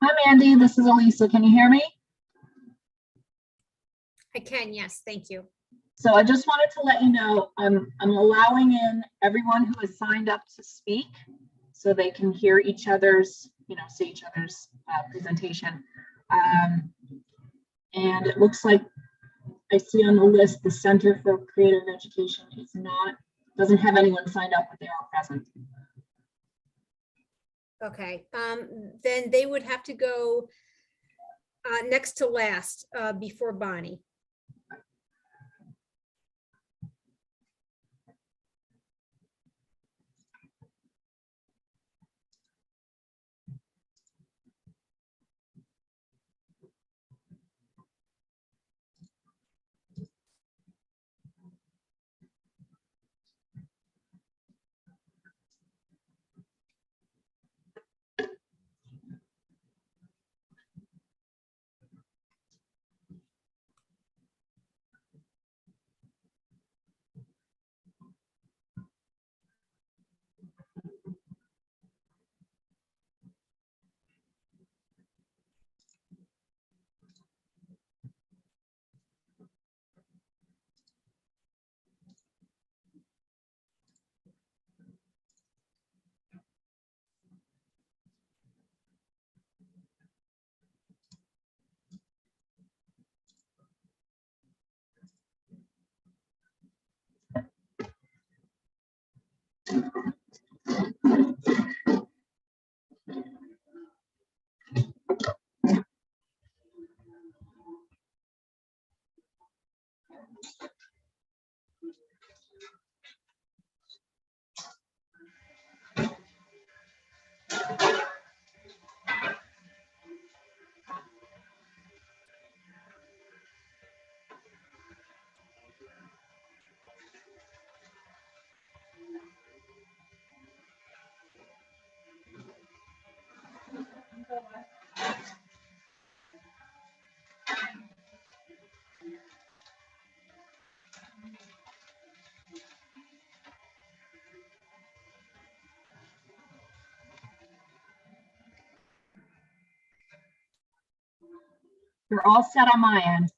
Hi, Mandy. This is Elisa. Can you hear me? I can, yes, thank you. So I just wanted to let you know I'm allowing in everyone who has signed up to speak so they can hear each other's, see each other's presentation. And it looks like I see on the list the Center for Creative Education doesn't have anyone signed up, but they are present. Okay, then they would have to go next to last before Bonnie. You're all set on my end.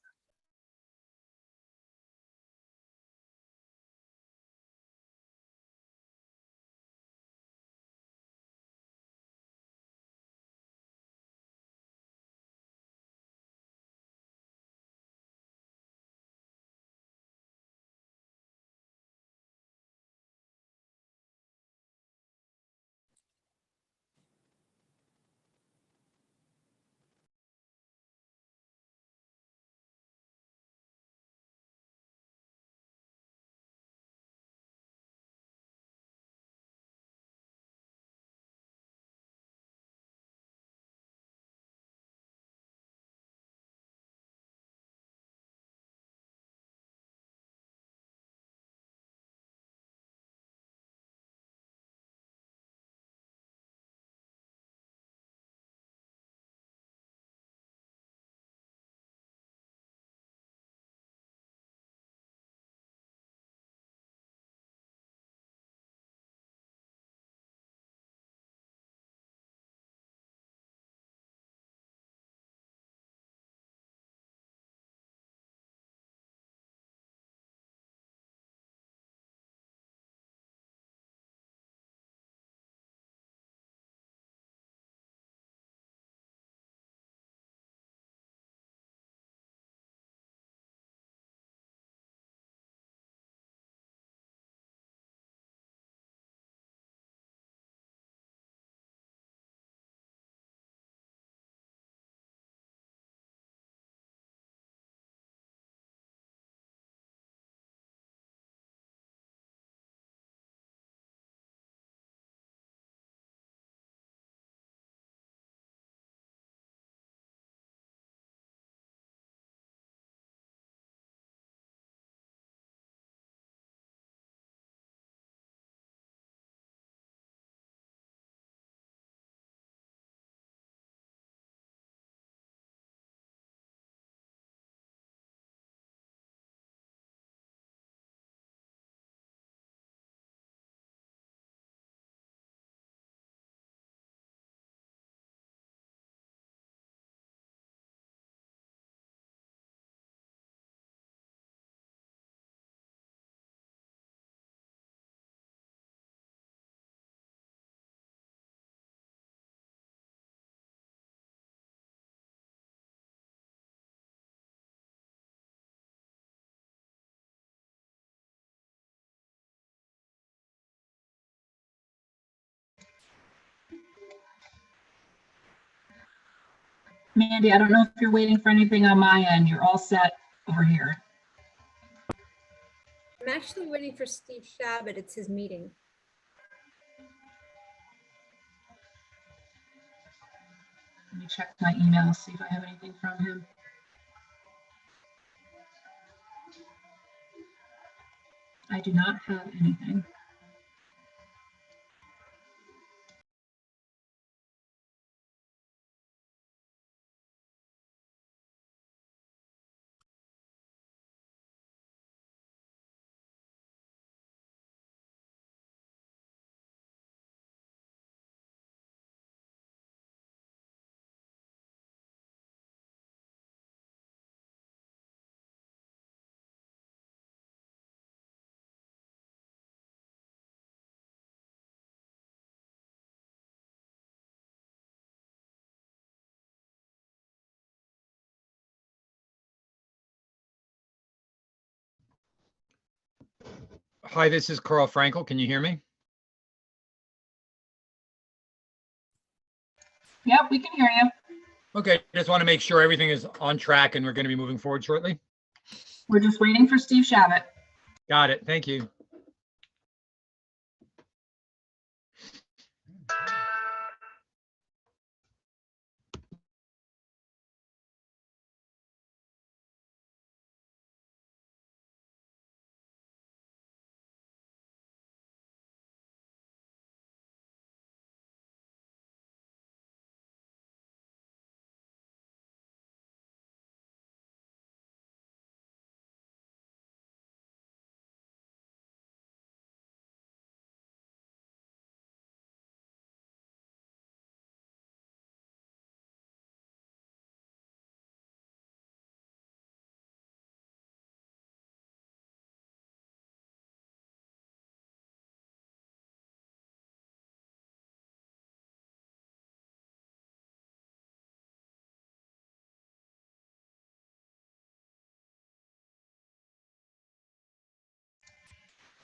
Mandy, I don't know if you're waiting for anything on my end. You're all set over here. I'm actually waiting for Steve Shabbat. It's his meeting. Let me check my email, see if I have anything from him. I do not have anything. Hi, this is Carl Frankel. Can you hear me? Yep, we can hear you. Okay, just want to make sure everything is on track and we're going to be moving forward shortly. We're just waiting for Steve Shabbat. Got it. Thank you.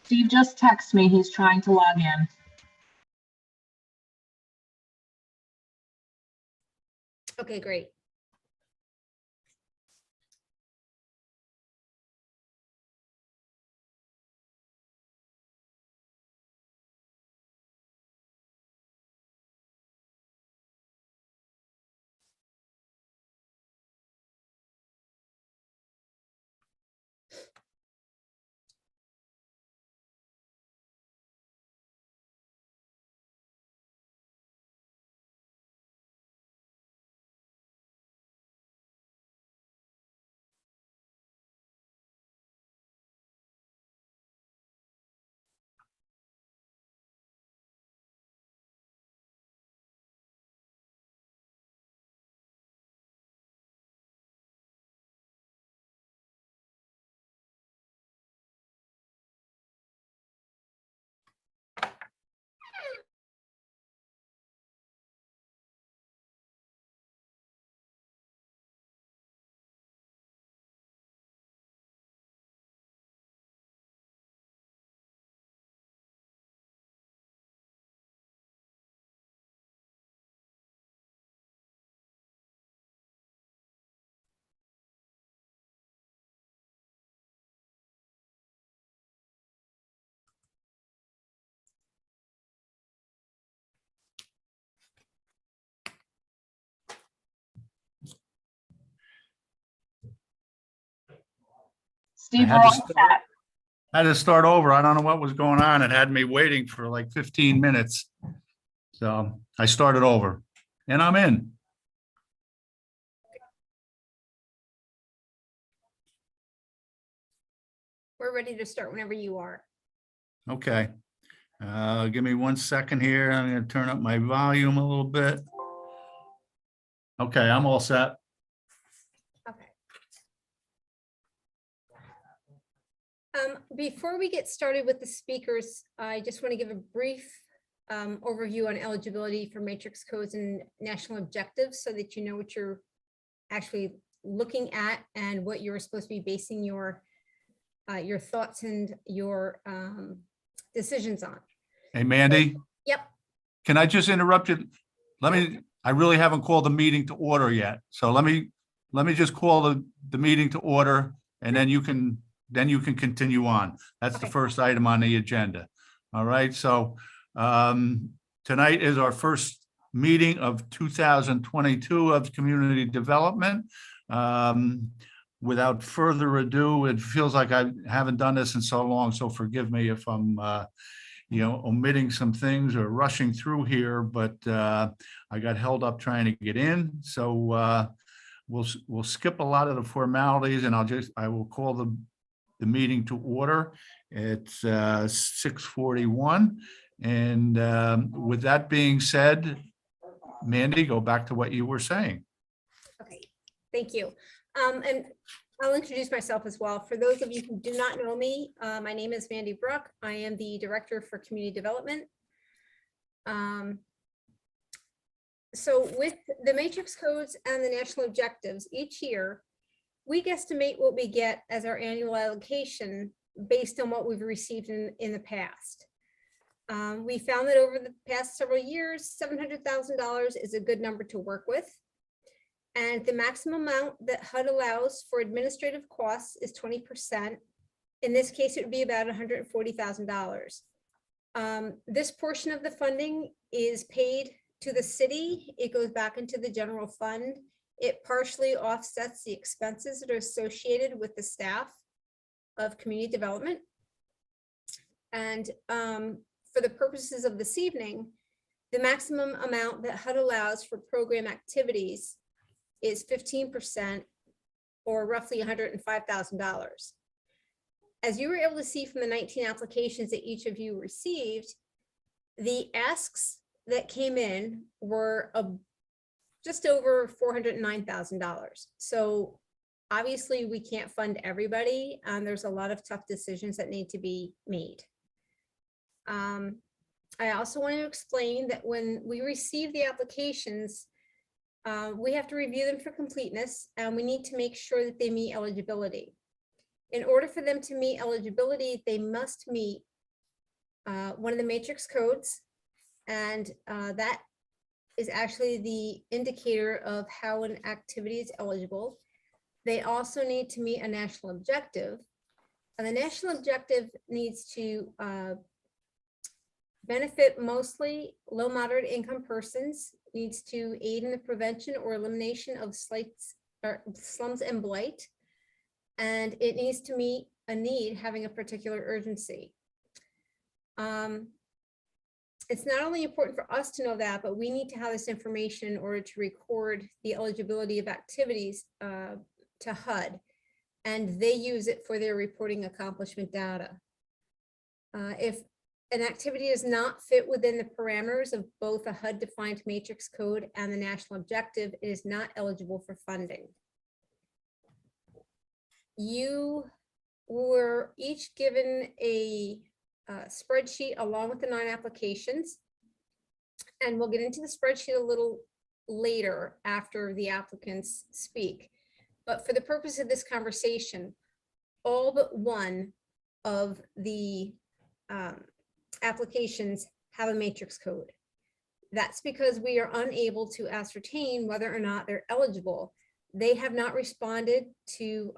Steve just texted me. He's trying to log in. Okay, great. Steve, I we're had to all start- set. I had to start over. I don't know what was going on. It had me waiting for like 15 minutes. So I started over and I'm in. We're ready to start whenever you are. Okay. Give me 1 second here. I'm going to turn up my volume a little bit. Okay, I'm all set. Okay. Before we get started with the speakers, I just want to give a brief overview on eligibility for matrix codes and national objectives so that you know what you're actually looking at and what you're supposed to be basing your thoughts and your decisions on. Hey, Mandy, Yep. can I just interrupt you? Let me I really haven't called the meeting to order yet. So let me just call the meeting to order, and then you can continue on. That's the Okay. first item on the agenda. All right, so tonight is our first meeting of 2022 of community development. Without further ado, it feels like I haven't done this in so long, so forgive me if I'm omitting some things or rushing through here, but I got held up trying to get in. So we'll skip a lot of the formalities, and I will call the meeting to order. It's 6:41. And with that being said, Mandy, go back to what you were saying. Okay, thank you. And I'll introduce myself as well. For those of you who do not know me, my name is Mandy Brook. I am the Director for Community Development. So with the matrix codes and the national objectives, each year, we guesstimate what we get as our annual allocation based on what we've received in the past. We found that over the past several years, $700,000 is a good number to work with. And the maximum amount that HUD allows for administrative costs is 20%. In this case, it would be about $140,000. This portion of the funding is paid to the city. It goes back into the general fund. It partially offsets the expenses that are associated with the staff of community development. And for the purposes of this evening, the maximum amount that HUD allows for program activities is 15%, or roughly $105,000. As you were able to see from the 19 applications that each of you received, the asks that came in were just over $409,000. So obviously we can't fund everybody, and there's a lot of tough decisions that need to be made. I also want to explain that when we receive the applications, we have to review them for completeness, and we need to make sure that they meet eligibility. In order for them to meet eligibility, they must meet one of the matrix codes, and that is actually the indicator of how an activity is eligible. They also need to meet a national objective, and the national objective needs to benefit mostly low moderate income persons, needs to aid in the prevention or elimination of slums and blight, and it needs to meet a need having a particular urgency. It's not only important for us to know that, but we need to have this information in order to record the eligibility of activities to HUD, and they use it for their reporting accomplishment data. If an activity does not fit within the parameters of both a HUD defined matrix code and the national objective, it is not eligible for funding. You were each given a spreadsheet along with the 9 applications, and we'll get into the spreadsheet a little later after the applicants speak. But for the purpose of this conversation, all but one of the applications have a matrix code. That's because we are unable to ascertain whether or not they're eligible. They have not responded to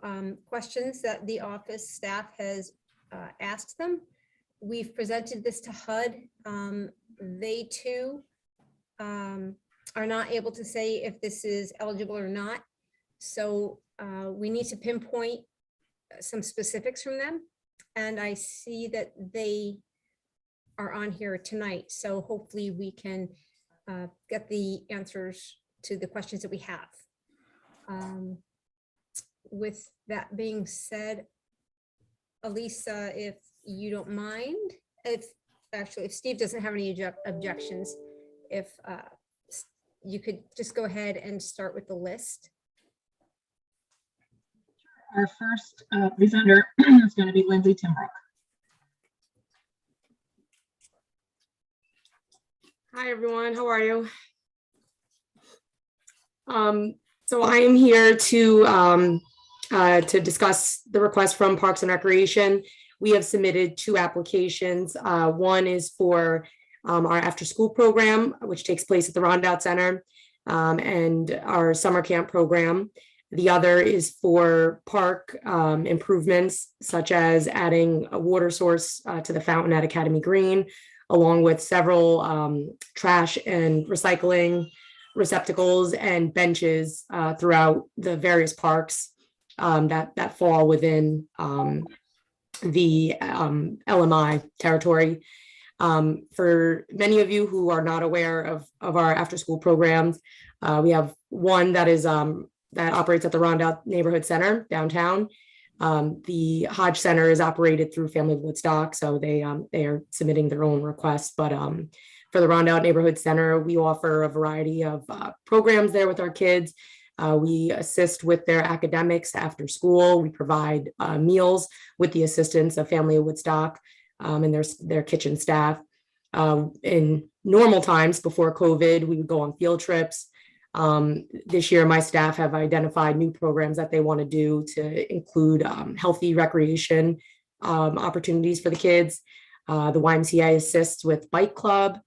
questions that the office staff has asked them. We've presented this to HUD. They too are not able to say if this is eligible or not. So we need to pinpoint some specifics from them. And I see that they are on here tonight. So hopefully we can get the answers to the questions that we have. With that being said, Elisa, if you don't mind, if Steve doesn't have any objections, if you could just go ahead and start with the list. Our first presenter is going to be Lindsay Timbrook. Hi, everyone. How are you? So I am here to discuss the request from Parks and Recreation. We have submitted 2 applications. One is for our after-school program, which takes place at the Rondout Center. and our summer camp program. The other is for park improvements, such as adding a water source to the fountain at Academy Green, along with several trash and recycling receptacles and benches throughout the various parks that fall within the LMI territory. For many of you who are not aware of our after-school programs, we have one that is that operates at the Rondout Neighborhood Center downtown. The Hodge Center is operated through Family of Woodstock, so they are submitting their own requests. But for the Rondout Neighborhood Center, we offer a variety of programs there with our kids. We assist with their academics after school. We provide meals with the assistance of Family of Woodstock and their kitchen staff. In normal times before COVID, we would go on field trips. This year, my staff have identified new programs that they want to do to include healthy recreation opportunities for the kids. The Ymca assists with bike club.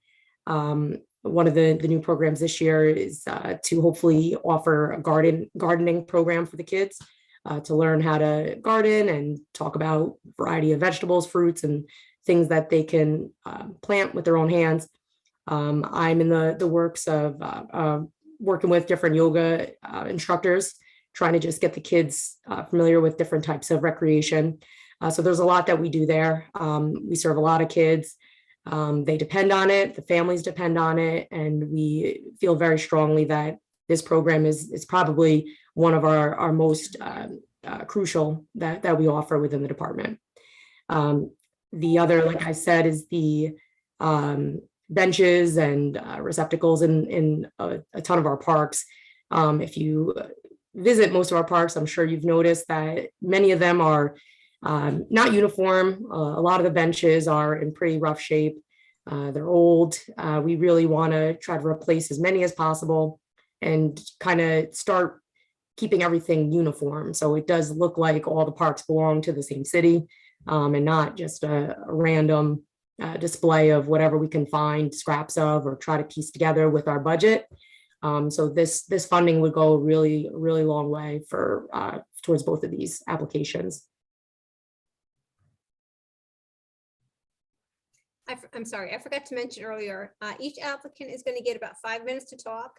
One of the new programs this year is to hopefully offer a gardening program for the kids to learn how to garden and talk about a variety of vegetables, fruits, and things that they can plant with their own hands. I'm in the works of working with different yoga instructors, trying to just get the kids familiar with different types of recreation. So there's a lot that we do there. We serve a lot of kids. They depend on it, the families depend on it, and we feel very strongly that this program is probably one of our most crucial that we offer within the department. The other, like I said, is the benches and receptacles in a ton of our parks. If you visit most of our parks, I'm sure you've noticed that many of them are not uniform. A lot of the benches are in pretty rough shape. They're old. We really want to try to replace as many as possible and kind of start keeping everything uniform. So it does look like all the parks belong to the same city and not just a random display of whatever we can find scraps of or try to piece together with our budget. So this funding would go a really long way for towards both of these applications. I'm sorry, I forgot to mention earlier, each applicant is going to get about 5 minutes to talk.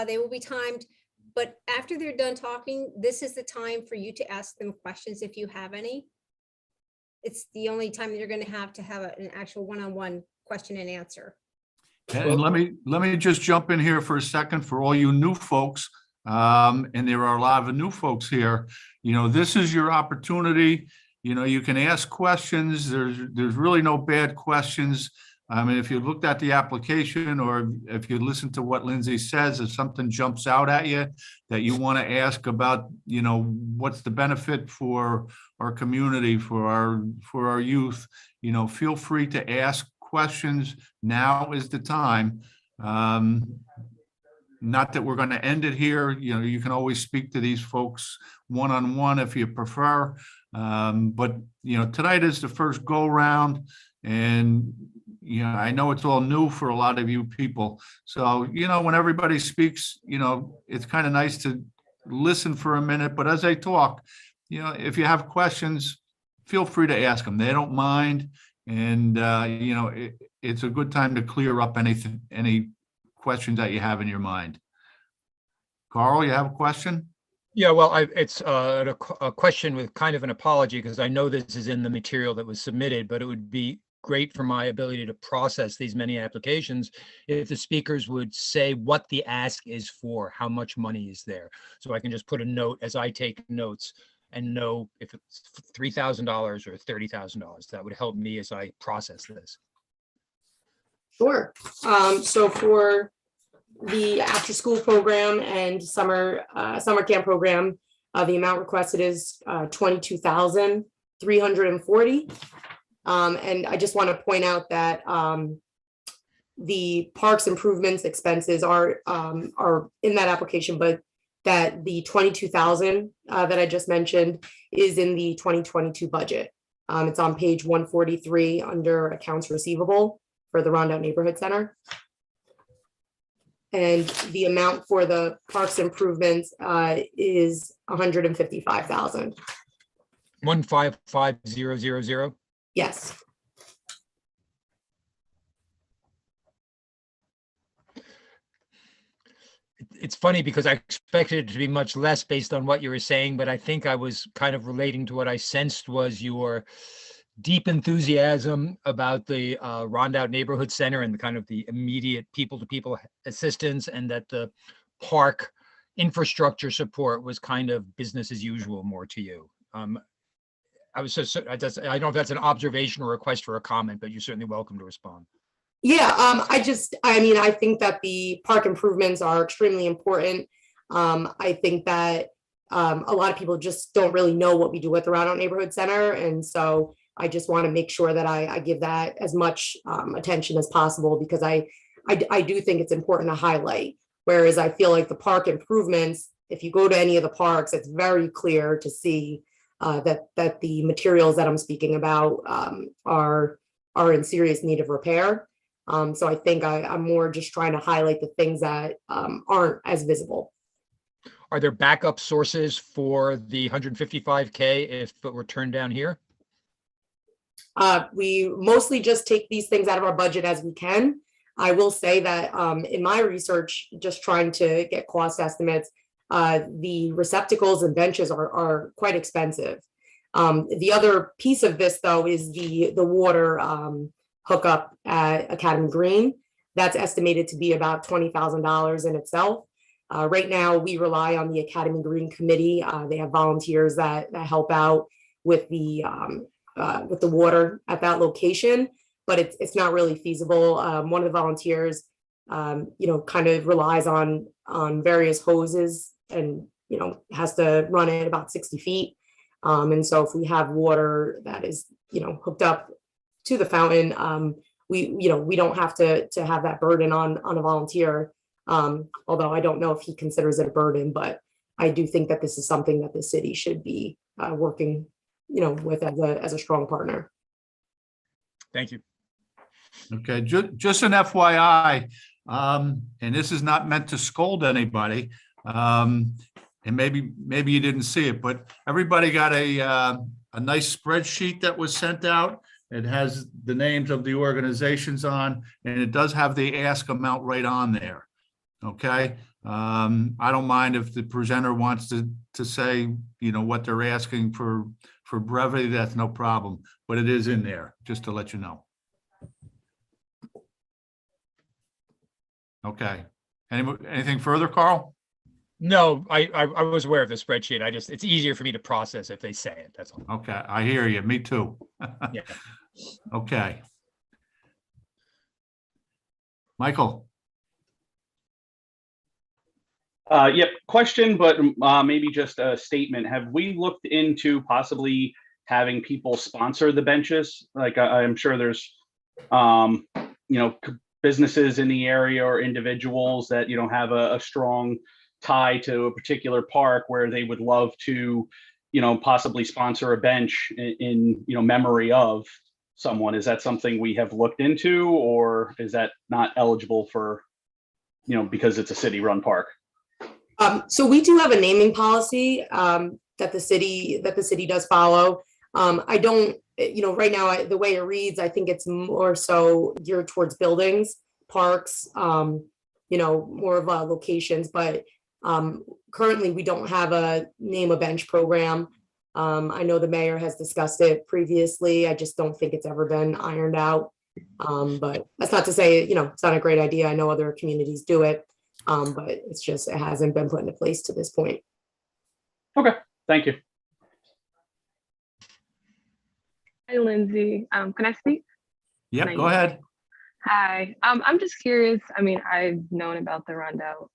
They will be timed, but after they're done talking, this is the time for you to ask them questions if you have any. It's the only time that you're going to have an actual one-on-one question and answer. And let me just jump in here for a second for all you new folks. And there are a lot of new folks here. You know, this is your opportunity. You know, you can ask questions. There's really no bad questions. I mean, if you looked at the application or if you listen to what Lindsay says, if something jumps out at you that you want to ask about, you know, what's the benefit for our community, for our youth, you know, feel free to ask questions. Now is the time. Not that we're going to end it here. You know, you can always speak to these folks one-on-one if you prefer. But, you know, tonight is the first go round, and, you know, I know it's all new for a lot of you people. So, you know, when everybody speaks, you know, it's kind of nice to listen for a minute, but as they talk, you know, if you have questions, feel free to ask them. They don't mind. And, you know, it's a good time to clear up any questions that you have in your mind. Carl, you have a question? Yeah, well, it's a question with kind of an apology, because I know this is in the material that was submitted, but it would be great for my ability to process these many applications if the speakers would say what the ask is for, how much money is there. So I can just put a note as I take notes and know if it's $3,000 or $30,000. That would help me as I process this. Sure. So for the after school program and summer camp program, the amount requested is $22,340. And I just want to point out that the parks improvements expenses are in that application, but that the $22,000 that I just mentioned is in the 2022 budget. It's on page 143 under accounts receivable for the Rondout Neighborhood Center. And the amount for the parks improvements is 155,000. 155000. Yes. It's funny because I expected it to be much less based on what you were saying, but I think I was kind of relating to what I sensed was your deep enthusiasm about the Rondout Neighborhood Center and the kind of the immediate people-to-people assistance, and that the park infrastructure support was kind of business as usual more to you. I was just, I don't know if that's an observation or request for a comment, but you're certainly welcome to respond. Yeah, I think that the park improvements are extremely important. I think that a lot of people just don't really know what we do at the Rondout Neighborhood Center. And so I just want to make sure that I give that as much attention as possible, because I do think it's important to highlight. Whereas I feel like the park improvements, if you go to any of the parks, it's very clear to see that the materials that I'm speaking about are in serious need of repair. So I think I'm more just trying to highlight the things that aren't as visible. Are there backup sources for the 155K if it were turned down here? We mostly just take these things out of our budget as we can. I will say that in my research, just trying to get cost estimates, the receptacles and benches are quite expensive. The other piece of this, though, is the water hookup at Academy Green. That's estimated to be about $20,000 in itself. Right now, we rely on the Academy Green Committee. They have volunteers that help out with the water at that location, but it's not really feasible. One of the volunteers, kind of relies on various hoses, and has to run it about 60 feet. And so if we have water that is hooked up to the fountain, we don't have to have that burden on a volunteer. Although I don't know if he considers it a burden, but I do think that this is something that the city should be working with as a strong partner. Thank you. Okay, just an FYI, and this is not meant to scold anybody, and maybe you didn't see it, but everybody got a nice spreadsheet that was sent out. It has the names of the organizations on, and it does have the ask amount right on there. Okay, I don't mind if the presenter wants to say what they're asking for brevity. That's no problem, but it is in there, just to let you know. Okay, anything further, Carl? No, I was aware of the spreadsheet. It's easier for me to process if they say it. That's all. Okay, I hear you. Me too. Yeah. Okay. Michael. Yep, question, but maybe just a statement. Have we looked into possibly having people sponsor the benches? Like I'm sure there's, businesses in the area or individuals that have a strong tie to a particular park where they would love to, possibly sponsor a bench in memory of someone. Is that something we have looked into, or is that not eligible for, because it's a city-run park? So we do have a naming policy that the city does follow. I don't, right now, the way it reads, I think it's more so geared towards buildings, parks, more of locations, but currently we don't have a name a bench program. I know the mayor has discussed it previously. I just don't think it's ever been ironed out. But that's not to say, it's not a great idea. I know other communities do it. But it hasn't been put into place to this point. Okay, thank you. Hi, Lindsay. Can I speak? Yep, go ahead. Hi. I'm just curious. I've known about the Rondout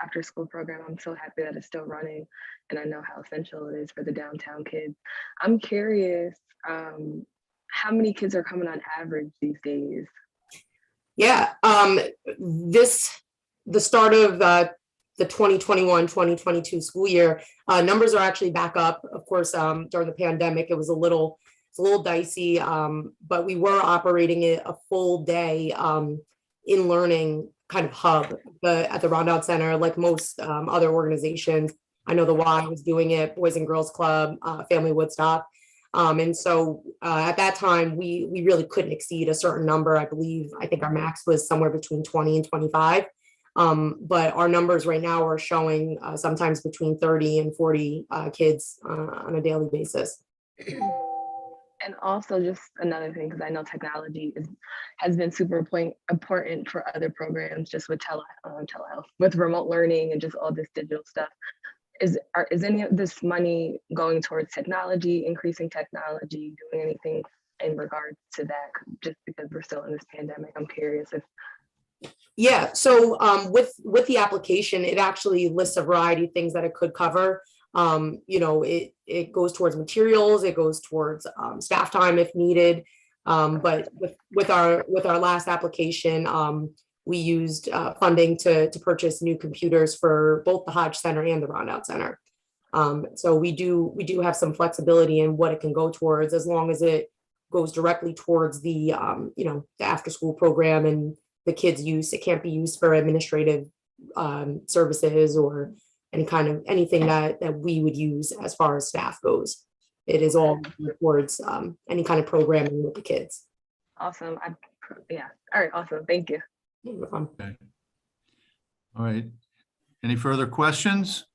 after school program. I'm so happy that it's still running, and I know how essential it is for the downtown kids. I'm curious, how many kids are coming on average these days? Yeah, the start of the 2021-2022 school year, numbers are actually back up. Of course, during the pandemic, it was a little dicey, but we were operating a full day in learning kind of hub at the Rondout Center, like most other organizations. I know the Y was doing it, Boys and Girls Club, Family Woodstock. And so at that time, we really couldn't exceed a certain number. I think our max was somewhere between 20 and 25. But our numbers right now are showing sometimes between 30 and 40 kids on a daily basis. And also just another thing, because I know technology has been super important for other programs, just with telehealth, with remote learning and just all this digital stuff. Is any of this money going towards technology, increasing technology, doing anything in regards to that? Just because we're still in this pandemic, I'm curious if. Yeah, so with the application, it actually lists a variety of things that it could cover. It goes towards materials, it goes towards staff time if needed. But with our last application, we used funding to purchase new computers for both the Hodge Center and the Rondout Center. So we do have some flexibility in what it can go towards, as long as it goes directly towards the the after school program and the kids' use. It can't be used for administrative services or anything that we would use as far as staff goes. It is all towards any kind of programming with the kids. Awesome. Yeah. All right. Awesome. Thank you. Okay. All right. Any further questions?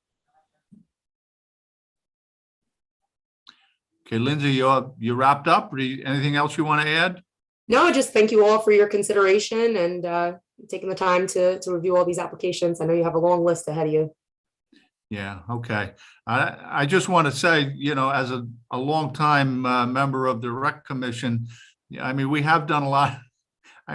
Okay, Lindsay, you wrapped up? Anything else you want to add? No, just thank you all for your consideration and taking the time to review all these applications. I know you have a long list ahead of you. Yeah, okay. I just want to say, as a longtime member of the Rec Commission, I mean, we have done a lot.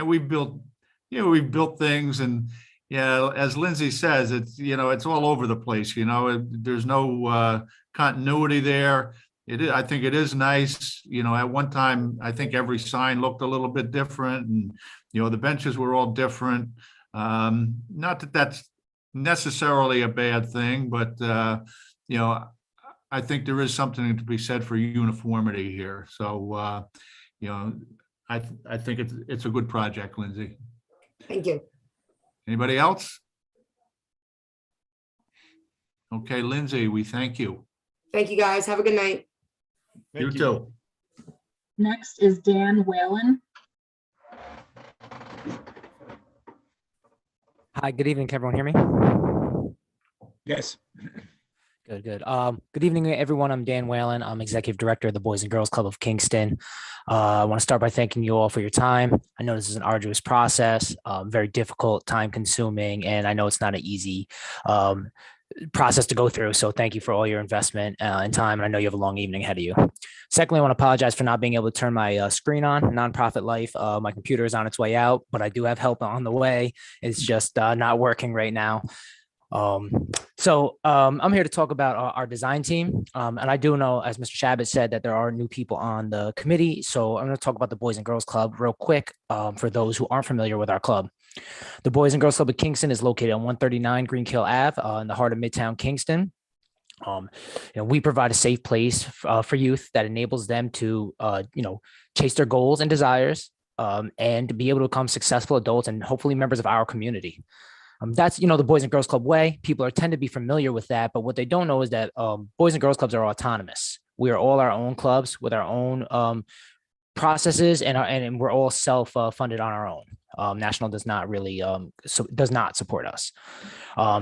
We've built things, and as Lindsay says, it's all over the place. There's no continuity there. I think it is nice. At one time, I think every sign looked a little bit different, and the benches were all different. Not that that's necessarily a bad thing, but I think there is something to be said for uniformity here. So I think it's a good project, Lindsay. Thank you. Anybody else? Okay, Lindsay, we thank you. Thank you, guys. Have a good night. You too. Next is Dan Whalen. Hi, good evening. Can everyone hear me? Yes. Good. Good evening, everyone. I'm Dan Whalen. I'm Executive Director of the Boys and Girls Club of Kingston. I want to start by thanking you all for your time. I know this is an arduous process, very difficult, time consuming, and I know it's not an easy process to go through. So thank you for all your investment and time. And I know you have a long evening ahead of you. Secondly, I want to apologize for not being able to turn my screen on. Nonprofit life, my computer is on its way out, but I do have help on the way. It's just not working right now. I'm here to talk about our design team. And I do know, as Mr. Chabot said, that there are new people on the committee. So I'm going to talk about the Boys and Girls Club real quick for those who aren't familiar with our club. The Boys and Girls Club of Kingston is located on 139 Greenkill Ave in the heart of Midtown Kingston. We provide a safe place for youth that enables them to, chase their goals and desires and be able to become successful adults and hopefully members of our community. That's, the Boys and Girls Club way. People tend to be familiar with that, but what they don't know is that Boys and Girls Clubs are autonomous. We are all our own clubs with our own processes, and we're all self-funded on our own. National does not really does not support us.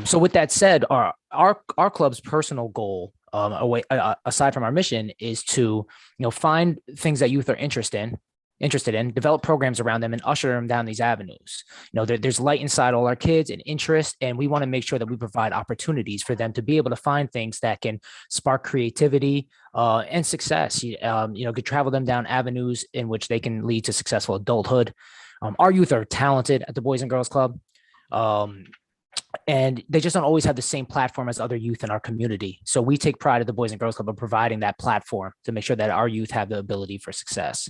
So with that said, our club's personal goal, aside from our mission, is to find things that youth are interested in, develop programs around them, and usher them down these avenues. There's light inside all our kids and interest, and we want to make sure that we provide opportunities for them to be able to find things that can spark creativity and success. Could travel them down avenues in which they can lead to successful adulthood. Our youth are talented at the Boys and Girls Club. And they just don't always have the same platform as other youth in our community. So we take pride at the Boys and Girls Club of providing that platform to make sure that our youth have the ability for success.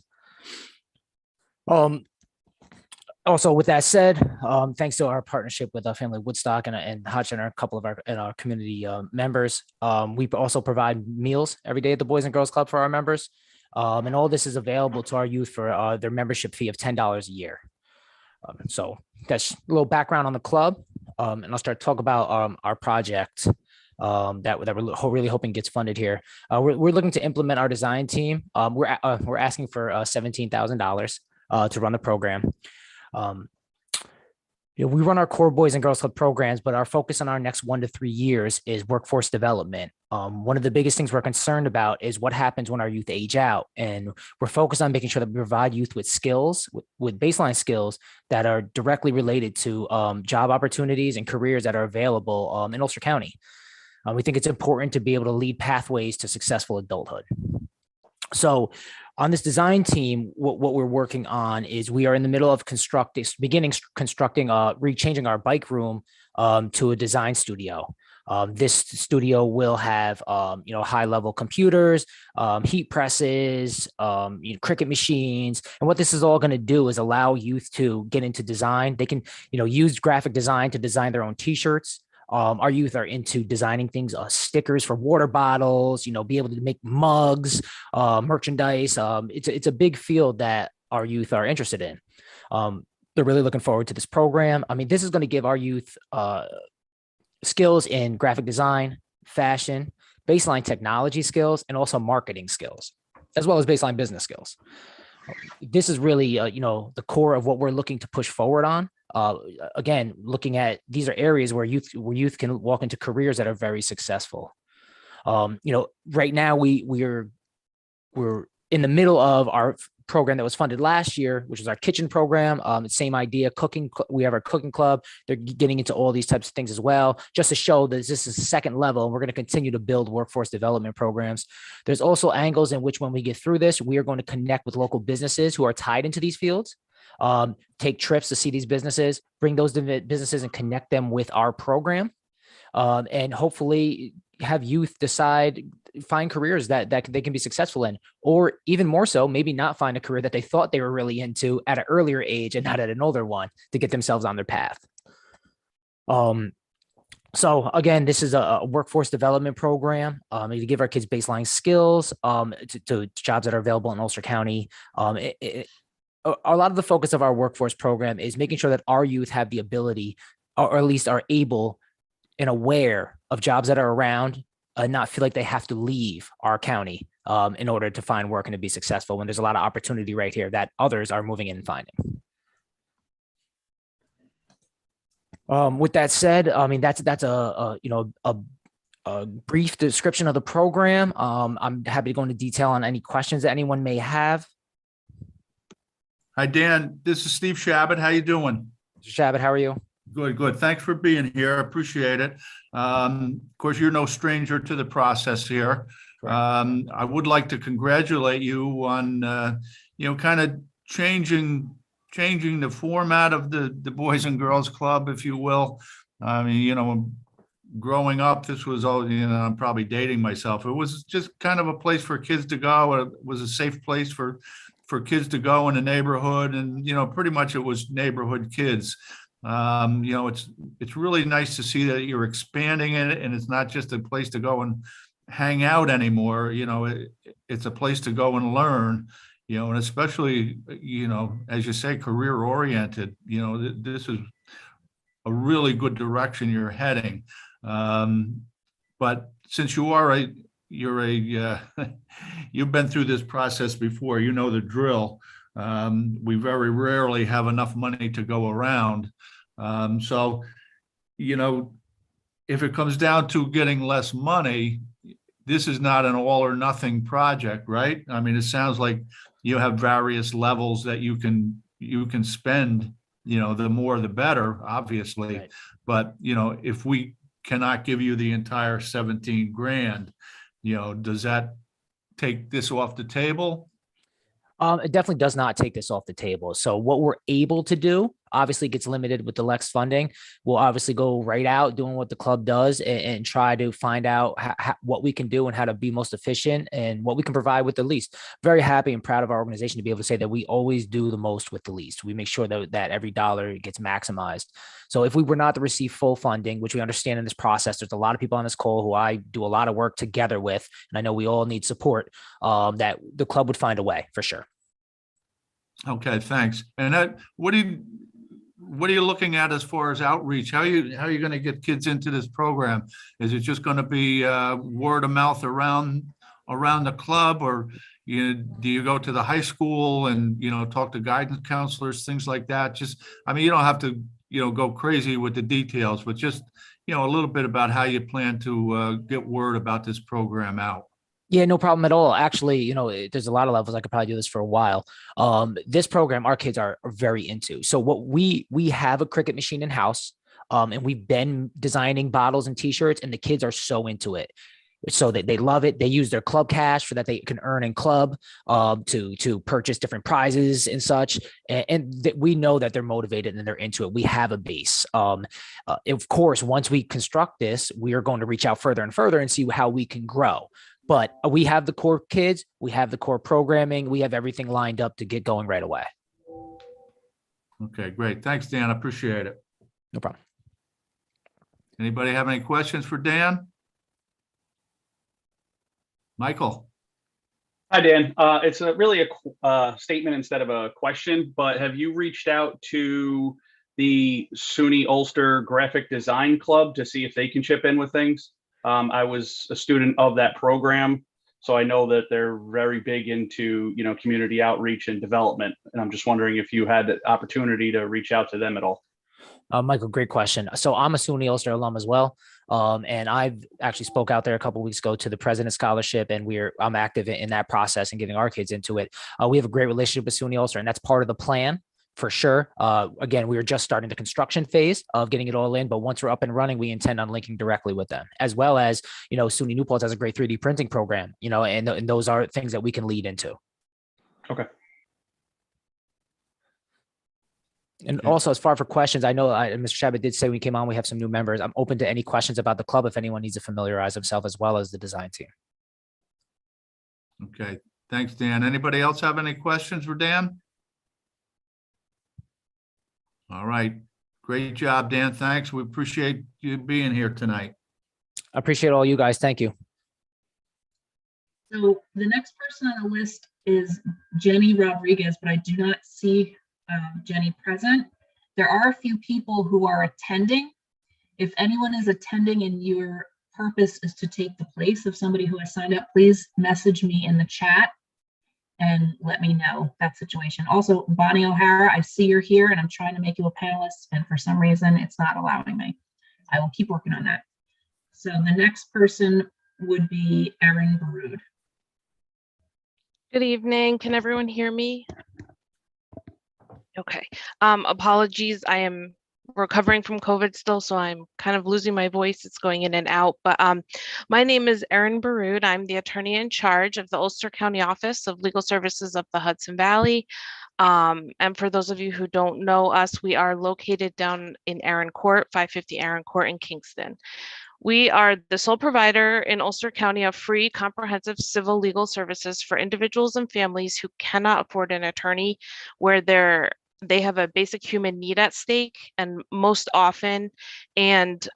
Also, with that said, thanks to our partnership with Family Woodstock and Hodge Center, a couple of our community members, we also provide meals every day at the Boys and Girls Club for our members. And all this is available to our youth for their membership fee of $10 a year. So that's a little background on the club. And I'll start to talk about our project that we're really hoping gets funded here. We're looking to implement our design team. We're asking for $17,000 to run the program. We run our core Boys and Girls Club programs, but our focus on our next 1 to 3 years is workforce development. One of the biggest things we're concerned about is what happens when our youth age out. And we're focused on making sure that we provide youth with skills, with baseline skills that are directly related to job opportunities and careers that are available in Ulster County. We think it's important to be able to lead pathways to successful adulthood. So on this design team, what we're working on is we are in the middle of constructing, changing our bike room to a design studio. This studio will have, high level computers, heat presses, cricket machines. And what this is all going to do is allow youth to get into design. They can, use graphic design to design their own t-shirts. Our youth are into designing things, stickers for water bottles, be able to make mugs, merchandise. It's a big field that our youth are interested in. They're really looking forward to this program. I mean, this is going to give our youth skills in graphic design, fashion, baseline technology skills, and also marketing skills, as well as baseline business skills. This is really, the core of what we're looking to push forward on. Again, looking at these are areas where youth can walk into careers that are very successful. Right now we're in the middle of our program that was funded last year, which is our kitchen program. Same idea, cooking. We have our cooking club. They're getting into all these types of things as well, just to show that this is the second level. And we're going to continue to build workforce development programs. There's also angles in which when we get through this, we are going to connect with local businesses who are tied into these fields. Take trips to see these businesses, bring those businesses and connect them with our program, and hopefully have youth find careers that they can be successful in, or even more so, maybe not find a career that they thought they were really into at an earlier age and not at an older one to get themselves on their path. So again, this is a workforce development program to give our kids baseline skills to jobs that are available in Ulster County. A lot of the focus of our workforce program is making sure that our youth have the ability, or at least are able and aware of jobs that are around, and not feel like they have to leave our county in order to find work and to be successful, when there's a lot of opportunity right here that others are moving in and finding. With that said, I mean, that's a brief description of the program. I'm happy to go into detail on any questions that anyone may have. Hi, Dan. This is Steve Shabbat. How you doing? Mr. Shabbat, how are you? Good, good. Thanks for being here. I appreciate it. Of course, you're no stranger to the process here. I would like to congratulate you on, kind of changing the format of the Boys and Girls Club, if you will. I mean, growing up, this was all, I'm probably dating myself. It was just kind of a place for kids to go. It was a safe place for kids to go in the neighborhood, and pretty much it was neighborhood kids. It's really nice to see that you're expanding it, and it's not just a place to go and hang out anymore. It's a place to go and learn, and especially, as you say, career oriented. This is a really good direction you're heading. But since you've been through this process before, the drill. We very rarely have enough money to go around. So, if it comes down to getting less money, this is not an all or nothing project, right? I mean, it sounds like you have various levels that you can spend, the more the better, obviously. Right. But, if we cannot give you the entire 17 grand, does that take this off the table? It definitely does not take this off the table. So what we're able to do obviously gets limited with the Lex funding. We'll obviously go right out doing what the club does and try to find out what we can do and how to be most efficient and what we can provide with the least. Very happy and proud of our organization to be able to say that we always do the most with the least. We make sure that every dollar gets maximized. So if we were not to receive full funding, which we understand in this process, there's a lot of people on this call who I do a lot of work together with, and I know we all need support, that the club would find a way for sure. Okay, thanks. And what are you looking at as far as outreach? How are you going to get kids into this program? Is it just going to be word of mouth around the club, or do you go to the high school and talk to guidance counselors, things like that? Just, I mean, you don't have to go crazy with the details, but just a little bit about how you plan to get word about this program out. Yeah, no problem at all. Actually, there's a lot of levels. I could probably do this for a while. This program, our kids are very into. So what we have a cricket machine in house, and we've been designing bottles and T-shirts, and the kids are so into it. So they love it. They use their club cash for that they can earn in club to purchase different prizes and such. And we know that they're motivated and they're into it. We have a base. Of course, once we construct this, we are going to reach out further and further and see how we can grow. But we have the core kids, we have the core programming, we have everything lined up to get going right away. Okay, great. Thanks, Dan. I appreciate it. No problem. Anybody have any questions for Dan? Michael? Hi, Dan. It's really a statement instead of a question, but have you reached out to the SUNY Ulster Graphic Design Club to see if they can chip in with things? I was a student of that program, so I know that they're very big into, community outreach and development. And I'm just wondering if you had the opportunity to reach out to them at all. Michael, great question. So I'm a SUNY Ulster alum as well. And I've actually spoke out there a couple of weeks ago to the President's Scholarship, and I'm active in that process and getting our kids into it. We have a great relationship with SUNY Ulster, and that's part of the plan. For sure. Again, we are just starting the construction phase of getting it all in, but once we're up and running, we intend on linking directly with them, as well as, SUNY New Paltz has a great 3D printing program, and those are things that we can lead into. Okay. And also, as far for questions, I know Mr. Chabot did say when we came on, we have some new members. I'm open to any questions about the club if anyone needs to familiarize themselves, as well as the design team. Okay. Thanks, Dan. Anybody else have any questions for Dan? All right. Great job, Dan. Thanks. We appreciate you being here tonight. I appreciate all you guys. Thank you. So the next person on the list is Jenny Rodriguez, but I do not see Jenny present. There are a few people who are attending. If anyone is attending and your purpose is to take the place of somebody who has signed up, please message me in the chat and let me know that situation. Also, Bonnie O'Hara, I see you're here and I'm trying to make you a panelist, and for some reason it's not allowing me. I will keep working on that. So the next person would be Erin Baroud. Good evening. Can everyone hear me? Okay. Apologies. I am recovering from COVID still, so I'm kind of losing my voice. It's going in and out. But my name is Erin Baroud. I'm the attorney in charge of the Ulster County Office of Legal Services of the Hudson Valley. And for those of you who don't know us, we are located down in Erin Court, 550 Erin Court in Kingston. We are the sole provider in Ulster County of free, comprehensive civil legal services for individuals and families who cannot afford an attorney, where they have a basic human need at stake, and most often, and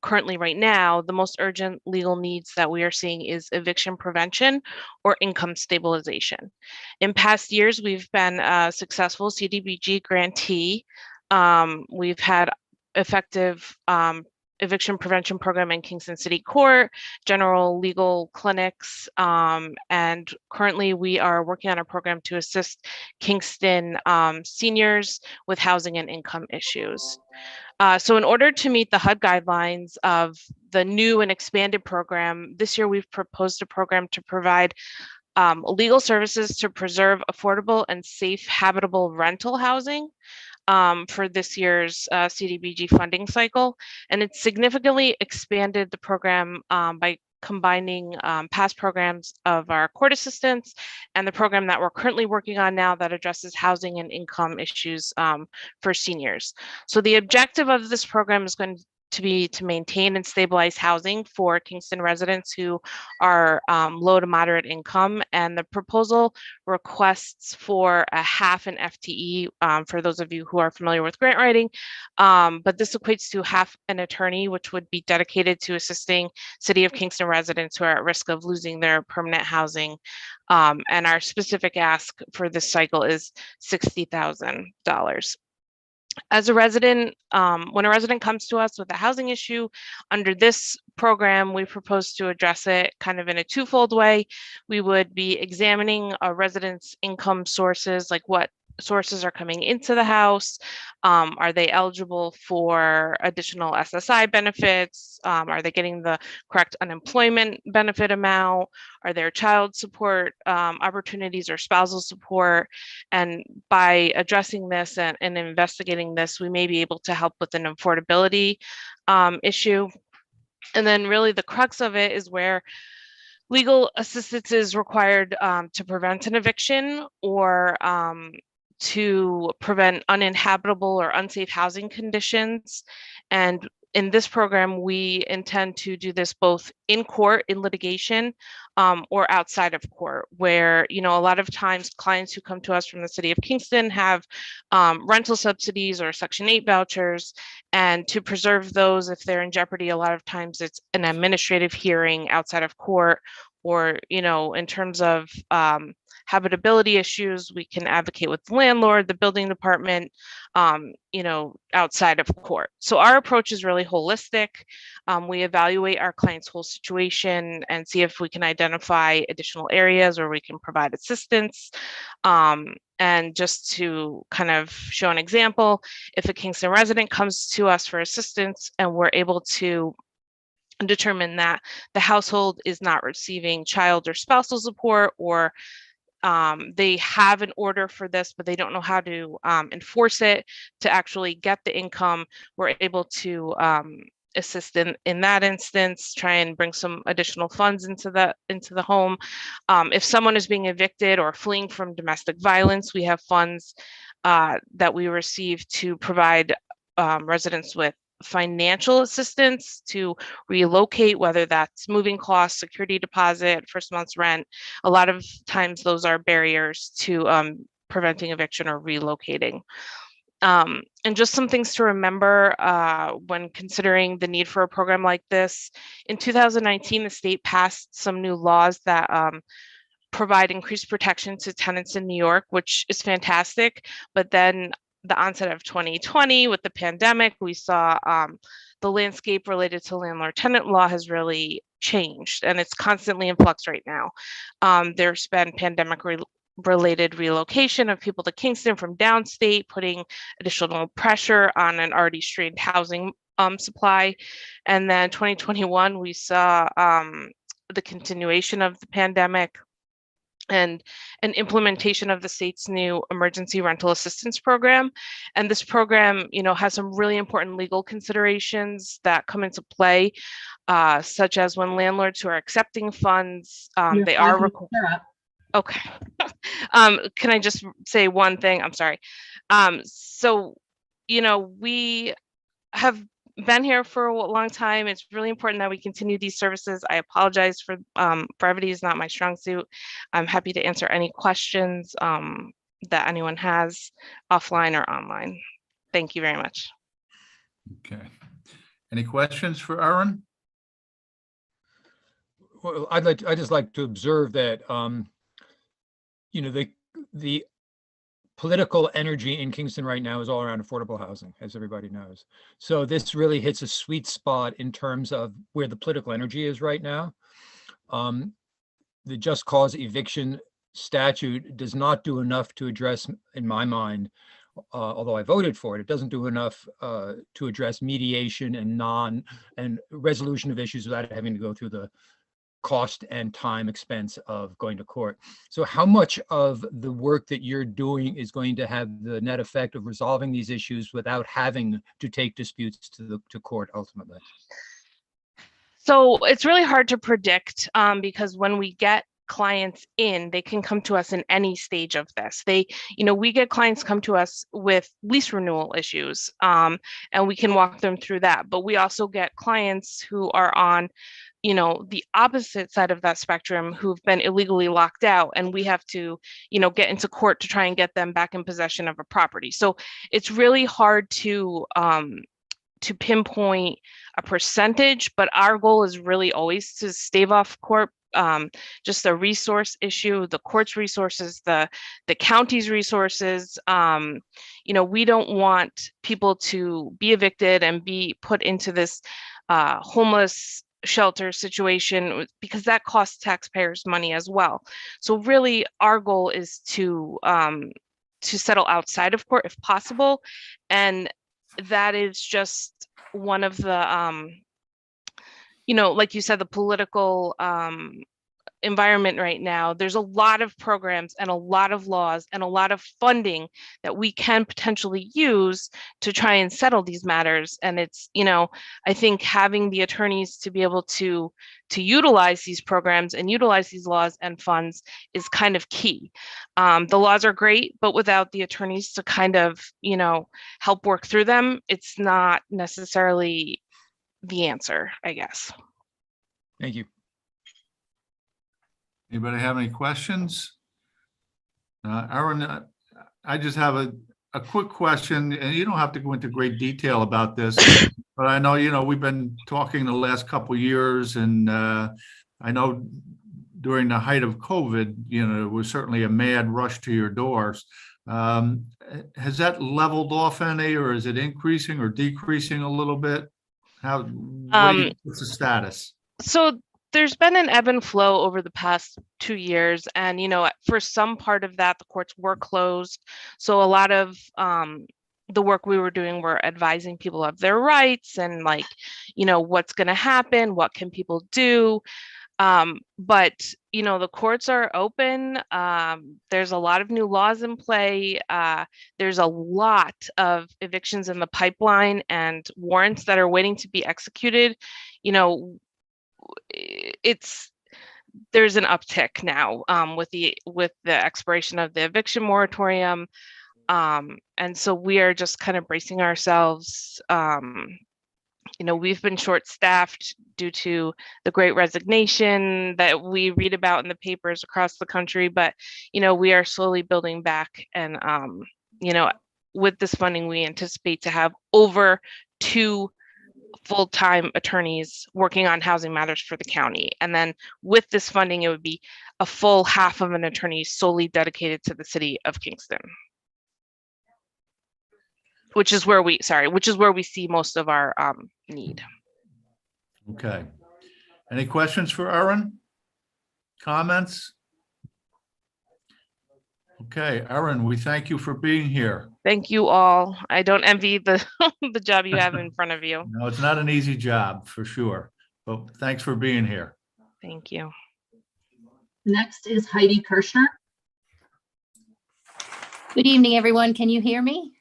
currently right now, the most urgent legal needs that we are seeing is eviction prevention or income stabilization. In past years, we've been a successful CDBG grantee. We've had effective eviction prevention program in Kingston City Court, general legal clinics, and currently we are working on a program to assist Kingston seniors with housing and income issues. So in order to meet the HUD guidelines of the new and expanded program, this year we've proposed a program to provide legal services to preserve affordable and safe habitable rental housing for this year's CDBG funding cycle. And it's significantly expanded the program by combining past programs of our court assistants and the program that we're currently working on now that addresses housing and income issues for seniors. So the objective of this program is going to be to maintain and stabilize housing for Kingston residents who are low to moderate income. And the proposal requests for a half an FTE for those of you who are familiar with grant writing. But this equates to half an attorney, which would be dedicated to assisting City of Kingston residents who are at risk of losing their permanent housing. And our specific ask for this cycle is $60,000. As a resident, when a resident comes to us with a housing issue, under this program, we propose to address it kind of in a twofold way. We would be examining a resident's income sources, like what sources are coming into the house. Are they eligible for additional SSI benefits? Are they getting the correct unemployment benefit amount? Are there child support opportunities or spousal support? And by addressing this and investigating this, we may be able to help with an affordability issue. And then really the crux of it is where legal assistance is required to prevent an eviction or to prevent uninhabitable or unsafe housing conditions. And in this program, we intend to do this both in court, in litigation, or outside of court, where, you know, a lot of times clients who come to us from the city of Kingston have rental subsidies or Section 8 vouchers. And to preserve those, if they're in jeopardy, a lot of times it's an administrative hearing outside of court, or, you know, in terms of habitability issues, we can advocate with the landlord, the building department, you know, outside of court. So our approach is really holistic. We evaluate our client's whole situation and see if we can identify additional areas where we can provide assistance. And just to kind of show an example, if a Kingston resident comes to us for assistance and we're able to determine that the household is not receiving child or spousal support, or they have an order for this, but they don't know how to enforce it to actually get the income, we're able to assist in that instance, try and bring some additional funds into the home. If someone is being evicted or fleeing from domestic violence, we have funds that we receive to provide residents with financial assistance to relocate, whether that's moving costs, security deposit, first month's rent. A lot of times those are barriers to preventing eviction or relocating. And just some things to remember when considering the need for a program like this. In 2019, the state passed some new laws that provide increased protection to tenants in New York, which is fantastic. But then the onset of 2020 with the pandemic, we saw the landscape related to landlord-tenant law has really changed, and it's constantly in flux right now. There's been pandemic-related relocation of people to Kingston from downstate, putting additional pressure on an already strained housing supply. And then 2021, we saw the continuation of the pandemic and an implementation of the state's new emergency rental assistance program. And this program, you know, has some really important legal considerations that come into play, such as when landlords who are accepting funds, they are required. Okay. Can I just say one thing? I'm sorry. So, you know, we have been here for a long time. It's really important that we continue these services. I apologize for brevity is not my strong suit. I'm happy to answer any questions that anyone has offline or online. Thank you very much. Okay. Any questions for Erin? Well, I'd just like to observe that, you know, the political energy in Kingston right now is all around affordable housing, as everybody knows. So this really hits a sweet spot in terms of where the political energy is right now. The just cause eviction statute does not do enough to address, in my mind, although I voted for it, it doesn't do enough to address mediation and resolution of issues without having to go through the cost and time expense of going to court. So how much of the work that you're doing is going to have the net effect of resolving these issues without having to take disputes to court ultimately? So it's really hard to predict because when we get clients in, they can come to us in any stage of this. We get clients come to us with lease renewal issues, and we can walk them through that. But we also get clients who are on the opposite side of that spectrum, who've been illegally locked out, and we have to, get into court to try and get them back in possession of a property. So it's really hard to pinpoint a percentage, but our goal is really always to stave off court just the resource issue, the court's resources, the county's resources. We don't want people to be evicted and be put into this homeless shelter situation, because that costs taxpayers money as well. So really our goal is to settle outside of court if possible. And that is just one of the, like you said, the political environment right now. There's a lot of programs and a lot of laws and a lot of funding that we can potentially use to try and settle these matters. And it's, I think having the attorneys to be able to utilize these programs and utilize these laws and funds is kind of key. The laws are great, but without the attorneys to kind of, help work through them, it's not necessarily the answer, I guess. Thank you. Anybody have any questions? Aaron, I just have a quick question, and you don't have to go into great detail about this, but I know, we've been talking the last couple of years, and I know during the height of COVID, it was certainly a mad rush to your doors. Has that leveled off any, or is it increasing or decreasing a little bit? What's the status? So there's been an ebb and flow over the past 2 years. And, for some part of that, the courts were closed. So a lot of the work we were doing were advising people of their rights and what's going to happen, what can people do. But, the courts are open. There's a lot of new laws in play. There's a lot of evictions in the pipeline and warrants that are waiting to be executed. There's an uptick now with the expiration of the eviction moratorium. And so we are just kind of bracing ourselves. We've been short-staffed due to the Great Resignation that we read about in the papers across the country, but we are slowly building back. And with this funding, we anticipate to have over 2 full-time attorneys working on housing matters for the county. And then with this funding, it would be a full half of an attorney solely dedicated to the city of Kingston, which is where we see most of our need. Okay. Any questions for Aaron? Comments? Okay, Aaron, we thank you for being here. Thank you all. I don't envy the the job you have in front of you. No, it's not an easy job for sure, but thanks for being here. Thank you. Next is Heidi Kirschner. Good evening, everyone. Can you hear me?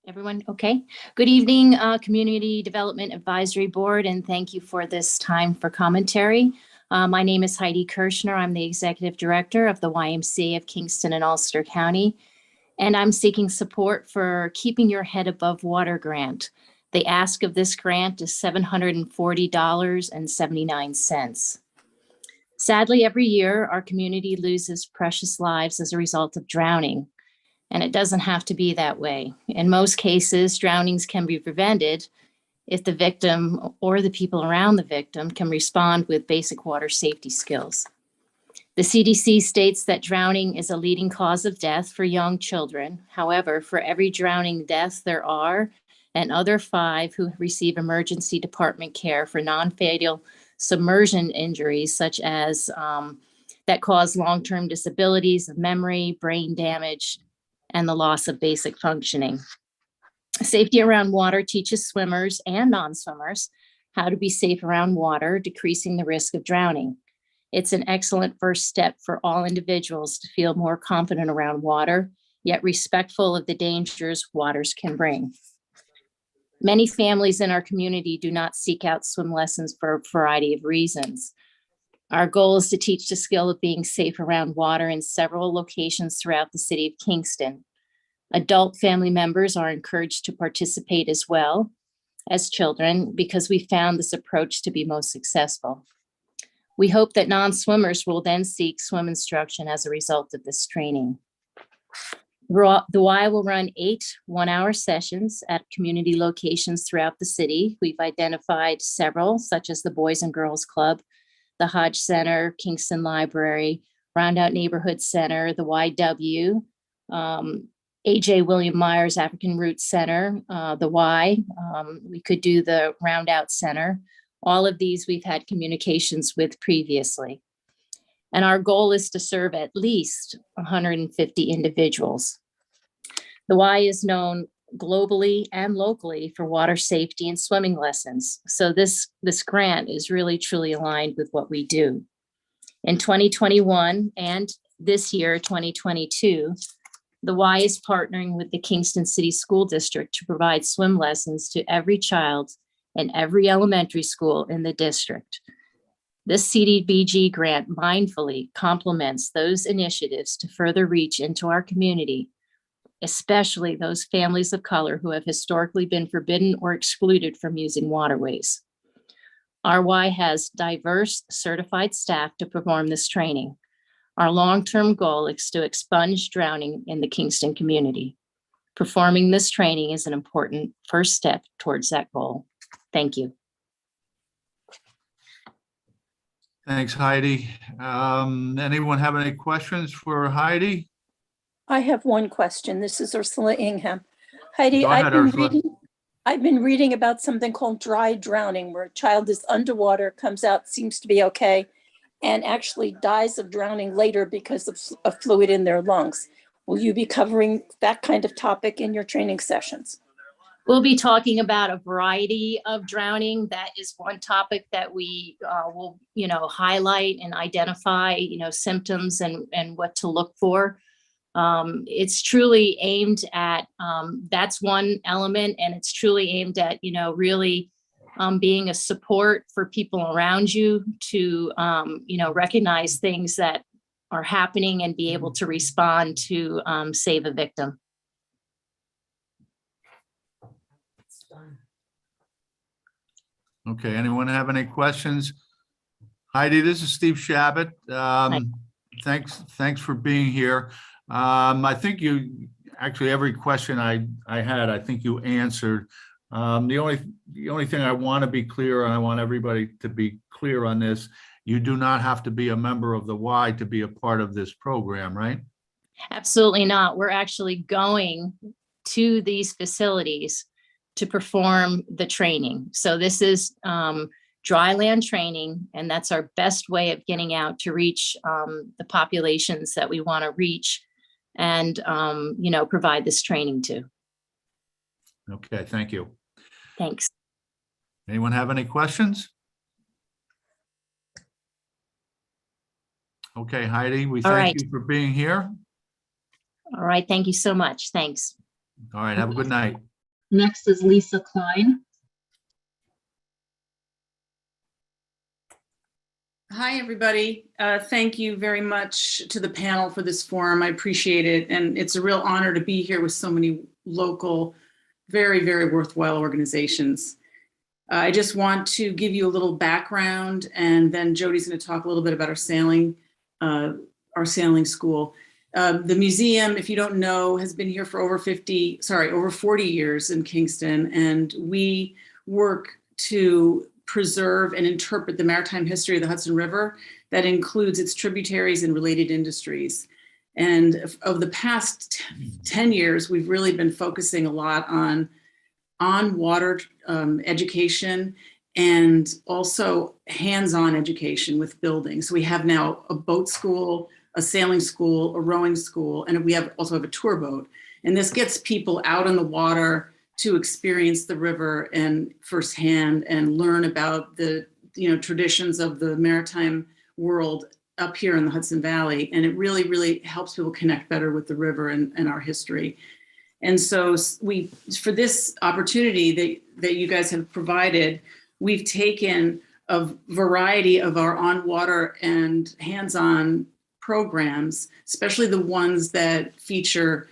Everyone, okay. Good evening, Community Development Advisory Board, and thank you for this time for commentary. My name is Heidi Kirschner. I'm the Executive Director of the YMCA of Kingston and Ulster County, and I'm seeking support for Keeping Your Head Above Water grant. The ask of this grant is $740.79. Sadly, every year, our community loses precious lives as a result of drowning, and it doesn't have to be that way. In most cases, drownings can be prevented if the victim or the people around the victim can respond with basic water safety skills. The CDC states that drowning is a leading cause of death for young children. However, for every drowning death, there are another 5 who receive emergency department care for non-fatal submersion injuries, such as that cause long-term disabilities of memory, brain damage, and the loss of basic functioning. Safety around water teaches swimmers and non-swimmers how to be safe around water, decreasing the risk of drowning. It's an excellent first step for all individuals to feel more confident around water, yet respectful of the dangers waters can bring. Many families in our community do not seek out swim lessons for a variety of reasons. Our goal is to teach the skill of being safe around water in several locations throughout the city of Kingston. Adult family members are encouraged to participate as well as children because we found this approach to be most successful. We hope that non-swimmers will then seek swim instruction as a result of this training. The Y will run 8 one-hour sessions at community locations throughout the city. We've identified several, such as the Boys and Girls Club, the Hodge Center, Kingston Library, Rondout Neighborhood Center, the YW, A.J. William Myers African Roots Center, the Y. We could do the Rondout Center. All of these we've had communications with previously. And our goal is to serve at least 150 individuals. The Y is known globally and locally for water safety and swimming lessons. So this grant is really truly aligned with what we do. In 2021 and this year, 2022, the Y is partnering with the Kingston City School District to provide swim lessons to every child in every elementary school in the district. This CDBG grant mindfully complements those initiatives to further reach into our community, especially those families of color who have historically been forbidden or excluded from using waterways. RY has diverse certified staff to perform this training. Our long-term goal is to expunge drowning in the Kingston community. Performing this training is an important first step towards that goal. Thank you. Thanks, Heidi. Anyone have any questions for Heidi? I have one question. This is Ursula Ingham. Heidi, Go ahead, Ursula. I've been reading about something called dry drowning, where a child is underwater, comes out, seems to be okay, and actually dies of drowning later because of fluid in their lungs. Will you be covering that kind of topic in your training sessions? We'll be talking about a variety of drowning. That is one topic that we will, highlight and identify, symptoms and what to look for. It's truly aimed at, that's one element, and it's truly aimed at, really being a support for people around you to, recognize things that are happening and be able to respond to save a victim. Okay, anyone have any questions? Heidi, this is Steve Shabbat. Thanks for being here. I think you actually every question I had, I think you answered. The only thing I want to be clear, and I want everybody to be clear on this, you do not have to be a member of the Y to be a part of this program, right? Absolutely not. We're actually going to these facilities to perform the training. So this is dry land training, and that's our best way of getting out to reach the populations that we want to reach and, provide this training to. Okay, thank you. Thanks. Anyone have any questions? Okay, Heidi, we All thank right. you for being here. All right. Thank you so much. Thanks. All right, have a good night. Next is Lisa Klein. Hi, everybody. Thank you very much to the panel for this forum. I appreciate it. And it's a real honor to be here with so many local, very, very worthwhile organizations. I just want to give you a little background, and then Jody's going to talk a little bit about our sailing school. The museum, if you don't know, has been here for over 40 years in Kingston, and we work to preserve and interpret the maritime history of the Hudson River that includes its tributaries and related industries. And over the past 10 years, we've really been focusing a lot on water education and also hands-on education with buildings. So we have now a boat school, a sailing school, a rowing school, and we also have a tour boat. And this gets people out on the water to experience the river and firsthand and learn about the traditions of the maritime world up here in the Hudson Valley. And it really, really helps people connect better with the river and our history. And so for this opportunity that you guys have provided, we've taken a variety of our on-water and hands-on programs, especially the ones that feature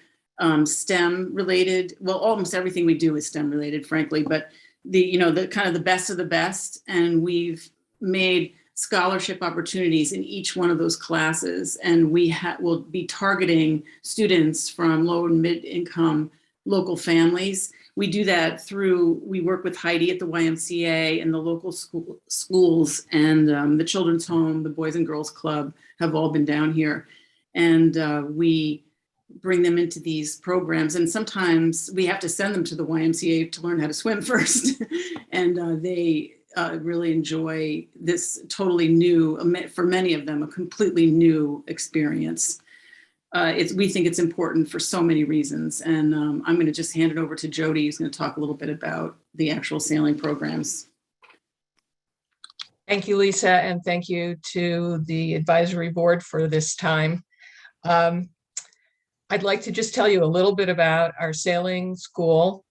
STEM related. Well, almost everything we do is STEM related, frankly, but the kind of the best of the best. And we've made scholarship opportunities in each one of those classes. And we will be targeting students from low and mid-income local families. We do that through, we work with Heidi at the YMCA and the local schools, and the Children's Home, the Boys and Girls Club have all been down here. And we bring them into these programs. And sometimes we have to send them to the YMCA to learn how to swim first. And they really enjoy this totally new, for many of them, a completely new experience. We think it's important for so many reasons. And I'm going to just hand it over to Jody, who's going to talk a little bit about the actual sailing programs. Thank you, Lisa, and thank you to the advisory board for this time. I'd like to just tell you a little bit about our sailing school.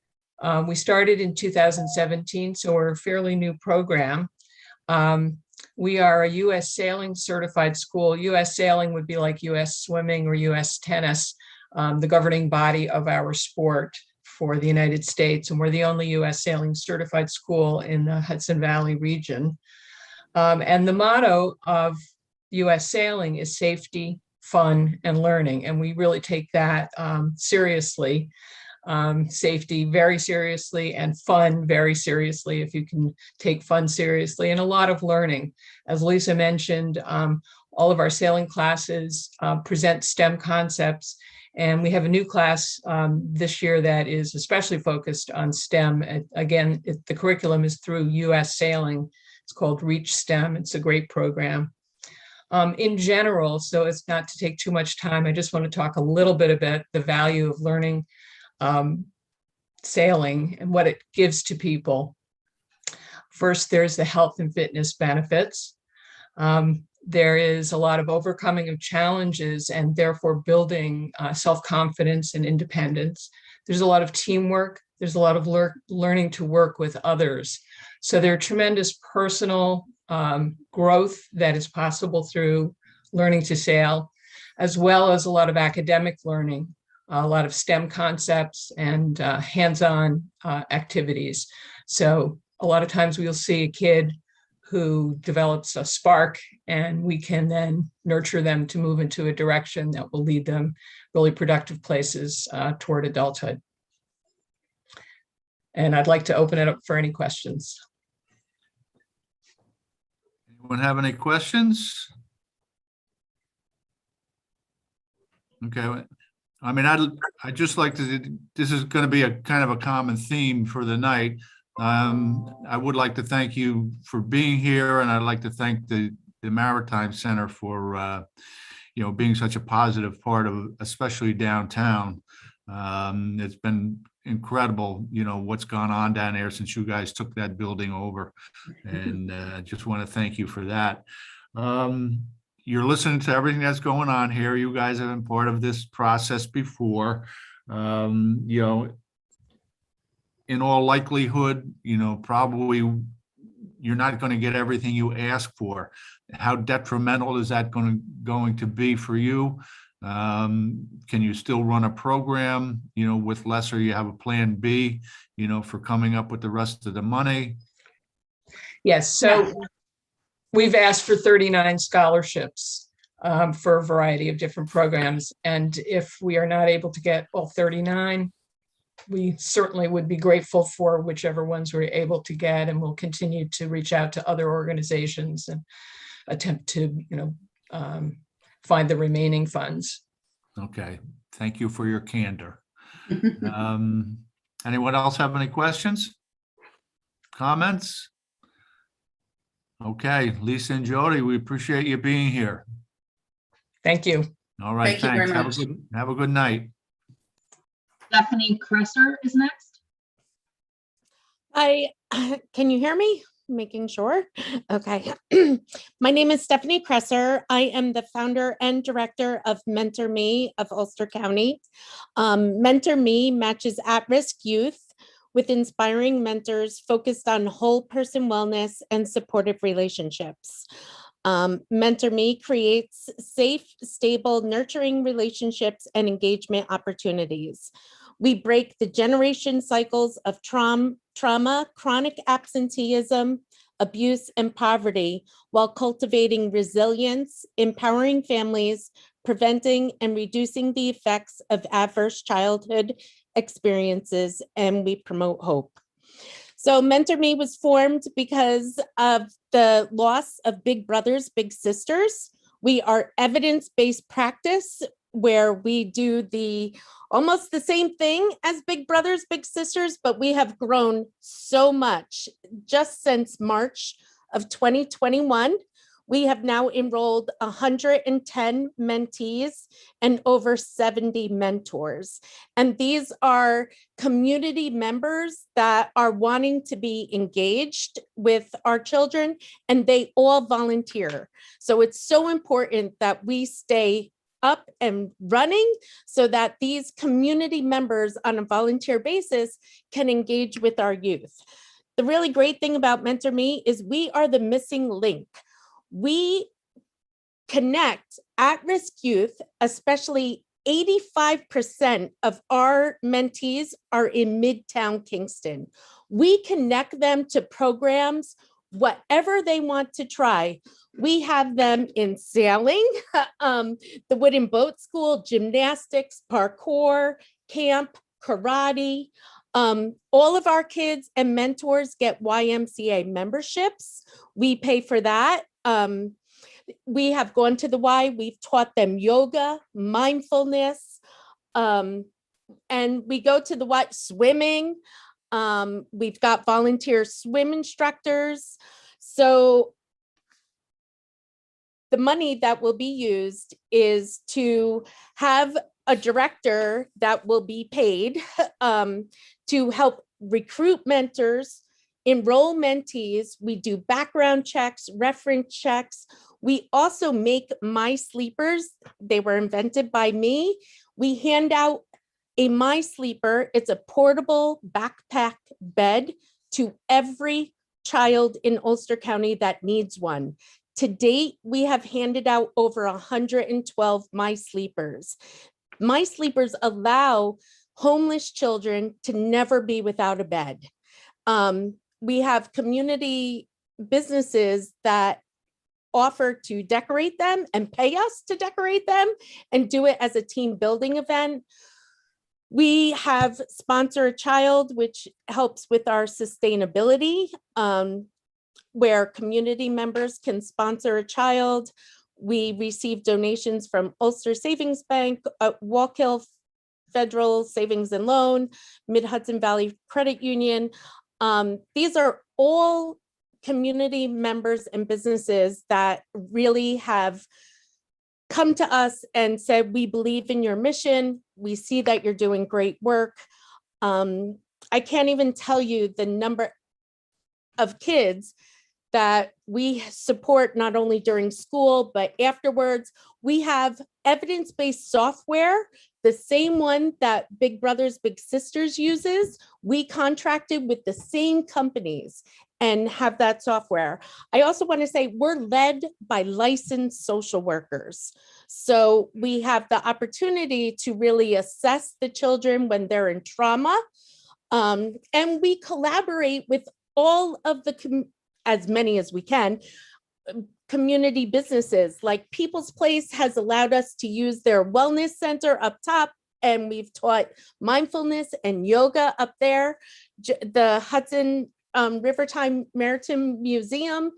We started in 2017, so we're a fairly new program. We are a U.S. sailing certified school. U.S. sailing would be like U.S. swimming or U.S. tennis, the governing body of our sport for the United States. And we're the only U.S. sailing certified school in the Hudson Valley region. And the motto of U.S. sailing is safety, fun, and learning. And we really take that seriously. Safety very seriously and fun very seriously, if you can take fun seriously, and a lot of learning. As Lisa mentioned, all of our sailing classes present STEM concepts, and we have a new class this year that is especially focused on STEM. And again, the curriculum is through U.S. Sailing. It's called Reach STEM. It's a great program. In general, so it's not to take too much time, I just want to talk a little bit about the value of learning sailing and what it gives to people. First, there's the health and fitness benefits. There is a lot of overcoming of challenges and therefore building self-confidence and independence. There's a lot of teamwork. There's a lot of learning to work with others. So there are tremendous personal growth that is possible through learning to sail, as well as a lot of academic learning, a lot of STEM concepts and hands-on activities. So a lot of times we'll see a kid who develops a spark, and we can then nurture them to move into a direction that will lead them really productive places toward adulthood. And I'd like to open it up for any questions. Anyone have any questions? Okay. I mean, I'd just like to, this is going to be a kind of a common theme for the night. I would like to thank you for being here, and I'd like to thank the Maritime Center for, being such a positive part of, especially downtown. It's been incredible, what's gone on down there since you guys took that building over. And I just want to thank you for that. You're listening to everything that's going on here. You guys have been part of this process before. In all likelihood, probably you're not going to get everything you ask for. How detrimental is that going to be for you? Can you still run a program, with less, or you have a plan B, for coming up with the rest of the money? Yes, so we've asked for 39 scholarships for a variety of different programs. And if we are not able to get all 39, we certainly would be grateful for whichever ones we're able to get, and we'll continue to reach out to other organizations and attempt to, find the remaining funds. Okay, thank you for your candor. Anyone else have any questions? Comments? Okay, Lisa and Jody, we appreciate you being here. Thank you. All right, Thank you very thanks. much. Have a good night. Stephanie Cresser is next. Can you hear me? Making sure. Okay. My name is Stephanie Cresser. I am the founder and director of Mentor Me of Ulster County. Mentor Me matches at-risk youth with inspiring mentors focused on whole person wellness and supportive relationships. Mentor Me creates safe, stable, nurturing relationships and engagement opportunities. We break the generation cycles of trauma, chronic absenteeism, abuse, and poverty while cultivating resilience, empowering families, preventing and reducing the effects of adverse childhood experiences, and we promote hope. So Mentor Me was formed because of the loss of big brothers, big sisters. We are evidence-based practice where we do almost the same thing as big brothers, big sisters, but we have grown so much just since March of 2021. We have now enrolled 110 mentees and over 70 mentors. And these are community members that are wanting to be engaged with our children, and they all volunteer. So it's so important that we stay up and running so that these community members on a volunteer basis can engage with our youth. The really great thing about Mentor Me is we are the missing link. We connect at-risk youth, especially 85% of our mentees are in Midtown Kingston. We connect them to programs, whatever they want to try. We have them in sailing, the wooden boat school, gymnastics, parkour, camp, karate. All of our kids and mentors get YMCA memberships. We pay for that. We have gone to the Y, we've taught them yoga, mindfulness, and we go to the Y, swimming. We've got volunteer swim instructors. So the money that will be used is to have a director that will be paid to help recruit mentors, enroll mentees. We do background checks, reference checks. We also make My Sleepers. They were invented by me. We hand out a My Sleeper. It's a portable backpack bed to every child in Ulster County that needs one. To date, we have handed out over 112 My Sleepers. My Sleepers allow homeless children to never be without a bed. We have community businesses that offer to decorate them and pay us to decorate them and do it as a team building event. We have Sponsor a Child, which helps with our sustainability, where community members can sponsor a child. We receive donations from Ulster Savings Bank, Wallkill Federal Savings and Loan, Mid-Hudson Valley Credit Union. These are all community members and businesses that really have come to us and said, we believe in your mission. We see that you're doing great work. I can't even tell you the number of kids that we support not only during school, but afterwards. We have evidence-based software, the same one that Big Brothers Big Sisters uses. We contracted with the same companies and have that software. I also want to say we're led by licensed social workers. So we have the opportunity to really assess the children when they're in trauma. And we collaborate with all of the, as many as we can, community businesses. Like People's Place has allowed us to use their wellness center up top, and we've taught mindfulness and yoga up there. The Hudson Rivertime Maritime Museum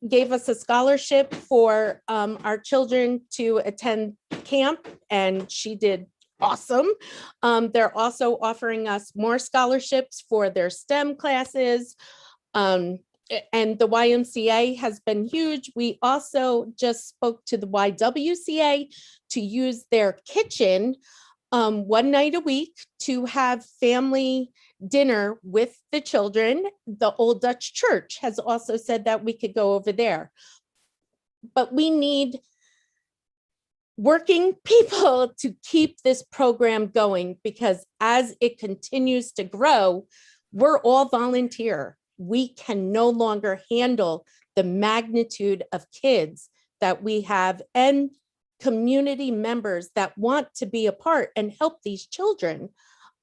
gave us a scholarship for our children to attend camp, and she did awesome. They're also offering us more scholarships for their STEM classes. And the YMCA has been huge. We also just spoke to the YWCA to use their kitchen one night a week to have family dinner with the children. The Old Dutch Church has also said that we could go over there. But we need working people to keep this program going, because as it continues to grow, we're all volunteer. We can no longer handle the magnitude of kids that we have and community members that want to be a part and help these children.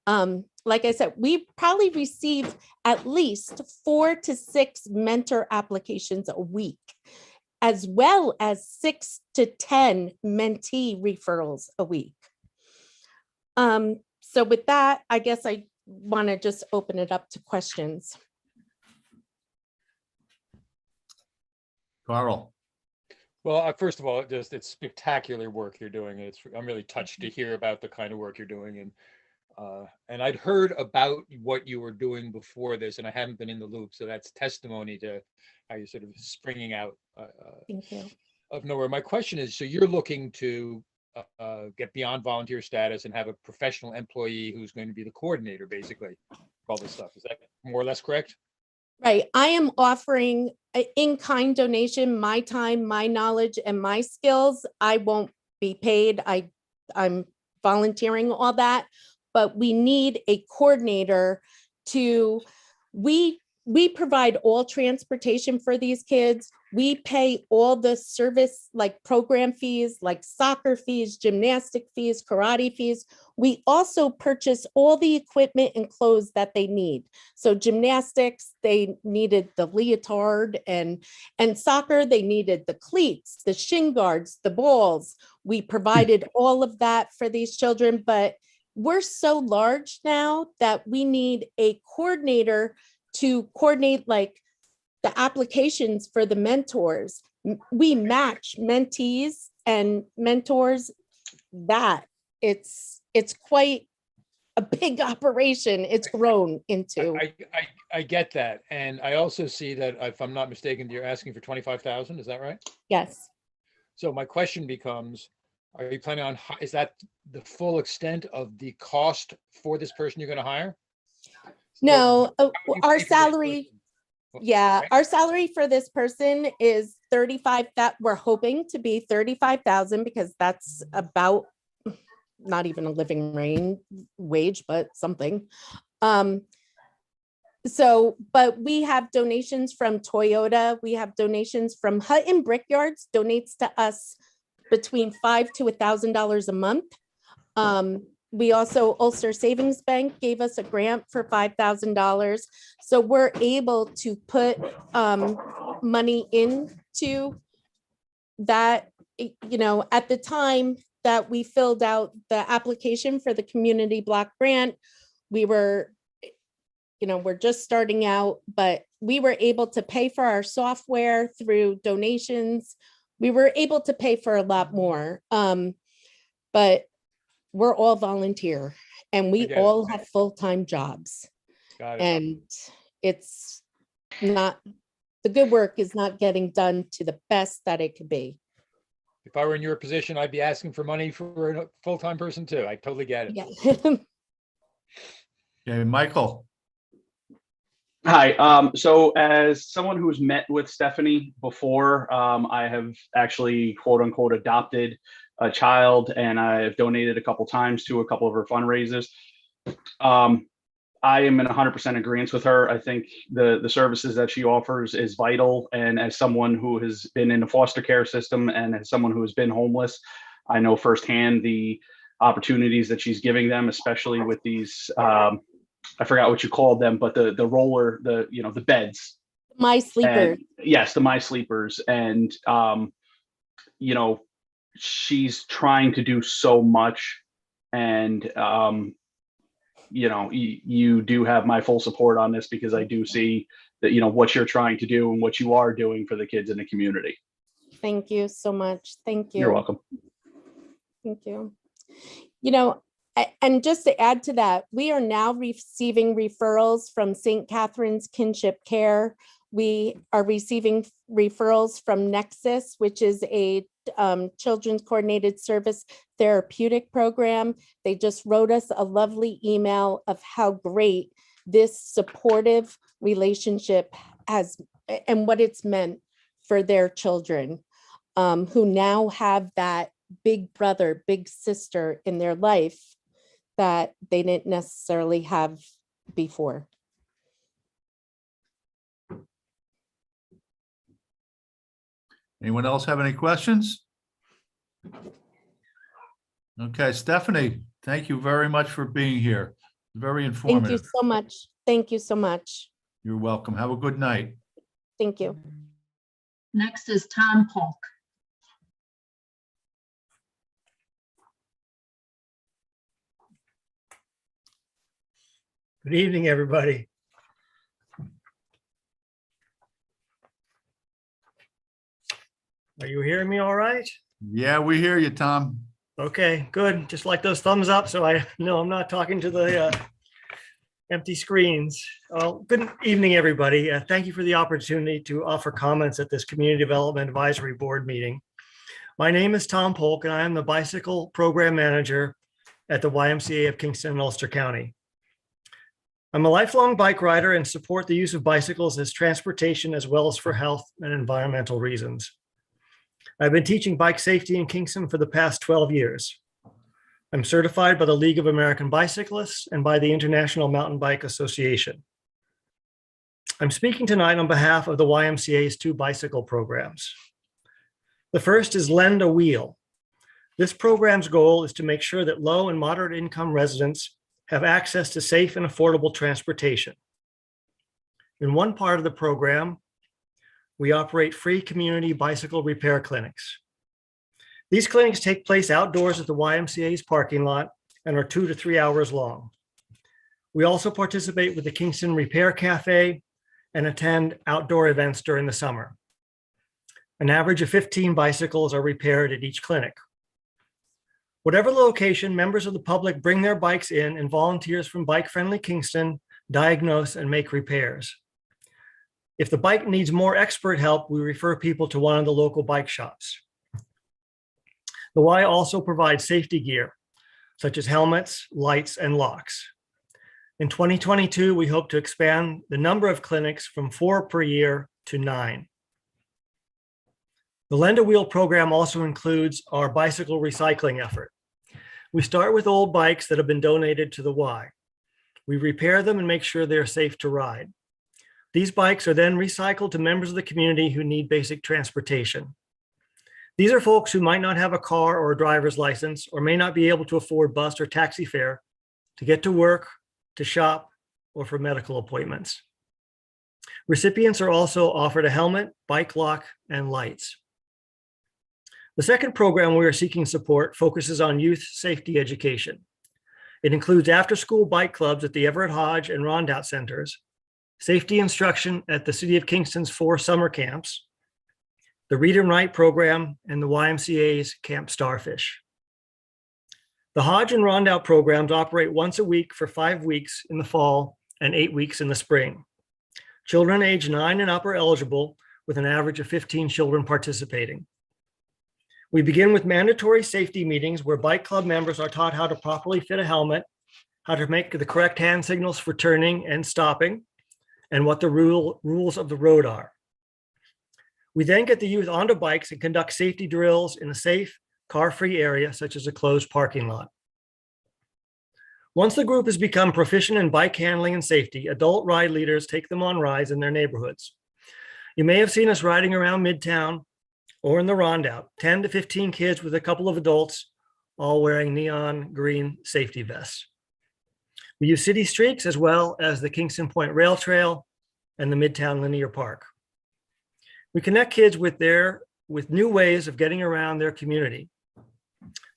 Like I said, we probably receive at least 4 to 6 mentor applications a week, as well as 6 to 10 mentee referrals a week. So with that, I guess I want to just open it up to questions. Carl. Well, first of all, it's spectacular work you're doing. I'm really touched to hear about the kind of work you're doing, and I'd heard about what you were doing before this, and I haven't been in the loop, so that's testimony to how you're sort of springing out Thank you. of nowhere. My question is, so you're looking to get beyond volunteer status and have a professional employee who's going to be the coordinator, basically, all this stuff. Is that more or less correct? Right. I am offering an in-kind donation, my time, my knowledge, and my skills. I won't be paid. I'm volunteering all that, but we need a coordinator to, we provide all transportation for these kids. We pay all the service, like program fees, like soccer fees, gymnastic fees, karate fees. We also purchase all the equipment and clothes that they need. So gymnastics, they needed the leotard, and soccer, they needed the cleats, the shin guards, the balls. We provided all of that for these children, but we're so large now that we need a coordinator to coordinate like the applications for the mentors. We match mentees and mentors. That it's quite a big operation. It's grown into. I get that, and I also see that, if I'm not mistaken, you're asking for 25,000. Is that right? Yes. So my question becomes, are you planning on, is that the full extent of the cost for this person you're going to hire? No, How would you our pay for this salary. person? Well, Yeah, okay. our salary for this person is 35, that we're hoping to be 35,000, because that's about not even a living wage, but something. So, but we have donations from Toyota. We have donations from Hutton Brickyards, donates to us between $500 to $1,000 a month. We also, Ulster Savings Bank gave us a grant for $5,000. So we're able to put money into that. You know, at the time that we filled out the application for the community block grant, we were, you know, we're just starting out, but we were able to pay for our software through donations. We were able to pay for a lot more, but we're all volunteer, and we all have full-time jobs. Got it. And it's not, the good work is not getting done to the best that it could be. If I were in your position, I'd be asking for money for a full-time person too. I totally get it. Yeah. Okay, Michael. Hi. So as someone who's met with Stephanie before, I have actually quote unquote adopted a child, and I've donated a couple times to a couple of her fundraisers. I am in 100% agreement with her. I think the services that she offers is vital. And as someone who has been in the foster care system and as someone who has been homeless, I know firsthand the opportunities that she's giving them, especially with these, I forgot what you called them, but the roller, the beds. My sleeper. Yes, the My Sleepers. And, she's trying to do so much. And, you do have my full support on this, because I do see that, what you're trying to do and what you are doing for the kids in the community. Thank you so much. Thank you. You're welcome. Thank you. You know, and just to add to that, we are now receiving referrals from St. Catherine's Kinship Care. We are receiving referrals from Nexus, which is a children's coordinated service therapeutic program. They just wrote us a lovely email of how great this supportive relationship has and what it's meant for their children, who now have that big brother, big sister in their life that they didn't necessarily have before. Anyone else have any questions? Okay, Stephanie, thank you very much for being here. Very Thank you informative. so much. Thank you so much. You're welcome. Have a good night. Thank you. Next is Tom Polk. Good evening, everybody. Are you hearing me all right? Yeah, we hear you, Tom. Okay, good. Just like those thumbs up, so I know I'm not talking to the empty screens. Well, good evening, everybody. Thank you for the opportunity to offer comments at this Community Development Advisory Board meeting. My name is Tom Polk, and I am the Bicycle Program Manager at the YMCA of Kingston and Ulster County. I'm a lifelong bike rider and support the use of bicycles as transportation as well as for health and environmental reasons. I've been teaching bike safety in Kingston for the past 12 years. I'm certified by the League of American Bicyclists and by the International Mountain Bike Association. I'm speaking tonight on behalf of the YMCA's two bicycle programs. The first is Lend a Wheel. This program's goal is to make sure that low and moderate income residents have access to safe and affordable transportation. In one part of the program, we operate free community bicycle repair clinics. These clinics take place outdoors at the YMCA's parking lot and are 2 to 3 hours long. We also participate with the Kingston Repair Cafe and attend outdoor events during the summer. An average of 15 bicycles are repaired at each clinic. Whatever location, members of the public bring their bikes in and volunteers from Bike Friendly Kingston diagnose and make repairs. If the bike needs more expert help, we refer people to one of the local bike shops. The Y also provides safety gear, such as helmets, lights, and locks. In 2022, we hope to expand the number of clinics from 4 per year to 9. The Lend a Wheel program also includes our bicycle recycling effort. We start with old bikes that have been donated to the Y. We repair them and make sure they're safe to ride. These bikes are then recycled to members of the community who need basic transportation. These are folks who might not have a car or a driver's license or may not be able to afford bus or taxi fare to get to work, to shop, or for medical appointments. Recipients are also offered a helmet, bike lock, and lights. The second program we are seeking support focuses on youth safety education. It includes after-school bike clubs at the Everett Hodge and Rondout centers, safety instruction at the City of Kingston's 4 summer camps, the Read and Write program, and the YMCA's Camp Starfish. The Hodge and Rondout programs operate once a week for 5 weeks in the fall and 8 weeks in the spring. Children age 9 and up are eligible, with an average of 15 children participating. We begin with mandatory safety meetings where bike club members are taught how to properly fit a helmet, how to make the correct hand signals for turning and stopping, and what the rules of the road are. We then get the youth onto bikes and conduct safety drills in a safe, car-free area, such as a closed parking lot. Once the group has become proficient in bike handling and safety, adult ride leaders take them on rides in their neighborhoods. You may have seen us riding around Midtown or in the Rondout, 10 to 15 kids with a couple of adults, all wearing neon green safety vests. We use city streets as well as the Kingston Point Rail Trail and the Midtown Linear Park. We connect kids with new ways of getting around their community.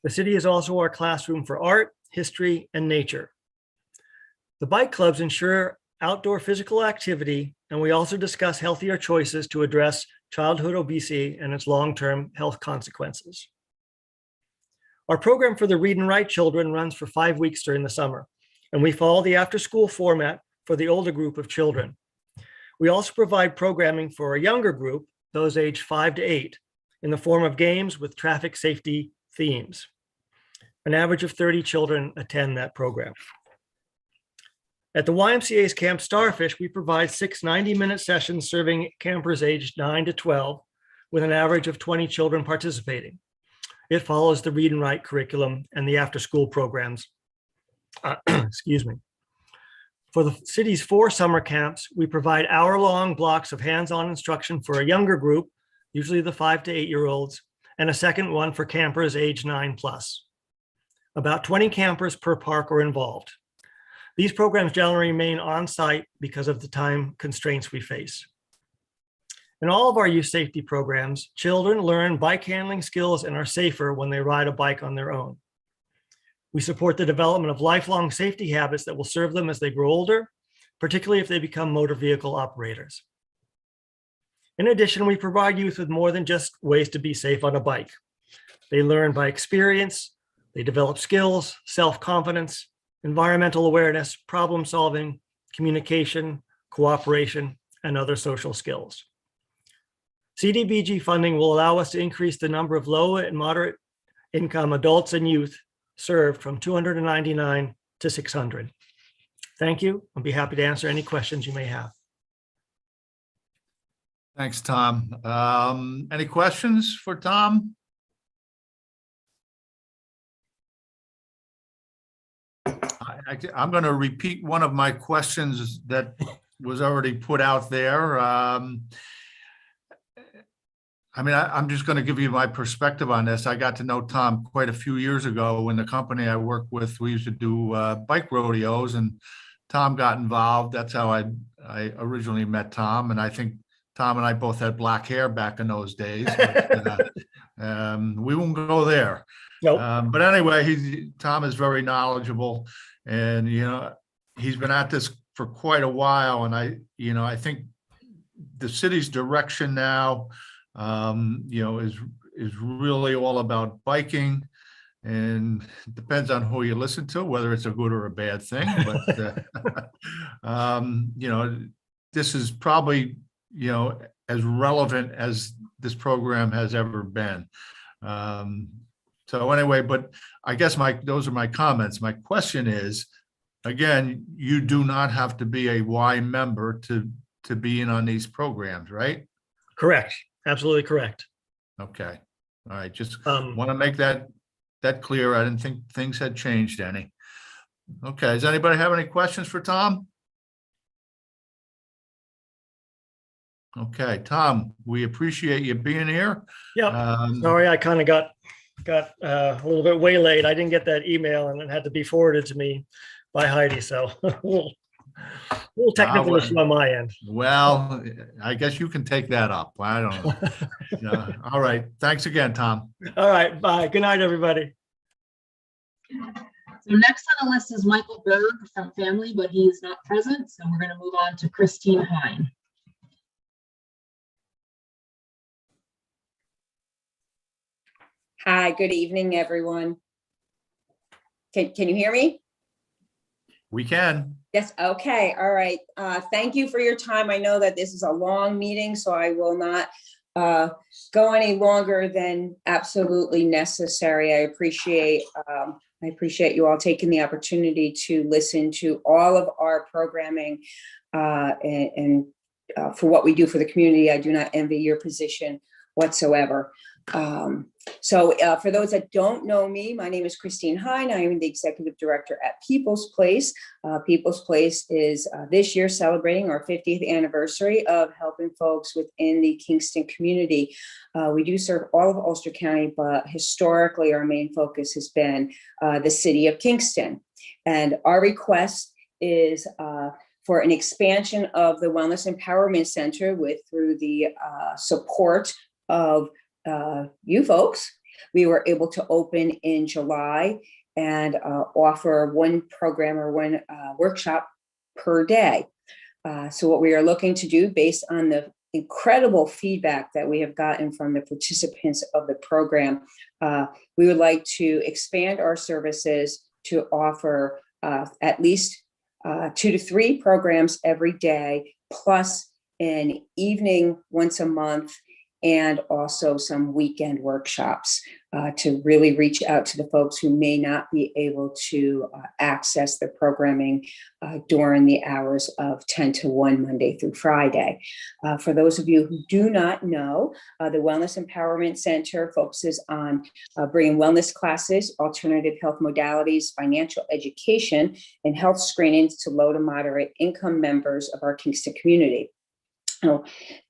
The city is also our classroom for art, history, and nature. The bike clubs ensure outdoor physical activity, and we also discuss healthier choices to address childhood obesity and its long-term health consequences. Our program for the Read and Write children runs for 5 weeks during the summer, and we follow the after-school format for the older group of children. We also provide programming for a younger group, those aged 5 to 8, in the form of games with traffic safety themes. An average of 30 children attend that program. At the YMCA's Camp Starfish, we provide 6 90-minute sessions serving campers aged 9 to 12, with an average of 20 children participating. It follows the Read and Write curriculum and the after-school programs. Excuse me. For the city's 4 summer camps, we provide hour-long blocks of hands-on instruction for a younger group, usually the 5 to 8-year-olds, and a second one for campers age 9+. About 20 campers per park are involved. These programs generally remain on site because of the time constraints we face. In all of our youth safety programs, children learn bike handling skills and are safer when they ride a bike on their own. We support the development of lifelong safety habits that will serve them as they grow older, particularly if they become motor vehicle operators. In addition, we provide youth with more than just ways to be safe on a bike. They learn by experience, they develop skills, self-confidence, environmental awareness, problem solving, communication, cooperation, and other social skills. CDBG funding will allow us to increase the number of low and moderate income adults and youth served from 299 to 600. Thank you. I'll be happy to answer any questions you may have. Thanks, Tom. Any questions for Tom? I'm going to repeat one of my questions that was already put out there. I'm just going to give you my perspective on this. I got to know Tom quite a few years ago when the company I worked with, we used to do bike rodeos, and Tom got involved. That's how I originally met Tom. And I think Tom and I both had black hair back in those days. But, we won't go there. Nope. But anyway, Tom is very knowledgeable, and he's been at this for quite a while. And I think the city's direction now, is really all about biking, and it depends on who you listen to, whether it's a good or a bad thing. But this is probably as relevant as this program has ever been. So anyway, but I guess those are my comments. My question is, again, you do not have to be a Y member to be in on these programs, right? Correct. Absolutely correct. Okay. All right. Just want to make that clear. I didn't think things had changed any. Okay. Does anybody have any questions for Tom? Okay, Tom, we appreciate you being here. Yeah. Sorry, I kind of got a little bit waylaid. I didn't get that email, and it had to be forwarded to me by Heidi. So a little technical issue on my end. Well, I guess you can take that up. I don't know. All right. Thanks again, Tom. All right. Bye. Good night, everybody. So next on the list is Michael Berg from Family, but he is not present. So we're going to move on to Christine Hine. Hi, good evening, everyone. Can you hear me? We can. Yes, okay, all right. Thank you for your time. I know that this is a long meeting, so I will not go any longer than absolutely necessary. I appreciate you all taking the opportunity to listen to all of our programming and for what we do for the community. I do not envy your position whatsoever. So for those that don't know me, my name is Christine Hine. I am the executive director at People's Place. People's Place is this year celebrating our 50th anniversary of helping folks within the Kingston community. We do serve all of Ulster County, but historically our main focus has been the city of Kingston. And our request is for an expansion of the Wellness Empowerment Center through the support of you folks. We were able to open in July and offer one program or one workshop per day. So what we are looking to do, based on the incredible feedback that we have gotten from the participants of the program, we would like to expand our services to offer at least 2 to 3 programs every day, plus an evening once a month, and also some weekend workshops to really reach out to the folks who may not be able to access the programming during the hours of 10 to 1 Monday through Friday. For those of you who do not know, the Wellness Empowerment Center focuses on bringing wellness classes, alternative health modalities, financial education, and health screenings to low to moderate income members of our Kingston community.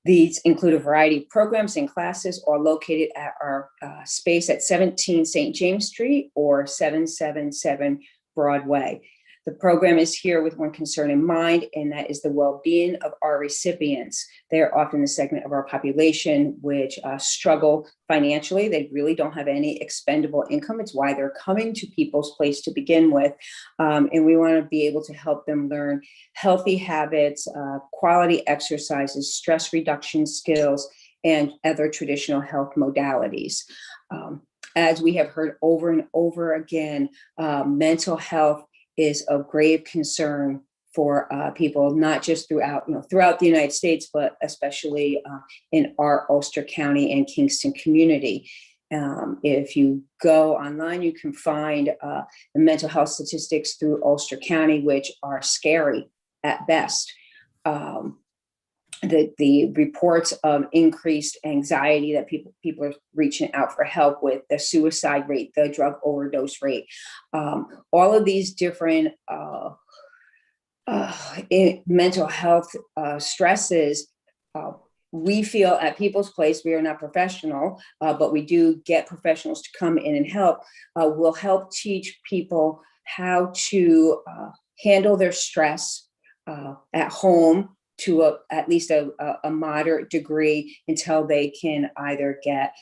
These include a variety of programs and classes, all located at our space at 17 St. James Street or 777 Broadway. The program is here with one concern in mind, and that is the well-being of our recipients. They are often the segment of our population which struggle financially. They really don't have any expendable income. It's why they're coming to People's Place to begin with. And we want to be able to help them learn healthy habits, quality exercises, stress reduction skills, and other traditional health modalities. As we have heard over and over again, mental health is of grave concern for people, not just throughout the United States, but especially in our Ulster County and Kingston community. If you go online, you can find the mental health statistics through Ulster County, which are scary at best. The reports of increased anxiety that people are reaching out for help with, the suicide rate, the drug overdose rate, all of these different mental health stresses. We feel at People's Place, we are not professional, but we do get professionals to come in and help. We'll help teach people how to handle their stress at home to at least a moderate degree until they can either get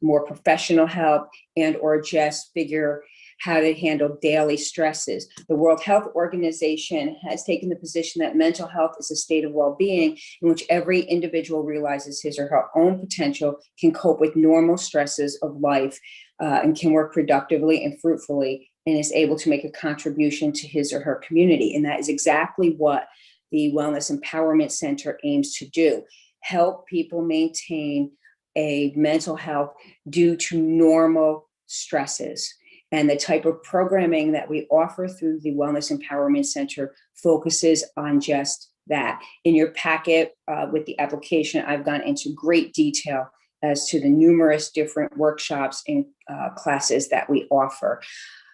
more professional help and or just figure how to handle daily stresses. The World Health Organization has taken the position that mental health is a state of well-being in which every individual realizes his or her own potential, can cope with normal stresses of life, and can work productively and fruitfully, and is able to make a contribution to his or her community. And that is exactly what the Wellness Empowerment Center aims to do: help people maintain a mental health due to normal stresses. And the type of programming that we offer through the Wellness Empowerment Center focuses on just that. In your packet with the application, I've gone into great detail as to the numerous different workshops and classes that we offer.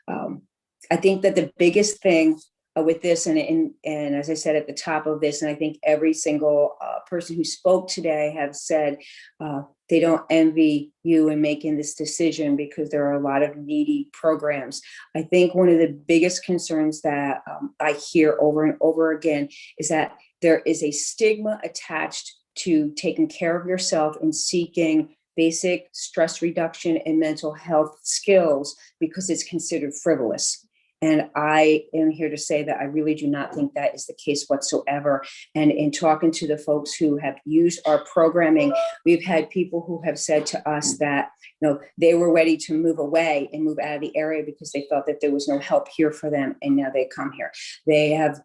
I think that the biggest thing with this, and as I said at the top of this, and I think every single person who spoke today have said they don't envy you in making this decision because there are a lot of needy programs. I think one of the biggest concerns that I hear over and over again is that there is a stigma attached to taking care of yourself and seeking basic stress reduction and mental health skills because it's considered frivolous. And I am here to say that I really do not think that is the case whatsoever. And in talking to the folks who have used our programming, we've had people who have said to us that, they were ready to move away and move out of the area because they felt that there was no help here for them. And now they come here. They have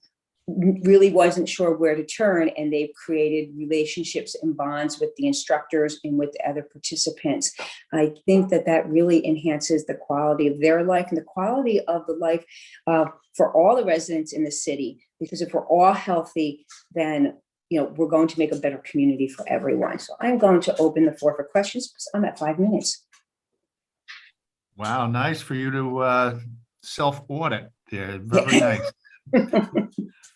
really wasn't sure where to turn, and they've created relationships and bonds with the instructors and with the other participants. I think that that really enhances the quality of their life and the quality of the life for all the residents in the city, because if we're all healthy, then we're going to make a better community for everyone. So I'm going to open the floor for questions because I'm at 5 minutes. Wow, nice for you to self-audit there. Very nice.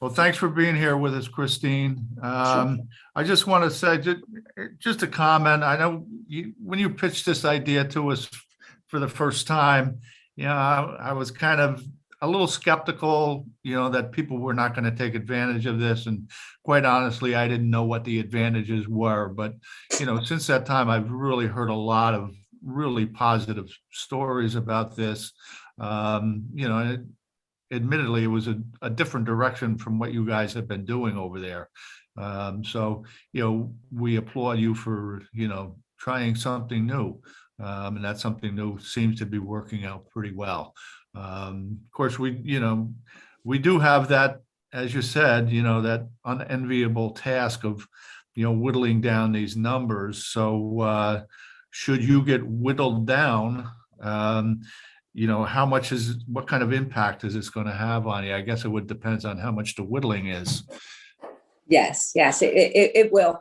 Well, thanks for being here with us, Christine. I just want to say, just a comment. I know when you pitched this idea to us for the first time, I was kind of a little skeptical, that people were not going to take advantage of this. And quite honestly, I didn't know what the advantages were. But, since that time, I've really heard a lot of really positive stories about this. Admittedly, it was a different direction from what you guys have been doing over there. So, we applaud you for, trying something new. And that something new seems to be working out pretty well. Of course, we do have that, as you said, that unenviable task of, whittling down these numbers. So should you get whittled down, what kind of impact is this going to have on you? I guess it would depend on how much the whittling is. Yes, it will.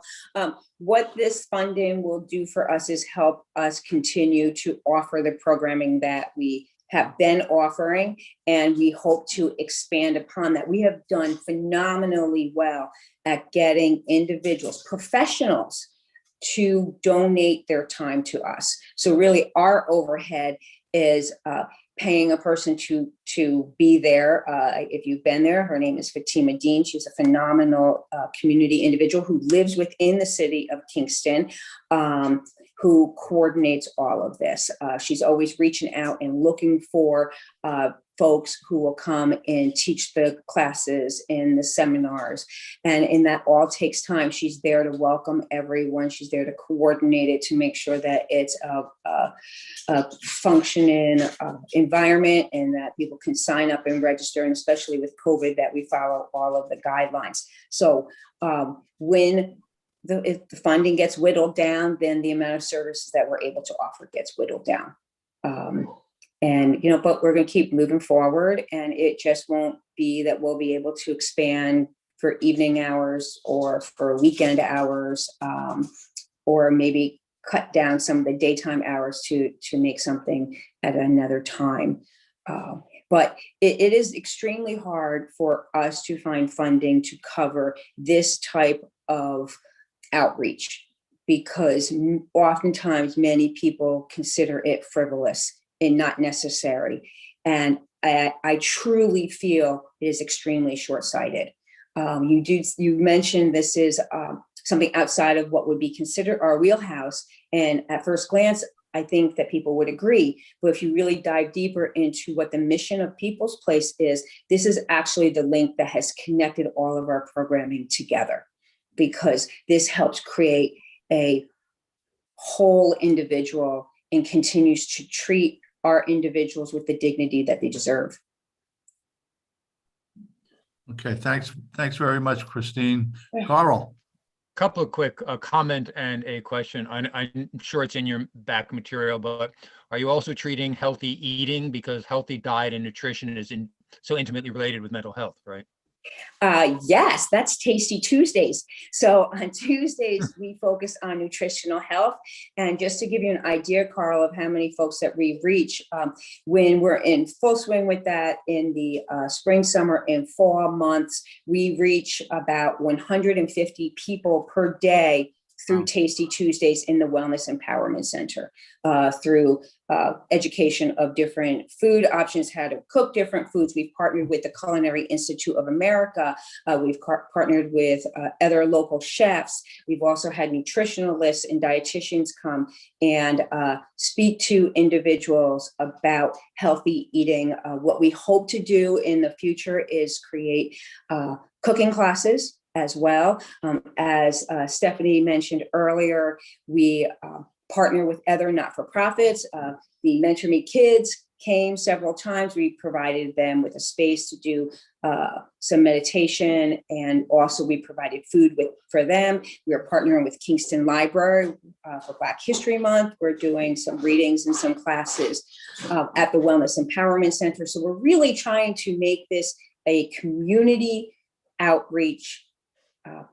What this funding will do for us is help us continue to offer the programming that we have been offering, and we hope to expand upon that. We have done phenomenally well at getting individuals, professionals, to donate their time to us. So really our overhead is paying a person to be there. If you've been there, her name is Fatima Dean. She's a phenomenal community individual who lives within the city of Kingston, who coordinates all of this. She's always reaching out and looking for folks who will come and teach the classes and the seminars. And that all takes time. She's there to welcome everyone. She's there to coordinate it, to make sure that it's a functioning environment and that people can sign up and register. And especially with COVID, that we follow all of the guidelines. So if the funding gets whittled down, then the amount of services that we're able to offer gets whittled down. But we're going to keep moving forward, and it just won't be that we'll be able to expand for evening hours or for weekend hours, or maybe cut down some of the daytime hours to make something at another time. But it is extremely hard for us to find funding to cover this type of outreach, because oftentimes many people consider it frivolous and not necessary. And I truly feel it is extremely short-sighted. You mentioned this is something outside of what would be considered our wheelhouse. And at first glance, I think that people would agree. But if you really dive deeper into what the mission of People's Place is, this is actually the link that has connected all of our programming together, because this helps create a whole individual and continues to treat our individuals with the dignity that they deserve. Okay, thanks very much, Christine. Carl. Couple of quick comment and a question. I'm sure it's in your back material, but are you also treating healthy eating, because healthy diet and nutrition is so intimately related with mental health, right? Yes, that's Tasty Tuesdays. So on Tuesdays, we focus on nutritional health. And just to give you an idea, Carl, of how many folks that we reach, when we're in full swing with that in the spring, summer, and fall months, we reach about 150 people per day through Tasty Tuesdays in the Wellness Empowerment Center, through education of different food options, how to cook different foods. We've partnered with the Culinary Institute of America. We've partnered with other local chefs. We've also had nutritionalists and dietitians come and speak to individuals about healthy eating. What we hope to do in the future is create cooking classes as well. As Stephanie mentioned earlier, we partner with other not-for-profits. The Mentor Me Kids came several times. We provided them with a space to do some meditation, and also we provided food for them. We are partnering with Kingston Library for Black History Month. We're doing some readings and some classes at the Wellness Empowerment Center. So we're really trying to make this a community outreach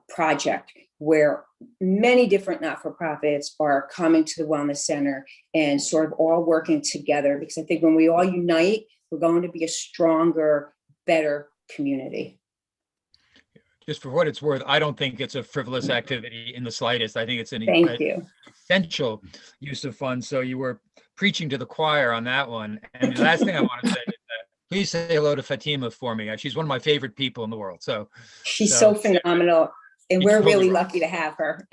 project where many different not-for-profits are coming to the Wellness Center and sort of all working together, because I think when we all unite, we're going to be a stronger, better community. Just for what it's worth, I don't think it's a frivolous activity in the slightest. I think it's an essential use of funds. So you were preaching to the choir on that one. And the last thing I want to say is that please say hello to Fatima for me. She's one of my favorite people in the world. She's so phenomenal, and we're really lucky to have her.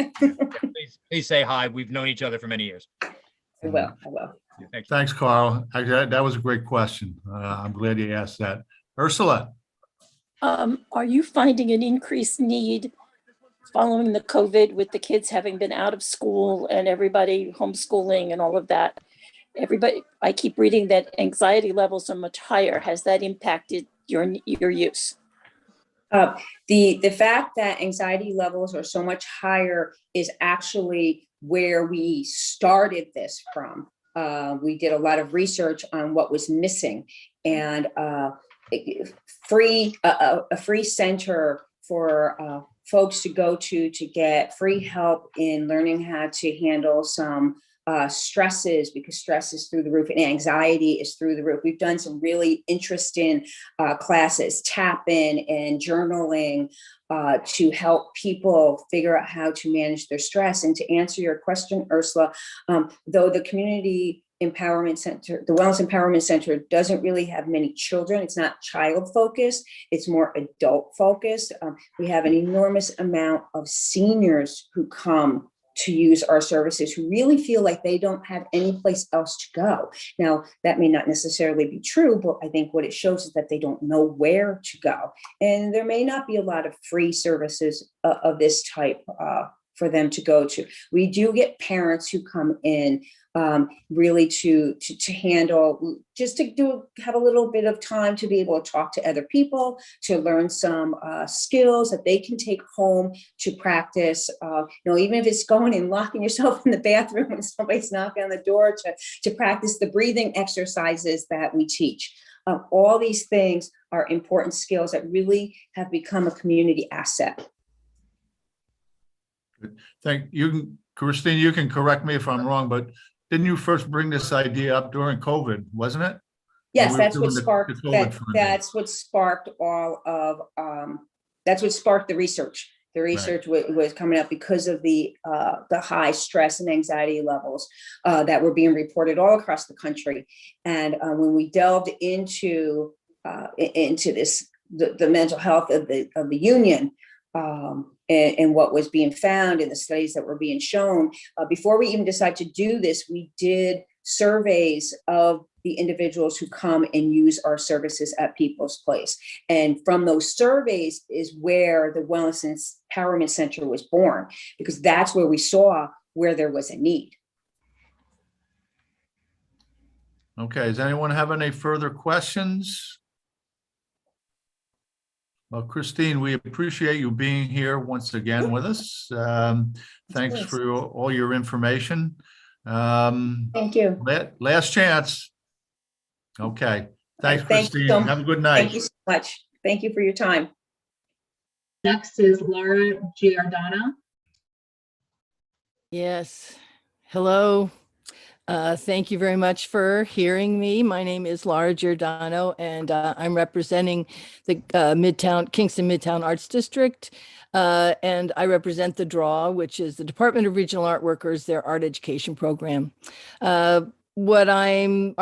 Please say hi. We've known each other for many years. I will. Thanks, Carl. That was a great question. I'm glad you asked that. Ursula. Are you finding an increased need following the COVID, with the kids having been out of school and everybody homeschooling and all of that? I keep reading that anxiety levels are much higher. Has that impacted your use? The fact that anxiety levels are so much higher is actually where we started this from. We did a lot of research on what was missing, and a free center for folks to go to get free help in learning how to handle some stresses, because stress is through the roof and anxiety is through the roof. We've done some really interesting classes, tap-in and journaling, to help people figure out how to manage their stress. And to answer your question, Ursula, though the community Empowerment Center, the Wellness Empowerment Center doesn't really have many children. It's not child focused. It's more adult focused. We have an enormous amount of seniors who come to use our services who really feel like they don't have any place else to go. Now, that may not necessarily be true, but I think what it shows is that they don't know where to go. And there may not be a lot of free services of this type for them to go to. We do get parents who come in really to handle, just to have a little bit of time to be able to talk to other people, to learn some skills that they can take home to practice. Even if it's going and locking yourself in the bathroom when somebody's knocking on the door, to practice the breathing exercises that we teach. All these things are important skills that really have become a community asset. Thank you, Christine. You can correct me if I'm wrong, but didn't you first bring this idea up during COVID, wasn't it? Yes, that's what sparked that's what sparked all of that's what sparked the research. The research was coming up because of the high stress and anxiety levels that were being reported all across the country. And when we delved into this, the mental health of the union, and what was being found in the studies that were being shown, before we even decided to do this, we did surveys of the individuals who come and use our services at People's Place. And from those surveys is where the Wellness and Empowerment Center was born, because that's where we saw where there was a need. Okay, does anyone have any further questions? Well, Christine, we appreciate you being here once again with us. Thanks for all your information. Thank you. Last chance. Okay. Thanks, Christine. Have a good night. Thank you so much. Thank you for your time. Next is Laura Giordano. Yes. Hello. Thank you very much for hearing me. My name is Laura Giordano, and I'm representing the Kingston Midtown Arts District, and I represent the DRAW, which is the Department of Regional Art Workers, their art education program. Our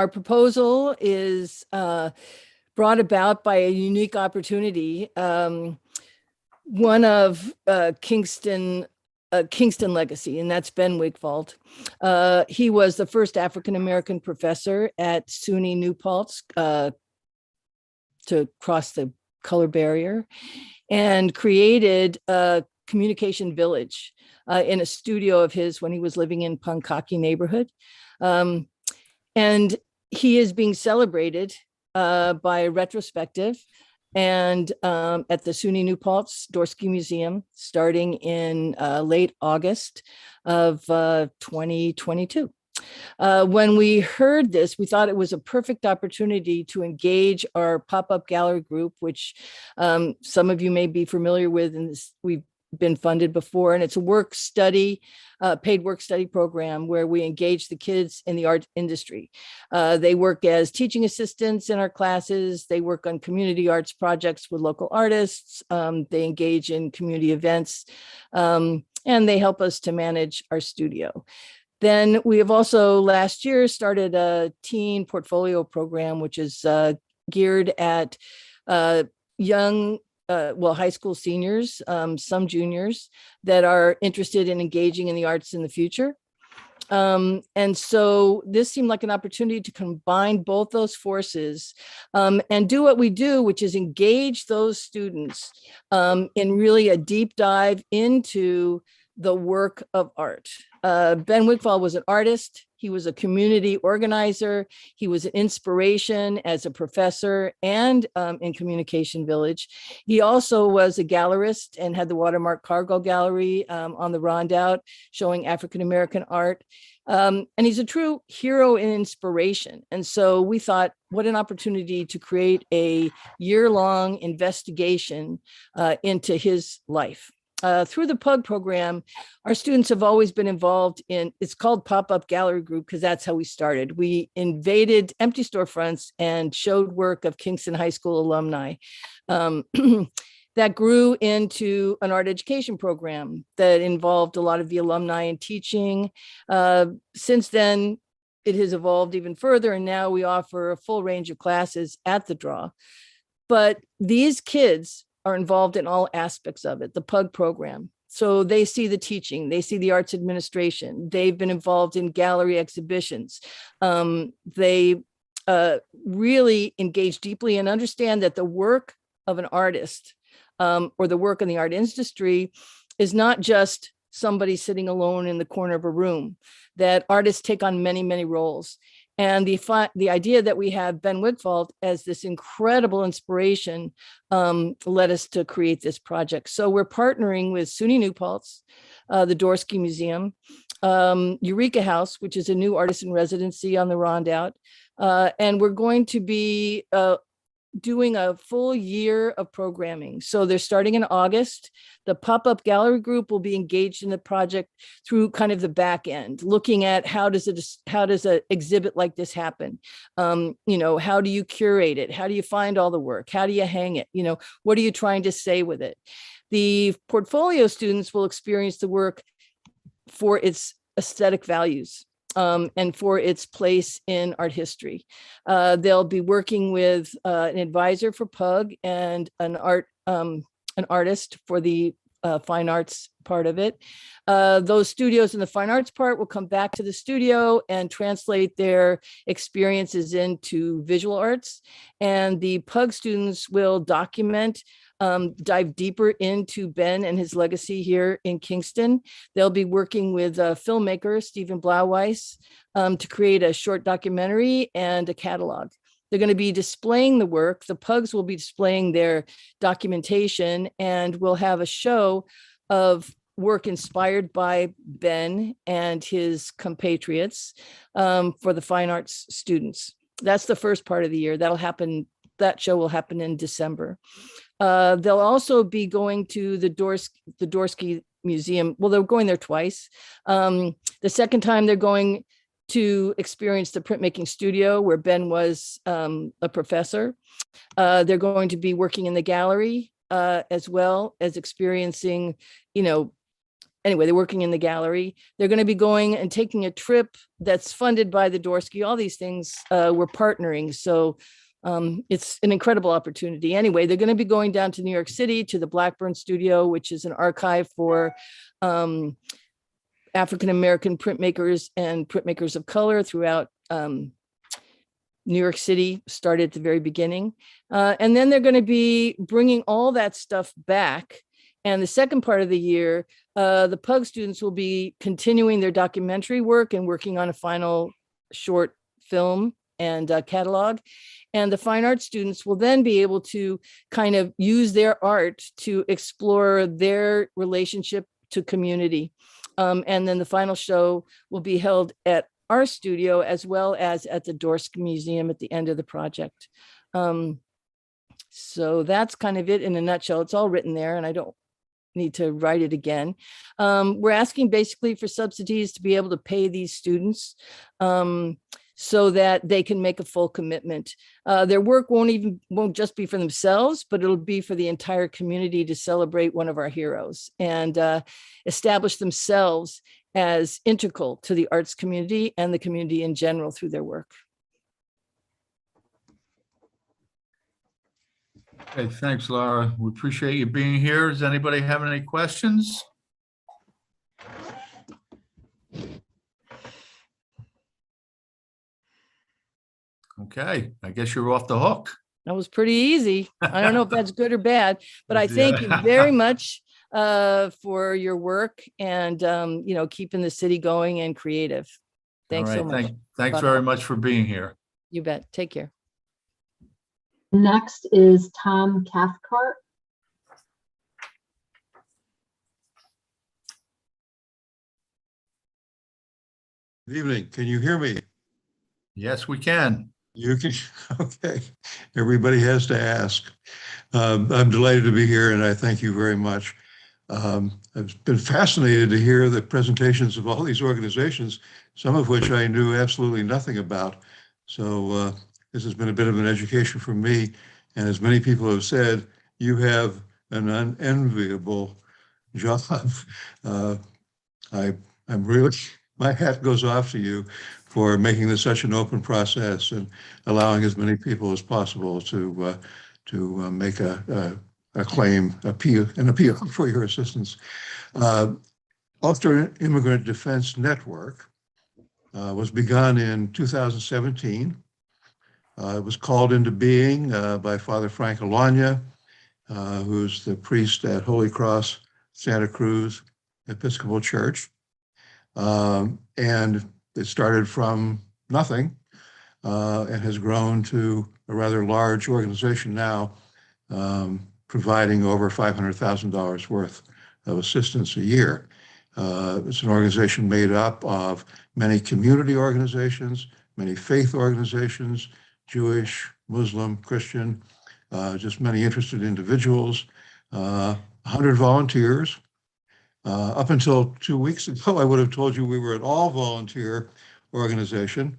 proposal is brought about by a unique opportunity. One of Kingston legacy, and that's Ben Wigfald. He was the first African-American professor at SUNY New Paltz to cross the color barrier, and created a communication village in a studio of his when he was living in Pankaki neighborhood. And he is being celebrated by a retrospective and at the SUNY New Paltz Dorsky Museum starting in late August of 2022. When we heard this, we thought it was a perfect opportunity to engage our pop-up gallery group, which some of you may be familiar with, and we've been funded before, and it's a work study, paid work study program where we engage the kids in the art industry. They work as teaching assistants in our classes. They work on community arts projects with local artists. They engage in community events, and they help us to manage our studio. Then we have also last year started a teen portfolio program, which is geared at young high school seniors, some juniors that are interested in engaging in the arts in the future. And so this seemed like an opportunity to combine both those forces and do what we do, which is engage those students in really a deep dive into the work of art. Ben Wigfald was an artist. He was a community organizer. He was an inspiration as a professor and in Communication Village. He also was a gallerist and had the Watermark Cargo Gallery on the Rondout showing African-American art. And he's a true hero and inspiration. And so we thought, what an opportunity to create a year-long investigation into his life. Through the PUG program, our students have always been involved in, it's called Pop-Up Gallery Group because that's how we started. We invaded empty storefronts and showed work of Kingston High School alumni. That grew into an art education program that involved a lot of the alumni in teaching. Since then, it has evolved even further, and now we offer a full range of classes at the draw. But these kids are involved in all aspects of it, the PUG program. So they see the teaching, they see the arts administration, they've been involved in gallery exhibitions. They really engage deeply and understand that the work of an artist or the work in the art industry is not just somebody sitting alone in the corner of a room, that artists take on many, many roles. And the idea that we have Ben Wigfall as this incredible inspiration led us to create this project. So we're partnering with SUNY New Paltz, the Dorsky Museum, Ymca House, which is a new artist in residency on the Rondout. And we're going to be doing a full year of programming. So they're starting in August. The pop-up gallery group will be engaged in the project through kind of the back end, looking at how does an exhibit like this happen? You know, how do you curate it? How do you find all the work? How do you hang it? You know, what are you trying to say with it? The portfolio students will experience the work for its aesthetic values. And for its place in art history. They'll be working with an advisor for PUG and an artist for the fine arts part of it. Those studios in the fine arts part will come back to the studio and translate their experiences into visual arts. And the PUG students will document, dive deeper into Ben and his legacy here in Kingston. They'll be working with filmmaker Stephen Blauweiss to create a short documentary and a catalog. They're going to be displaying the work. The PUGs will be displaying their documentation, and we'll have a show of work inspired by Ben and his compatriots for the fine arts students. That's the first part of the year. That'll happen. That show will happen in December. They'll also be going to the Dorsky Museum. Well, they're going there twice. The second time they're going to experience the printmaking studio where Ben was a professor. They're going to be working in the gallery as well as experiencing, you know, anyway, they're working in the gallery. They're going to be going and taking a trip that's funded by the Dorsky. All these things we're partnering. So it's an incredible opportunity. Anyway, they're going to be going down to New York City to the Blackburn Studio, which is an archive for African-American printmakers and printmakers of color throughout New York City, started at the very beginning. And then they're going to be bringing all that stuff back. And the second part of the year, the PUG students will be continuing their documentary work and working on a final short film and catalog. And the fine arts students will then be able to kind of use their art to explore their relationship to community. And then the final show will be held at our studio as well as at the Dorsk Museum at the end of the project. So that's kind of it in a nutshell. It's all written there and I don't need to write it again. We're asking basically for subsidies to be able to pay these students so that they can make a full commitment. Their work won't just be for themselves, but it'll be for the entire community to celebrate one of our heroes and establish themselves as integral to the arts community and the community in general through their work. Okay, thanks, Laura. We appreciate you being here. Does anybody have any questions? Okay, I guess you're off the hook. That was pretty easy. I don't know if that's good or bad, but I thank you very much for your work and, you know, keeping the city going and creative. Thanks so much. Thanks very much for being here. You bet. Take care. Next is Tom Cathcart. Good evening. Can you hear me? Yes, we can. You can. Okay. Everybody has to ask. I'm delighted to be here and I thank you very much. I've been fascinated to hear the presentations of all these organizations, some of which I knew absolutely nothing about. So this has been a bit of an education for me. And as many people have said, you have an unenviable job. I'm really, my hat goes off to you for making this such an open process and allowing as many people as possible to make a claim, an appeal for your assistance. Ulster Immigrant Defense Network was begun in 2017. It was called into being by Father Frank Alanya, who's the priest at Holy Cross Santa Cruz Episcopal Church. And it started from nothing and has grown to a rather large organization now, providing over $500,000 worth of assistance a year. It's an organization made up of many community organizations, many faith organizations, Jewish, Muslim, Christian, just many interested individuals, 100 volunteers. Up until 2 weeks ago, I would have told you we were an all-volunteer organization,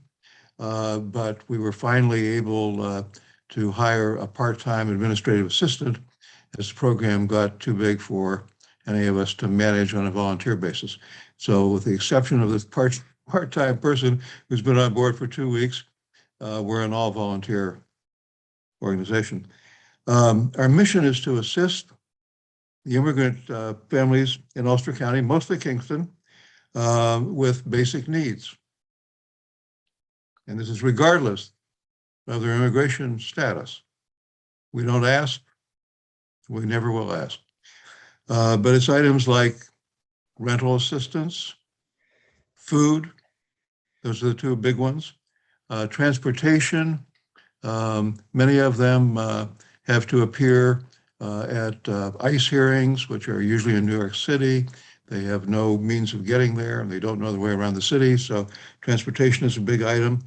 but we were finally able to hire a part-time administrative assistant as the program got too big for any of us to manage on a volunteer basis. So with the exception of this part-time person who's been on board for 2 weeks, we're an all-volunteer organization. Our mission is to assist the immigrant families in Ulster County, mostly Kingston, with basic needs. And this is regardless of their immigration status. We don't ask, we never will ask. But it's items like rental assistance, food, those are the two big ones, transportation. Many of them have to appear at ICE hearings, which are usually in New York City. They have no means of getting there and they don't know the way around the city. So transportation is a big item.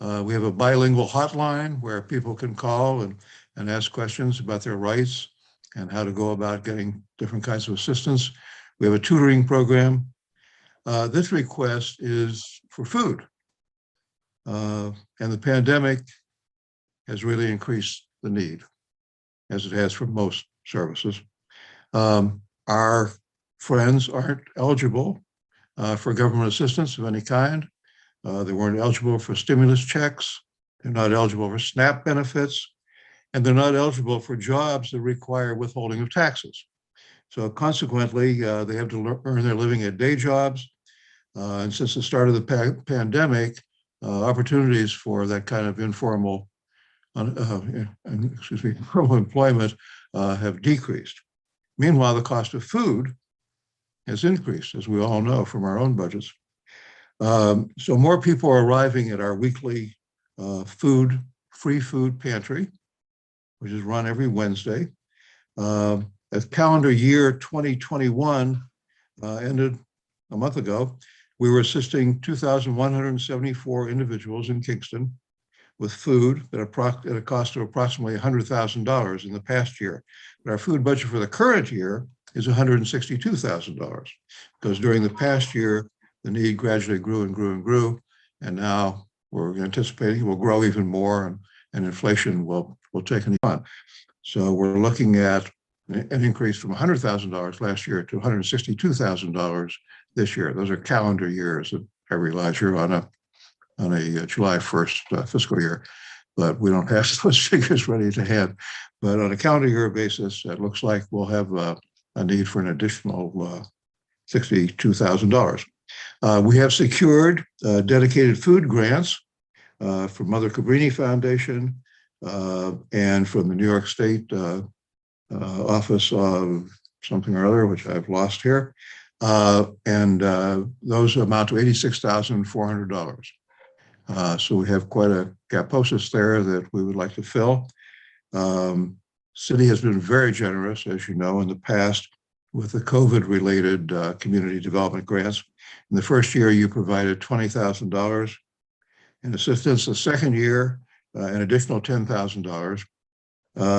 We have a bilingual hotline where people can call and ask questions about their rights and how to go about getting different kinds of assistance. We have a tutoring program. This request is for food. And the pandemic has really increased the need, as it has for most services. Our friends aren't eligible for government assistance of any kind. They weren't eligible for stimulus checks. They're not eligible for SNAP benefits, and they're not eligible for jobs that require withholding of taxes. So consequently, they have to earn their living at day jobs. And since the start of the pandemic, opportunities for that kind of informal employment have decreased. Meanwhile, the cost of food has increased, as we all know from our own budgets. So more people are arriving at our weekly free food pantry, which is run every Wednesday. As calendar year 2021 ended a month ago, we were assisting 2,174 individuals in Kingston with food at a cost of approximately $100,000 in the past year. But our food budget for the current year is $162,000, because during the past year, the need gradually grew and grew and grew, and now we're anticipating it will grow even more, and inflation will take an on. So we're looking at an increase from $100,000 last year to $162,000 this year. Those are calendar years. I realize you're on a July 1st fiscal year, but we don't have those figures ready to hand. But on a calendar year basis, it looks like we'll have a need for an additional $62,000. We have secured dedicated food grants from Mother Cabrini Foundation and from the New York State Office of something or other, which I've lost here. And those amount to $86,400. So we have quite a gaposis there that we would like to fill. City has been very generous, as you know, in the past with the COVID-related community development grants. In the first year, you provided $20,000 in assistance. The second year, an additional $10,000.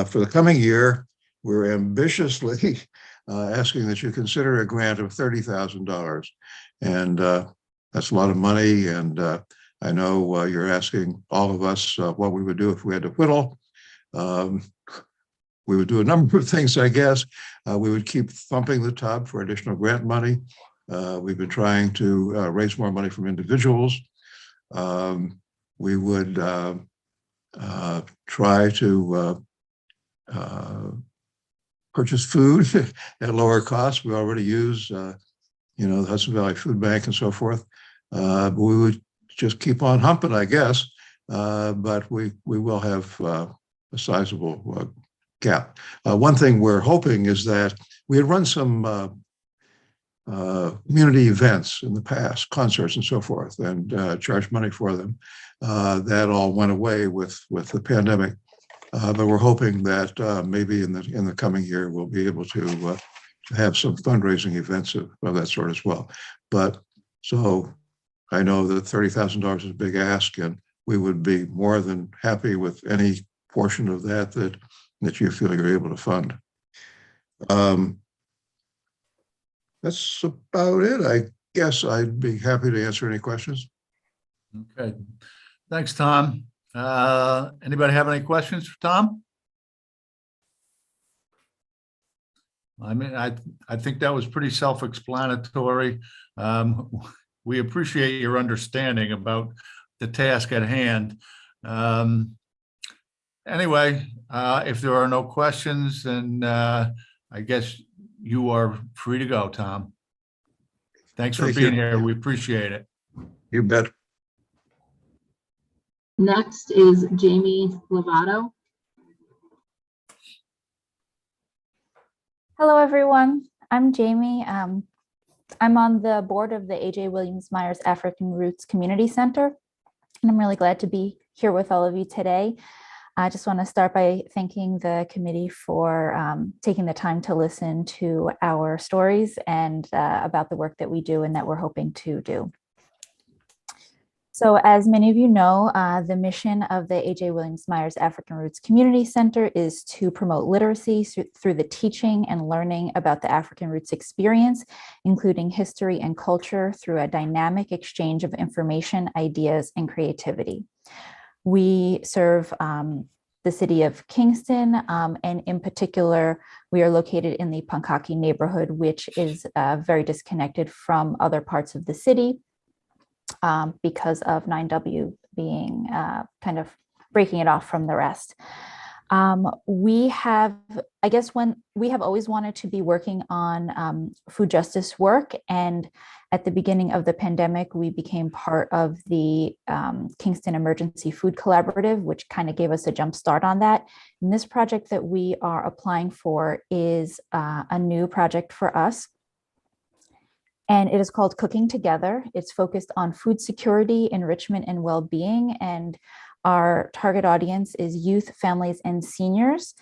For the coming year, we're ambitiously asking that you consider a grant of $30,000. And that's a lot of money. And I know you're asking all of us what we would do if we had to whittle. We would do a number of things, I guess. We would keep thumping the tub for additional grant money. We've been trying to raise more money from individuals. We would try to purchase food at lower cost. We already use, the Hudson Valley Food Bank and so forth. We would just keep on humping, I guess, but we will have a sizable gap. One thing we're hoping is that we had run some community events in the past, concerts and so forth, and charged money for them. That all went away with the pandemic. But we're hoping that maybe in the coming year we'll be able to have some fundraising events of that sort as well. But so I know that $30,000 is a big ask, and we would be more than happy with any portion of that you feel you're able to fund. That's about it. I guess I'd be happy to answer any questions. Okay, thanks, Tom. Anybody have any questions for Tom? I mean, I think that was pretty self-explanatory. We appreciate your understanding about the task at hand. Anyway, if there are no questions, then I guess you are free to go, Tom. Thanks for being here. We appreciate it. You bet. Next is Jamie Lovato. Hello, everyone. I'm Jamie. I'm on the board of the A.J. Williams Myers African Roots Community Center, and I'm really glad to be here with all of you today. I just want to start by thanking the committee for taking the time to listen to our stories and about the work that we do and that we're hoping to do. So as many of you know, the mission of the A.J. Williams Myers African Roots Community Center is to promote literacy through the teaching and learning about the African roots experience, including history and culture, through a dynamic exchange of information, ideas, and creativity. We serve the city of Kingston, and in particular, we are located in the Pankaki neighborhood, which is very disconnected from other parts of the city. Because of 9W being kind of breaking it off from the rest. We have always wanted to be working on food justice work. And at the beginning of the pandemic, we became part of the Kingston Emergency Food Collaborative, which kind of gave us a jump start on that. And this project that we are applying for is a new project for us. And it is called Cooking Together. It's focused on food security, enrichment, and well-being. And our target audience is youth, families, and seniors.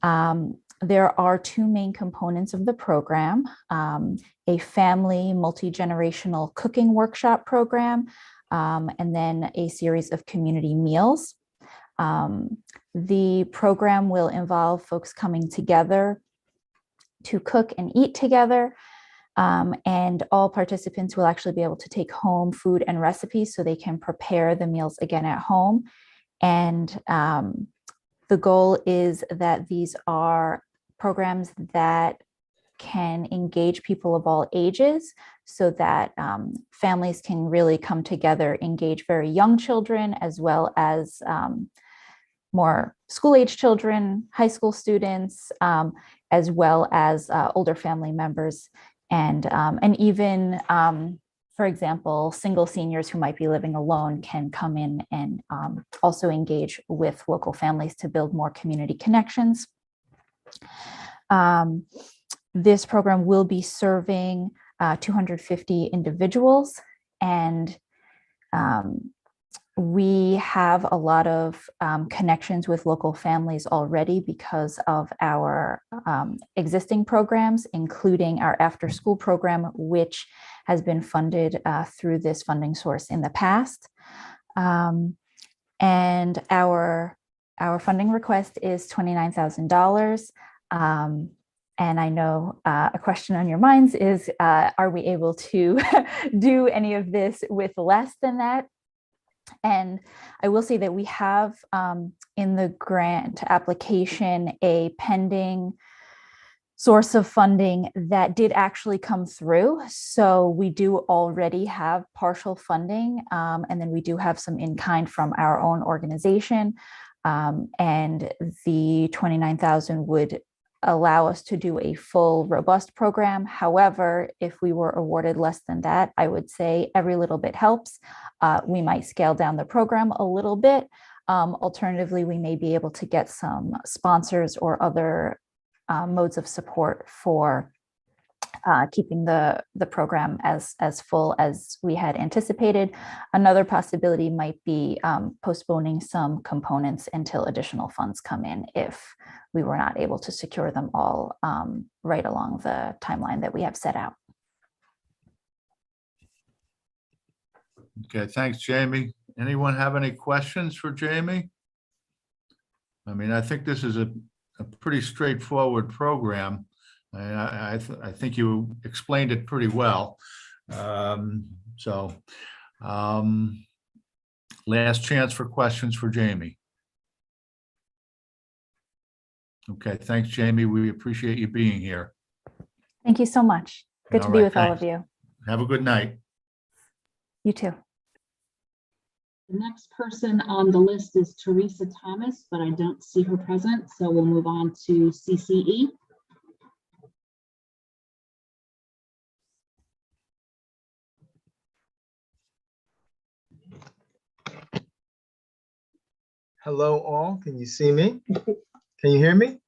There are two main components of the program, a family multi-generational cooking workshop program, and then a series of community meals. The program will involve folks coming together to cook and eat together. And all participants will actually be able to take home food and recipes so they can prepare the meals again at home. And the goal is that these are programs that can engage people of all ages so that families can really come together, engage very young children, as well as more school-age children, high school students, as well as older family members. And even, for example, single seniors who might be living alone can come in and also engage with local families to build more community connections. This program will be serving 250 individuals, and we have a lot of connections with local families already because of our existing programs, including our after-school program, which has been funded through this funding source in the past. And our funding request is $29,000. And I know a question on your minds is, are we able to do any of this with less than that? And I will say that we have in the grant application a pending source of funding that did actually come through. So we do already have partial funding, and then we do have some in-kind from our own organization. And the 29,000 would allow us to do a full robust program. However, if we were awarded less than that, I would say every little bit helps. We might scale down the program a little bit. Alternatively, we may be able to get some sponsors or other modes of support for keeping the program as full as we had anticipated. Another possibility might be postponing some components until additional funds come in if we were not able to secure them all right along the timeline that we have set out. Okay, thanks, Jamie. Anyone have any questions for Jamie? I mean, I think this is a pretty straightforward program. I think you explained it pretty well. Last chance for questions for Jamie. Okay, thanks, Jamie. We appreciate you being here. Thank you so much. Good to All be right, with all of thanks. you. Have a good night. You too. The next person on the list is Teresa Thomas, but I don't see her present, so we'll move on to CCE. Hello all, can you see me? Can you hear me?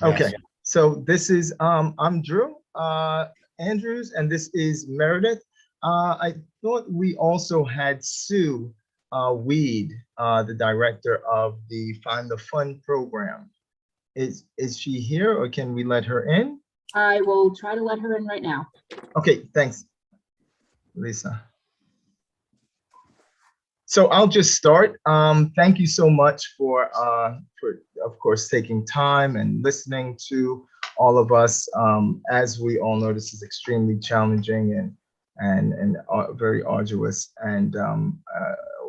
Okay, Yes. so this is, I'm Drew Andrews, and this is Meredith. I thought we also had Sue Weed, the director of the Find the Fun program. Is she here, or can we let her in? I will try to let her in right now. Okay, thanks, Lisa. So I'll just start. Thank you so much for of course, taking time and listening to all of us. As we all know, this is extremely challenging and very arduous. And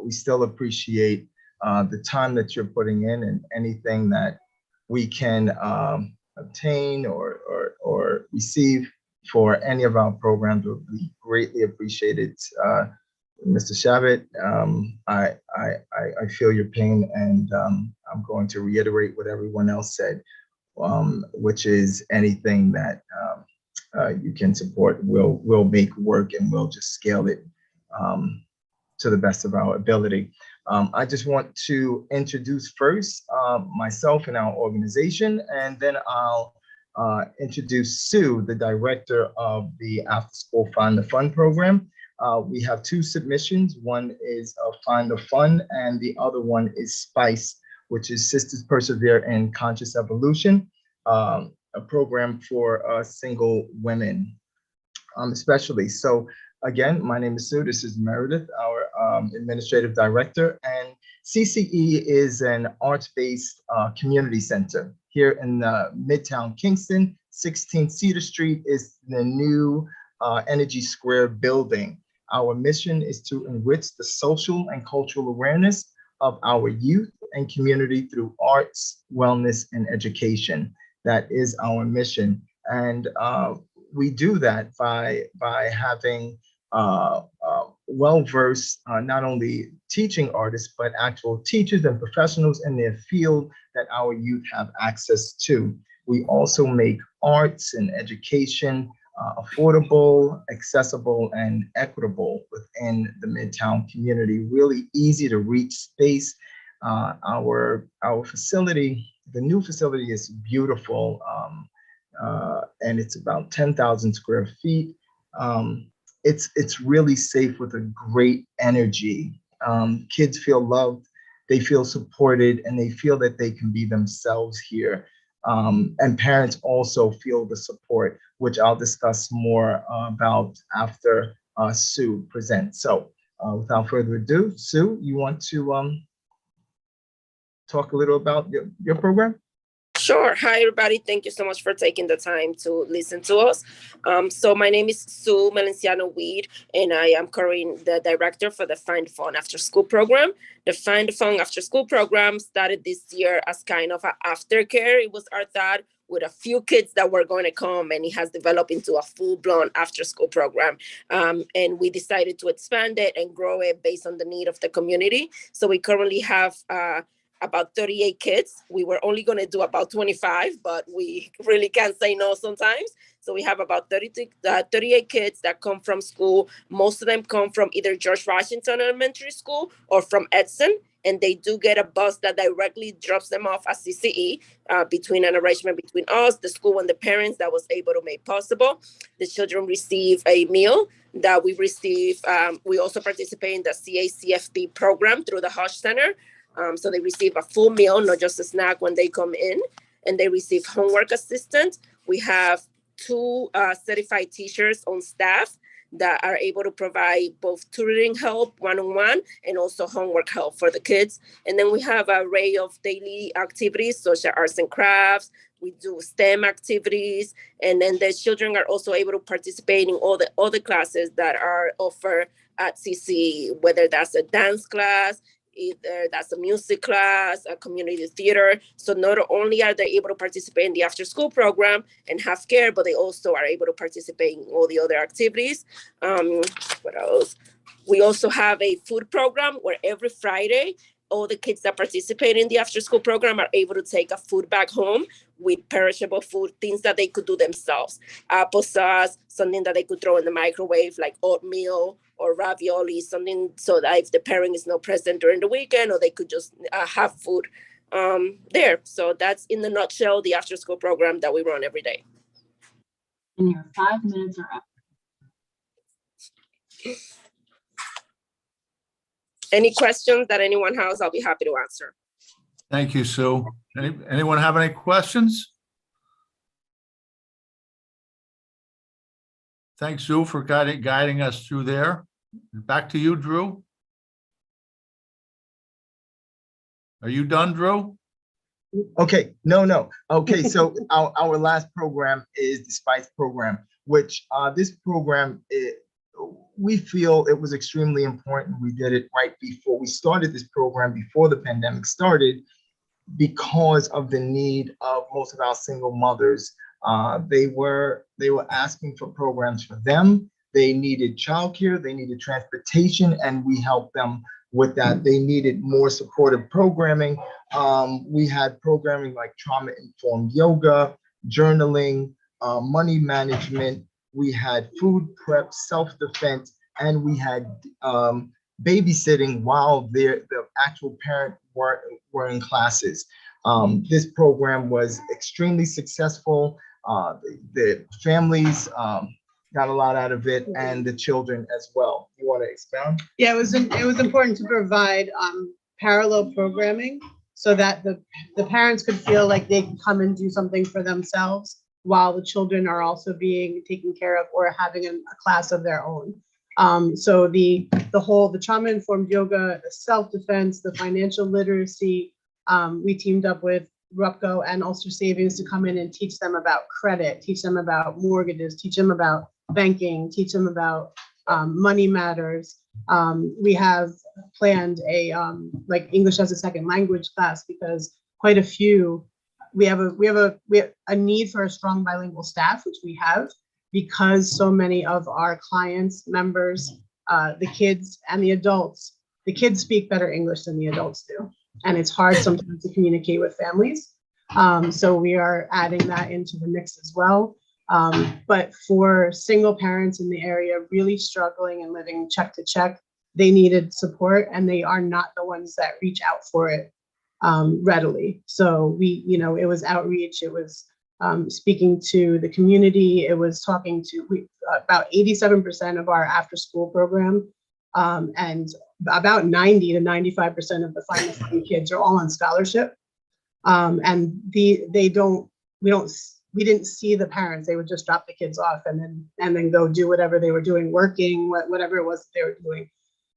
we still appreciate the time that you're putting in, and anything that we can obtain or receive for any of our programs would be greatly appreciated. Mr. Shabbat, I feel your pain, and I'm going to reiterate what everyone else said, which is anything that you can support, we'll make work, and we'll just scale it to the best of our ability. I just want to introduce first myself and our organization, and then I'll introduce Sue, the director of the After School Find the Fun program. We have two submissions. One is Find the Fun, and the other one is SPICE, which is Sisters Persevere in Conscious Evolution, a program for single women, especially. So again, my name is Sue. This is Meredith, our administrative director, and CCE is an arts-based community center here in Midtown Kingston. 16 Cedar Street is the new Energy Square building. Our mission is to enrich the social and cultural awareness of our youth and community through arts, wellness, and education. That is our mission. And we do that by having well-versed, not only teaching artists, but actual teachers and professionals in their field that our youth have access to. We also make arts and education affordable, accessible, and equitable within the Midtown community. Really easy to reach space. Our facility, the new facility, is beautiful, and it's about 10,000 square feet. It's really safe with a great energy. Kids feel loved, they feel supported, and they feel that they can be themselves here. And parents also feel the support, which I'll discuss more about after Sue presents. So without further ado, Sue, you want to talk a little about your program? Sure. Hi, everybody. Thank you so much for taking the time to listen to us. So my name is Sue Melenciano Weed, and I am currently the director for the Find Fun After School program. The Find Fun After School program started this year as kind of an aftercare. It was our thought with a few kids that were going to come, and it has developed into a full-blown after-school program. And we decided to expand it and grow it based on the need of the community. So we currently have about 38 kids. We were only going to do about 25, but we really can't say no sometimes. So we have about 38 kids that come from school. Most of them come from either George Washington Elementary School or from Edson. And they do get a bus that directly drops them off at CCE, between an arrangement between us, the school, and the parents that was able to make possible. The children receive a meal that we receive. We also participate in the CACFP program through the Hush Center. So they receive a full meal, not just a snack when they come in, and they receive homework assistance. We have 2 certified teachers on staff that are able to provide both tutoring help one-on-one and also homework help for the kids. And then we have an array of daily activities such as arts and crafts. We do STEM activities, and then the children are also able to participate in all the other classes that are offered at CC, whether that's a dance class, either that's a music class, a community theater. So not only are they able to participate in the after school program and have care, but they also are able to participate in all the other activities. What else? We also have a food program where every Friday, all the kids that participate in the after school program are able to take a food back home with perishable food, things that they could do themselves. Applesauce, something that they could throw in the microwave, like oatmeal or ravioli, something so that if the parent is not present during the weekend, or they could just have food there. So that's in the nutshell, the after school program that we run every day. And your 5 minutes are up. Any questions that anyone has, I'll be happy to answer. Thank you, Sue. Anyone have any questions? Thanks, Sue, for guiding us through there. Back to you, Drew. Are you done, Drew? Okay, no. Okay, so our last program is the SPICE program, which this program, we feel it was extremely important. We did it right before we started this program, before the pandemic started, because of the need of most of our single mothers. They were asking for programs for them. They needed childcare, they needed transportation, and we helped them with that. They needed more supportive programming. We had programming like trauma-informed yoga, journaling, money management. We had food prep, self-defense, and we had babysitting while the actual parent were in classes. This program was extremely successful. The families got a lot out of it, and the children as well. You want to expound? Yeah, it was important to provide parallel programming so that the parents could feel like they can come and do something for themselves while the children are also being taken care of or having a class of their own. So the trauma-informed yoga, the self-defense, the financial literacy, we teamed up with RUPCO and Ulster Savings to come in and teach them about credit, teach them about mortgages, teach them about banking, teach them about money matters. We have planned a like English as a second language class, because quite a few, we have a need for a strong bilingual staff, which we have, because so many of our clients, members, the kids and the adults, the kids speak better English than the adults do. And it's hard sometimes to communicate with families. So we are adding that into the mix as well. But for single parents in the area really struggling and living check to check, they needed support, and they are not the ones that reach out for it readily. So it was outreach, it was speaking to the community, it was talking to about 87% of our after school program, and about 90 to 95% of the finest kids are all on scholarship. And we didn't see the parents. They would just drop the kids off and then go do whatever they were doing, working, whatever it was that they were doing.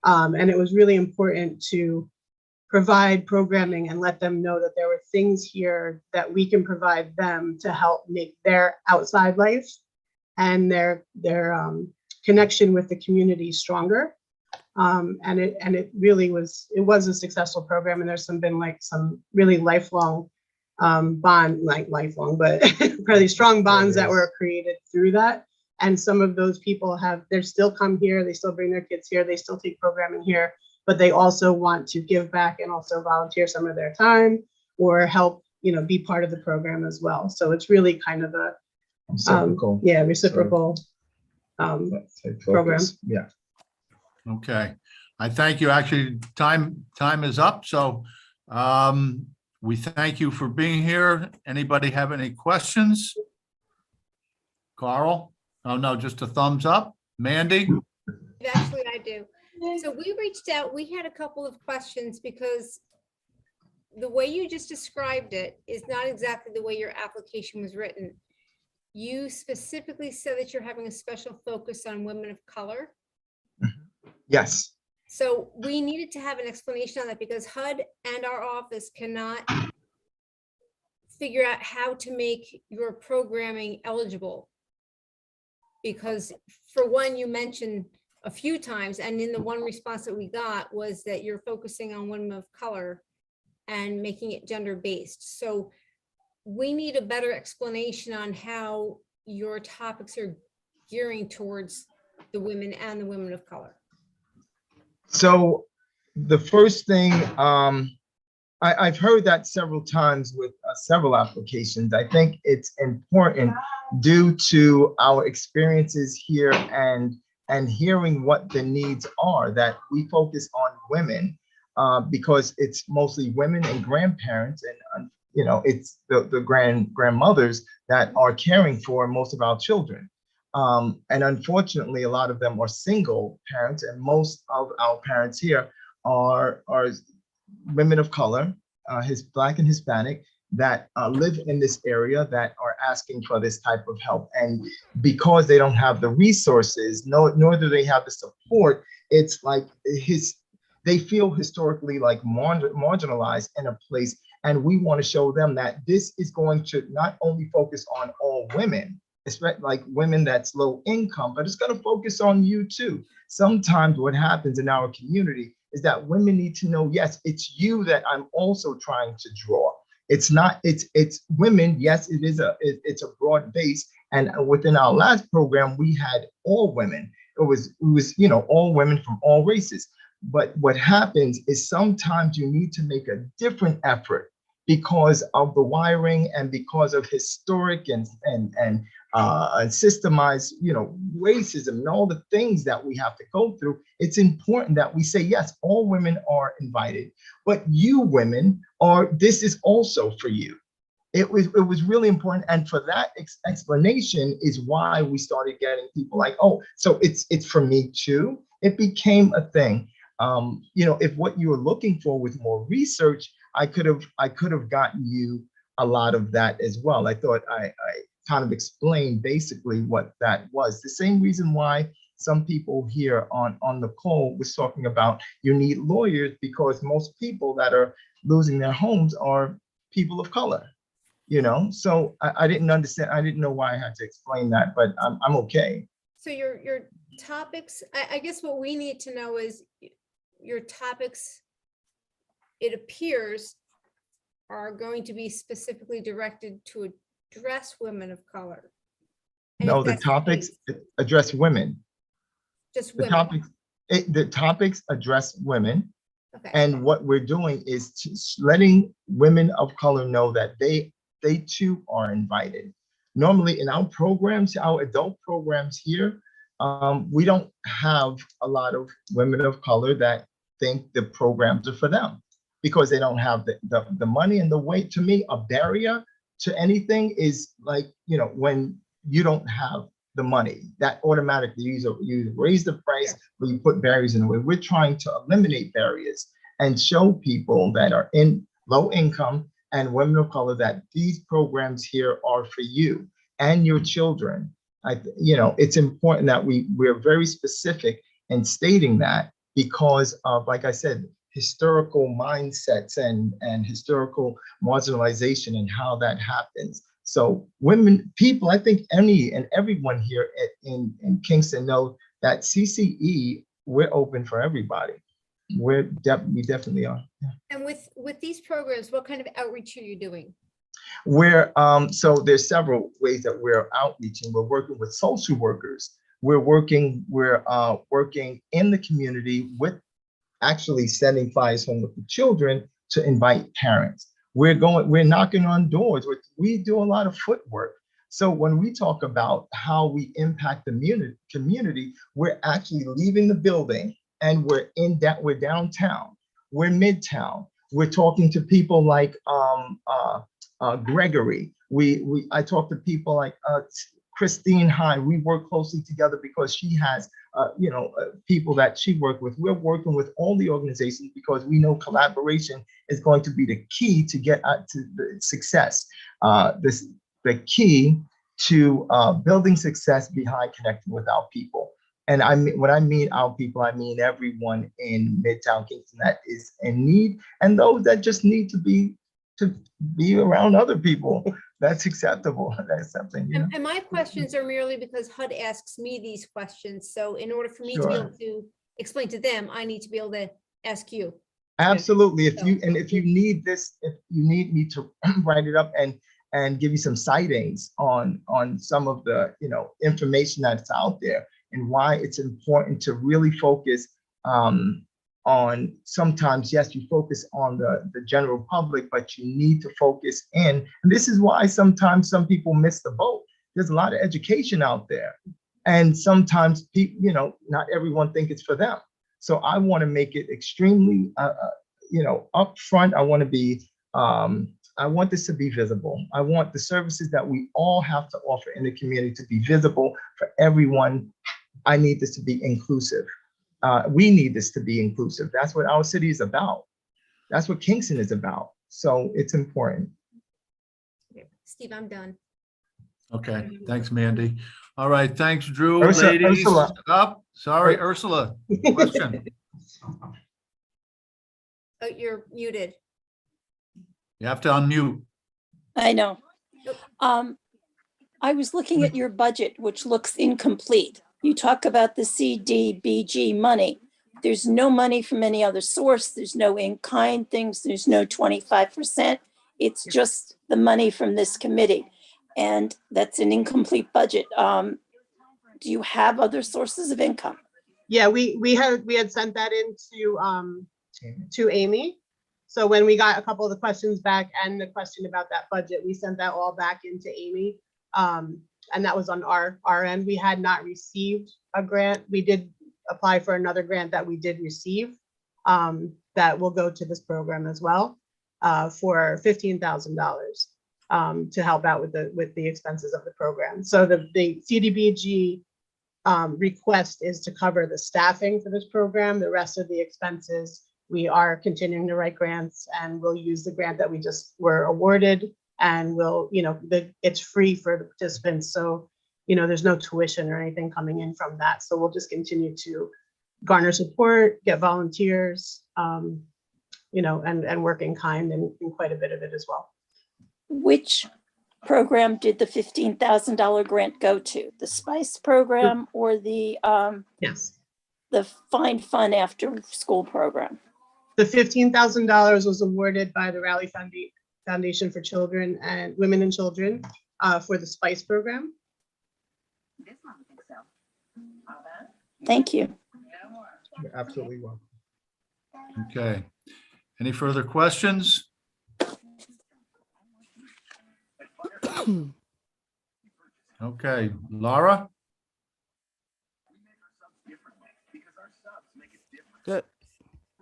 And it was really important to provide programming and let them know that there were things here that we can provide them to help make their outside life and their connection with the community stronger. And it really was a successful program, and there's been some really lifelong bond, like lifelong, but pretty strong bonds that were created through that. And some of those people they still come here, they still bring their kids here, they still take programming here, but they also want to give back and also volunteer some of their time or help, be part of the program as well. So it's really kind of a reciprocal program. Yeah. Okay. I thank you. Actually, time is up. So we thank you for being here. Anybody have any questions? Carl? Oh, no, just a thumbs up. Mandy? Actually, I do. So we reached out, we had a couple of questions because the way you just described it is not exactly the way your application was written. You specifically said that you're having a special focus on women of color. Yes. So we needed to have an explanation on that because HUD and our office cannot figure out how to make your programming eligible. Because for one, you mentioned a few times, and in the one response that we got was that you're focusing on women of color and making it gender-based. So we need a better explanation on how your topics are gearing towards the women and the women of color. So the first thing, I've heard that several times with several applications. I think it's important due to our experiences here and hearing what the needs are that we focus on women because it's mostly women and grandparents and it's the grandmothers that are caring for most of our children. And unfortunately, a lot of them are single parents, and most of our parents here are women of color, Black and Hispanic, that live in this area that are asking for this type of help. And because they don't have the resources, nor do they have the support, it's like they feel historically like marginalized in a place. And we want to show them that this is going to not only focus on all women, especially like women that's low income, but it's going to focus on you too. Sometimes what happens in our community is that women need to know, yes, it's you that I'm also trying to draw. It's not, it's women. Yes, it's a broad base. And within our last program, we had all women. It was, all women from all races. But what happens is sometimes you need to make a different effort because of the wiring and because of historic and systemized, racism and all the things that we have to go through. It's important that we say, yes, all women are invited, but you women this is also for you. It was really important. And for that explanation is why we started getting people like, oh, so it's for me too. It became a thing. If what you were looking for was more research, I could have gotten you a lot of that as well. I thought I kind of explained basically what that was. The same reason why some people here on the call was talking about you need lawyers, because most people that are losing their homes are people of color. So I didn't understand. I didn't know why I had to explain that, but I'm okay. So your topics, I guess what we need to know is your topics, it appears, are going to be specifically directed to address women of color. And no, the topics address women. Just women. The topics address women. Okay. And what we're doing is letting women of color know that they too are invited. Normally in our programs, our adult programs here, we don't have a lot of women of color that think the programs are for them because they don't have the money and the weight. To me, a barrier to anything is like, when you don't have the money, that automatically you raise the price or you put barriers in the way. We're trying to eliminate barriers and show people that are in low income and women of color that these programs here are for you and your children. It's important that we're very specific in stating that because of, like I said, historical mindsets and historical marginalization and how that happens. So people, I think everyone here in Kingston know that CCE, we're open for everybody. We definitely are. Yeah. And with these programs, what kind of outreach are you doing? So there's several ways that we're outreaching. We're working with social workers. We're working in the community with actually sending flyers home with the children to invite parents. We're knocking on doors. We do a lot of footwork. So when we talk about how we impact the community, we're actually leaving the building and we're downtown, we're midtown. We're talking to people like Gregory. I talk to people like Christine High. We work closely together because she has people that she worked with. We're working with all the organizations because we know collaboration is going to be the key to get to the success. The key to building success behind connecting with our people. And when I mean our people, I mean everyone in Midtown Kingston that is in need, and those that just need to be around other people. That's acceptable. That's something. And my questions are merely because HUD asks me these questions. So in order for me to be able to explain to them, I need to be able to ask you. Absolutely. If you need this, if you need me to write it up and give you some sightings on some of the information that's out there and why it's important to really focus on sometimes, yes, you focus on the general public, but you need to focus in. And this is why sometimes some people miss the boat. There's a lot of education out there. And sometimes people, not everyone think it's for them. So I want to make it extremely, upfront. I want this to be visible. I want the services that we all have to offer in the community to be visible for everyone. I need this to be inclusive. We need this to be inclusive. That's what our city is about. That's what Kingston is about. So it's important. Steve, I'm done. Okay, thanks, Mandy. All right, thanks, Drew. Ursula. Ladies, up. Sorry, Ursula, question. Oh, you're muted. You have to unmute. I know. I was looking at your budget, which looks incomplete. You talk about the CDBG money. There's no money from any other source. There's no in-kind things. There's no 25%. It's just the money from this committee. And that's an incomplete budget. Do you have other sources of income? Yeah, we had sent that in to Amy. So when we got a couple of the questions back and the question about that budget, we sent that all back into Amy. And that was on our end. We had not received a grant. We did apply for another grant that we did receive that will go to this program as well for $15,000 to help out with the expenses of the program. So the CDBG request is to cover the staffing for this program. The rest of the expenses, we are continuing to write grants, and we'll use the grant that we just were awarded. And it's free for the participants. So, there's no tuition or anything coming in from that. So we'll just continue to garner support, get volunteers, and work in kind and quite a bit of it as well. Which program did the $15,000 grant go to? The SPICE program or the yes, the Find Fun After School program? The $15,000 was awarded by the Raleigh Foundation for Children and Women and Children for the SPICE program. Thank you. You're absolutely welcome. Okay. Any further questions? Okay, Laura? Good.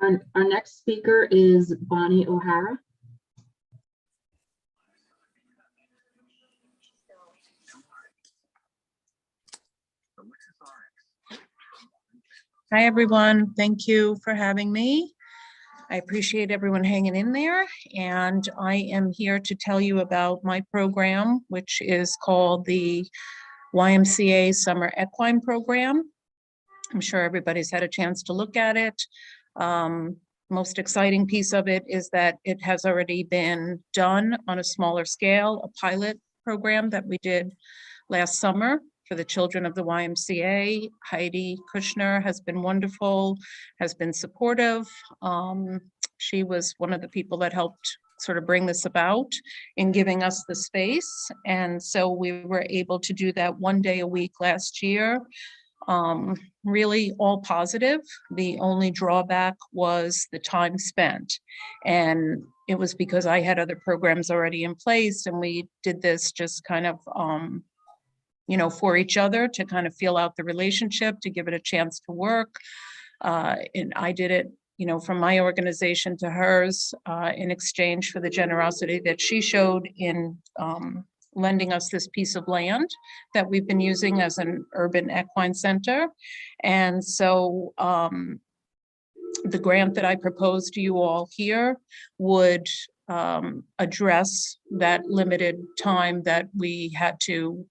Our next speaker is Bonnie O'Hara. Hi, everyone. Thank you for having me. I appreciate everyone hanging in there. And I am here to tell you about my program, which is called the YMCA Summer Equine Program. I'm sure everybody's had a chance to look at it. Most exciting piece of it is that it has already been done on a smaller scale, a pilot program that we did last summer for the children of the YMCA. Heidi Kushner has been wonderful, has been supportive. She was one of the people that helped sort of bring this about in giving us the space. And so we were able to do that 1 day a week last year. Really all positive. The only drawback was the time spent. And it was because I had other programs already in place, and we did this just kind of, you know, for each other to kind of feel out the relationship, to give it a chance to work. And I did it, you know, from my organization to hers, in exchange for the generosity that she showed in lending us this piece of land that we've been using as an urban equine center. And so the grant that I proposed to you all here would address that limited time that we had to,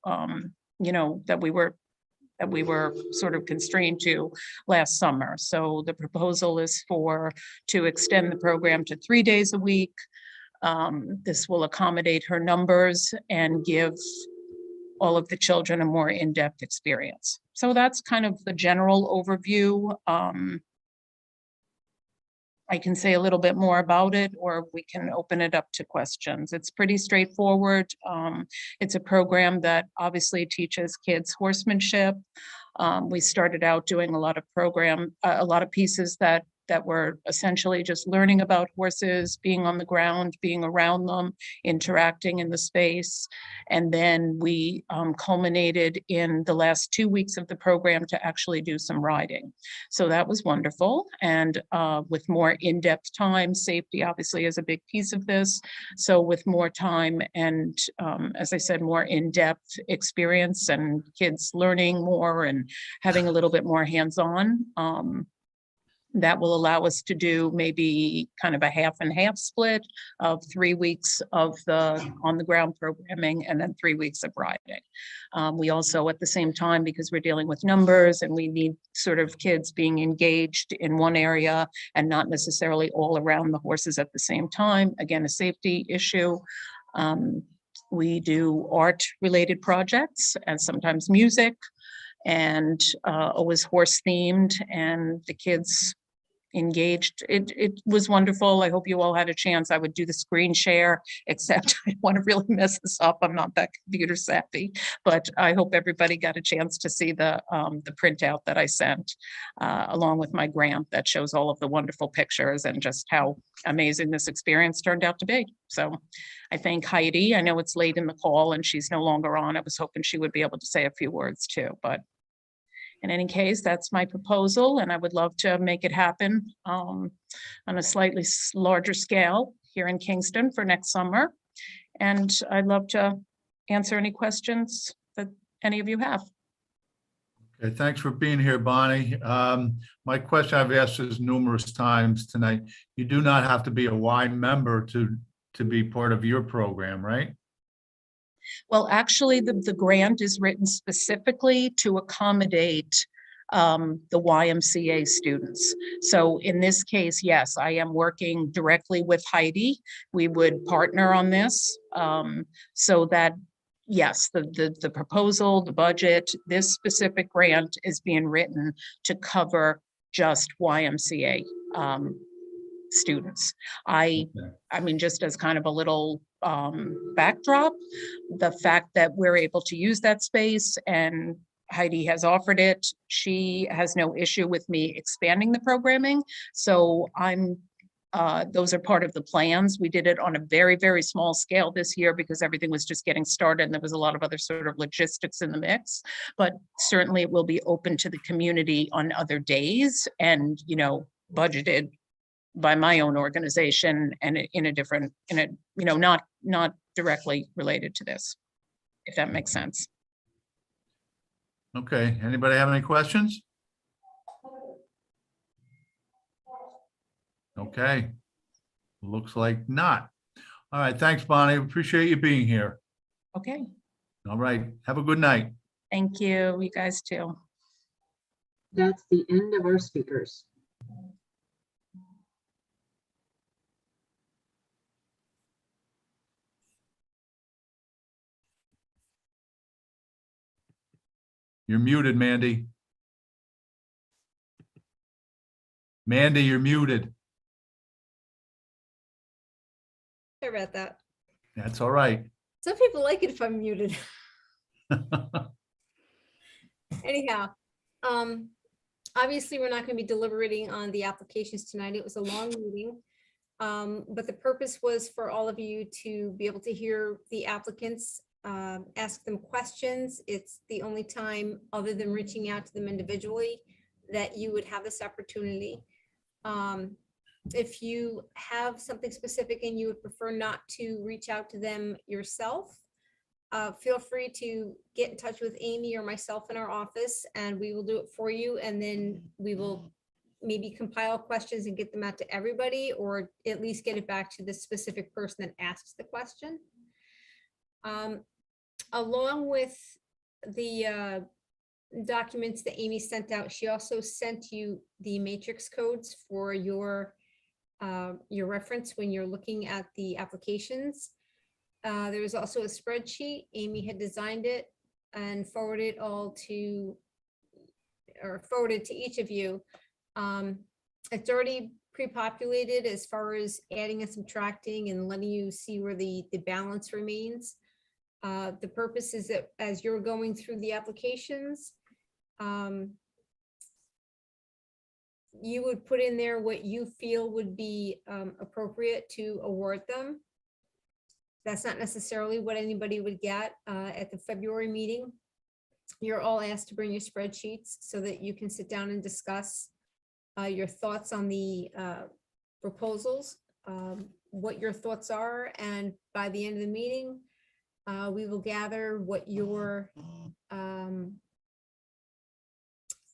you know, that we were sort of constrained to last summer. So the proposal is to extend the program to 3 days a week. This will accommodate her numbers and give all of the children a more in-depth experience. So that's kind of the general overview. I can say a little bit more about it, or we can open it up to questions. It's pretty straightforward. It's a program that obviously teaches kids horsemanship. We started out doing a lot of pieces that were essentially just learning about horses, being on the ground, being around them, interacting in the space. And then we culminated in the last 2 weeks of the program to actually do some riding. So that was wonderful. And with more in-depth time, safety obviously is a big piece of this. So with more time and, as I said, more in-depth experience and kids learning more and having a little bit more hands-on, that will allow us to do maybe kind of a half and half split of 3 weeks of the on the ground programming and then 3 weeks of riding. We also, at the same time, because we're dealing with numbers and we need sort of kids being engaged in one area and not necessarily all around the horses at the same time, again, a safety issue. We do art related projects and sometimes music, and always horse themed, and the kids engaged. It was wonderful. I hope you all had a chance. I would do the screen share, except I don't want to really mess this up. I'm not that computer savvy, but I hope everybody got a chance to see the printout that I sent, along with my grant that shows all of the wonderful pictures and just how amazing this experience turned out to be. So I thank Heidi. I know it's late in the call and she's no longer on. I was hoping she would be able to say a few words too, but in any case, that's my proposal, and I would love to make it happen on a slightly larger scale here in Kingston for next summer. And I'd love to answer any questions that any of you have. Okay, thanks for being here, Bonnie. My question I've asked this numerous times tonight. You do not have to be a Y member to be part of your program, right? Well, actually, the grant is written specifically to accommodate the YMCA students. So in this case, yes, I am working directly with Heidi. We would partner on this, so that, yes, the proposal, the budget, this specific grant is being written to cover just YMCA students. I mean, just as kind of a little backdrop, the fact that we're able to use that space and Heidi has offered it, she has no issue with me expanding the programming. So those are part of the plans. We did it on a very, very small scale this year because everything was just getting started and there was a lot of other sort of logistics in the mix, but certainly it will be open to the community on other days and, you know, budgeted by my own organization and in a different, you know, not directly related to this, if that makes sense. Okay, anybody have any questions? Okay, looks like not. All right, thanks, Bonnie. Appreciate you being here. Okay, All right, have a good night. thank you. You guys too. That's the end of our speakers. You're muted, Mandy. Mandy, you're muted. Sorry about that. That's all right. Some people like it if I'm muted. Anyhow, obviously, we're not going to be deliberating on the applications tonight. It was a long meeting. But the purpose was for all of you to be able to hear the applicants, ask them questions. It's the only time, other than reaching out to them individually, that you would have this opportunity. If you have something specific and you would prefer not to reach out to them yourself, feel free to get in touch with Amy or myself in our office, and we will do it for you. And then we will maybe compile questions and get them out to everybody, or at least get it back to the specific person that asks the question. Along with the documents that Amy sent out, she also sent you the matrix codes for your reference when you're looking at the applications. There was also a spreadsheet. Amy had designed it and forwarded to each of you. It's already pre-populated as far as adding and subtracting and letting you see where the balance remains. The purpose is that as you're going through the applications, you would put in there what you feel would be appropriate to award them. That's not necessarily what anybody would get at the February meeting. You're all asked to bring your spreadsheets so that you can sit down and discuss your thoughts on the proposals, what your thoughts are, and by the end of the meeting, we will gather what your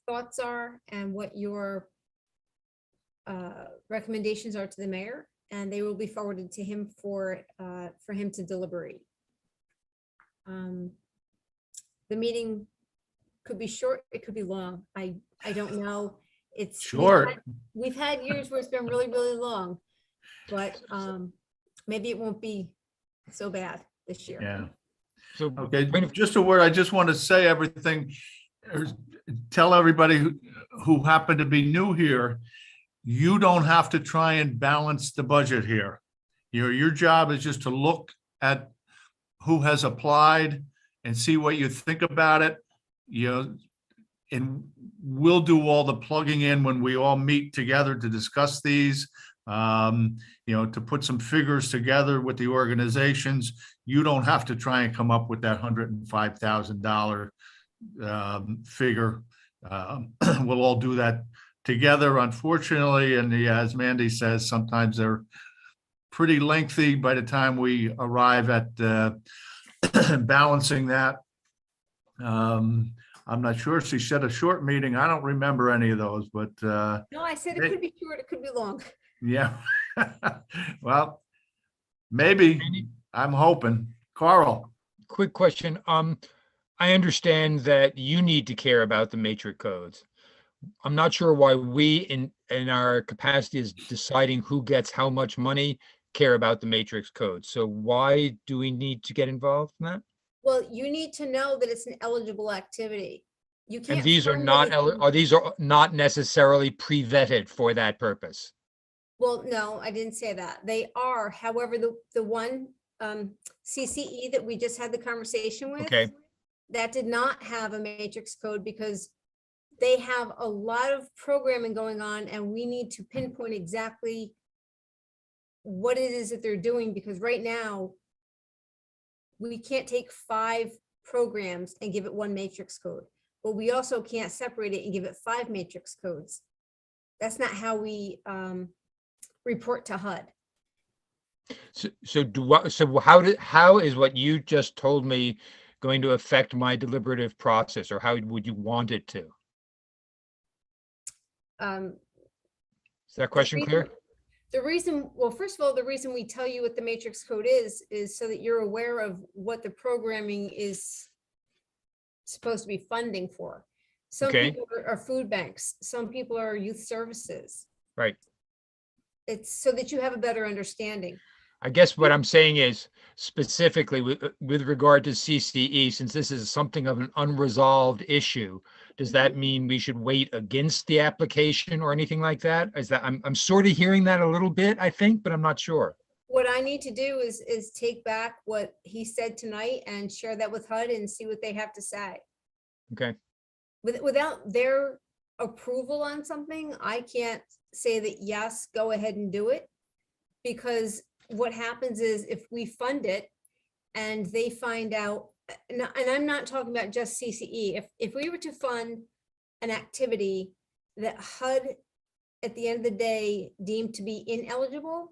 thoughts are and what your recommendations are to the mayor, and they will be forwarded to him for him to deliberate. The meeting could be short, it could be long. I don't know. It's short. We've had years where it's been really, really long, but maybe it won't be so bad this year. Yeah. So, okay, just a word. I just want to say everything, tell everybody who happened to be new here, you don't have to try and balance the budget here. Your job is just to look at who has applied and see what you think about it. And we'll do all the plugging in when we all meet together to discuss these, to put some figures together with the organizations. You don't have to try and come up with that $105,000 figure. We'll all do that together, unfortunately. And as Mandy says, sometimes they're pretty lengthy by the time we arrive at balancing that. I'm not sure. She said a short meeting. I don't remember any of those, but No, I said it could be short, it could be long. yeah. Well, maybe. I'm hoping. Carl. Quick question. I understand that you need to care about the matrix codes. I'm not sure why we in our capacity as deciding who gets how much money care about the matrix codes. So why do we need to get involved in that? Well, you need to know that it's an eligible activity. You can't. And these are fund not, anything. these are not necessarily pre-vetted for that purpose. Well, no, I didn't say that. They are. However, the one CCE that we just had the conversation with, Okay. that did not have a matrix code because they have a lot of programming going on, and we need to pinpoint exactly what it is that they're doing, because right now we can't take 5 programs and give it one matrix code, but we also can't separate it and give it 5 matrix codes. That's not how we report to HUD. So how is what you just told me going to affect my deliberative process, or how would you want it to? Is that question clear? The reason, well, first of all, the reason we tell you what the matrix code is so that you're aware of what the programming is supposed to be funding for. Some Okay. people are food banks, some people are youth services. Right. It's so that you have a better understanding. I guess what I'm saying is specifically with regard to CCE, since this is something of an unresolved issue, does that mean we should wait against the application or anything like that? Is that I'm sort of hearing that a little bit, I think, but I'm not sure. what I need to do is take back what he said tonight and share that with HUD and see what they have to say. Okay. Without their approval on something, I can't say that, yes, go ahead and do it. Because what happens is if we fund it and they find out, and I'm not talking about just CCE, if we were to fund an activity that HUD at the end of the day deemed to be ineligible,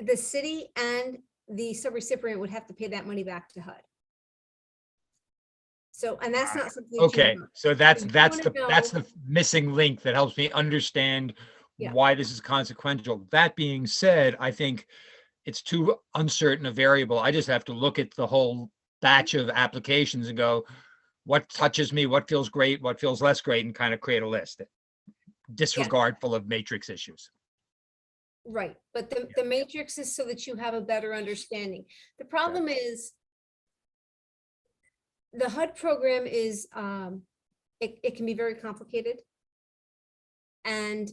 the city and the subrecipient would have to pay that money back to HUD. So, and that's not something. that you Okay, want. so that's You that's wanna the missing link that helps me understand Yeah. why this is consequential. That being said, I think it's too uncertain a variable. I just have to look at the whole batch of applications and go, what touches me, what feels great, what feels less great, and kind of create a list. Disregardful of matrix issues. Right, but the matrix is so that you have a better understanding. The problem is the HUD program is, it can be very complicated. And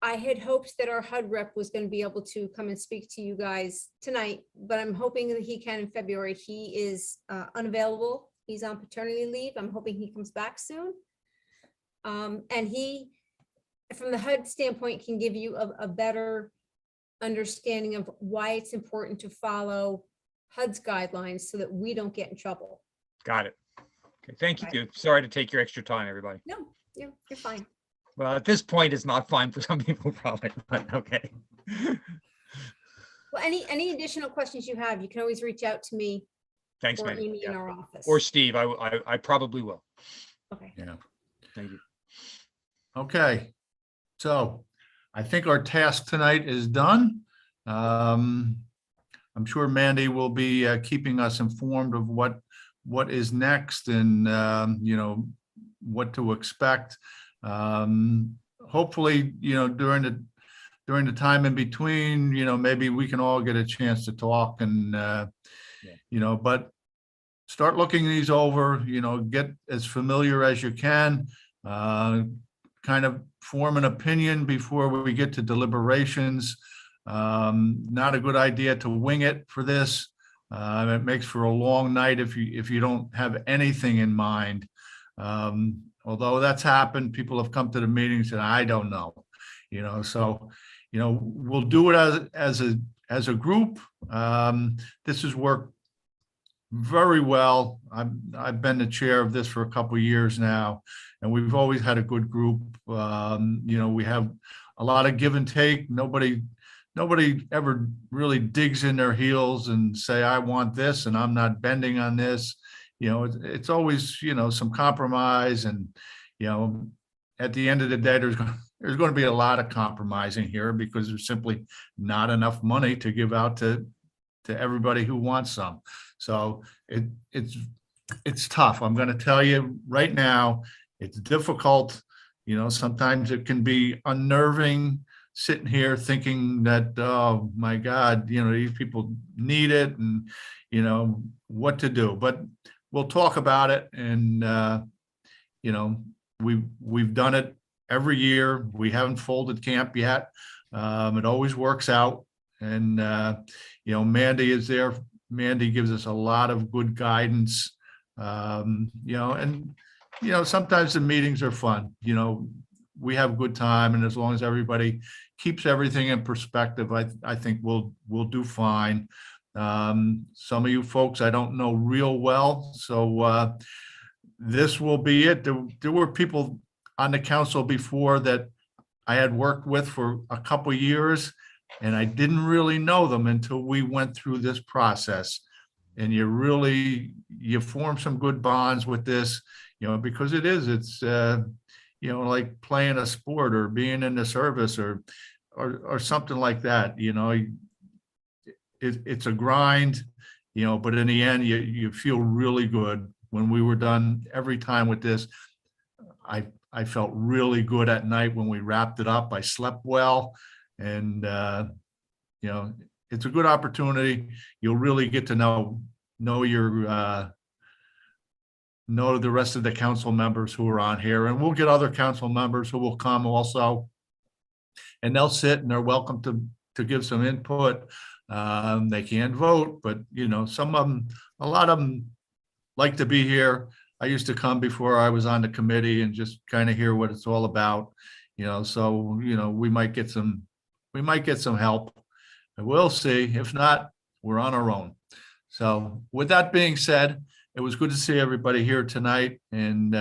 I had hoped that our HUD rep was going to be able to come and speak to you guys tonight, but I'm hoping that he can in February. He is unavailable. He's on paternity leave. I'm hoping he comes back soon. And he, from the HUD standpoint, can give you a better understanding of why it's important to follow HUD's guidelines so that we don't get in trouble. Got it. Okay, thank you. Sorry to take your extra time, everybody. No, you're fine. Well, at this point, it's not fine for some people, probably, but okay. Well, any additional questions you have, you can always reach out to me. Thanks, or Mandy. Amy in Yeah. our office. Or Steve, I probably will. Okay. Yeah. Thank you. Okay. So I think our task tonight is done. I'm sure Mandy will be keeping us informed of what is next and, you know, what to expect. Hopefully, you know, during the time in between, you know, maybe we can all get a chance to talk and, you know, but start looking these over, you know, get as familiar as you can, kind of form an opinion before we get to deliberations. Not a good idea to wing it for this. It makes for a long night if you don't have anything in mind. Although that's happened, people have come to the meetings and I don't know, you know, so, you know, we'll do it as a group. This has worked very well. I've been the chair of this for a couple of years now, and we've always had a good group. You know, we have a lot of give and take. Nobody ever really digs in their heels and say, I want this and I'm not bending on this. You know, it's always, you know, some compromise, and, you know, at the end of the day, there's going to be a lot of compromising here because there's simply not enough money to give out to everybody who wants some. So it's tough. I'm going to tell you right now, it's difficult. You know, sometimes it can be unnerving sitting here thinking that, oh my God, you know, these people need it and, you know, what to do. But we'll talk about it. And, you know, we've done it every year. We haven't folded camp yet. It always works out. And, you know, Mandy is there. Mandy gives us a lot of good guidance, you know, and, you know, sometimes the meetings are fun, you know, we have good time, and as long as everybody keeps everything in perspective, I think we'll do fine. Some of you folks I don't know real well, so this will be it. There were people on the council before that I had worked with for a couple of years, and I didn't really know them until we went through this process. And you form some good bonds with this, you know, because it's you know, like playing a sport or being in the service or something like that. You know, it's a grind, you know, but in the end, you feel really good. When we were done every time with this, I felt really good at night when we wrapped it up. I slept well, and you know, it's a good opportunity. You'll really get to know the rest of the council members who are on here, and we'll get other council members who will come also, and they'll sit and they're welcome to give some input. They can't vote, but you know, a lot of them like to be here. I used to come before I was on the committee and just kind of hear what it's all about, you know, so, you know, we might get some help. And we'll see. If not, we're on our own. So with that being said, it was good to see everybody here tonight. And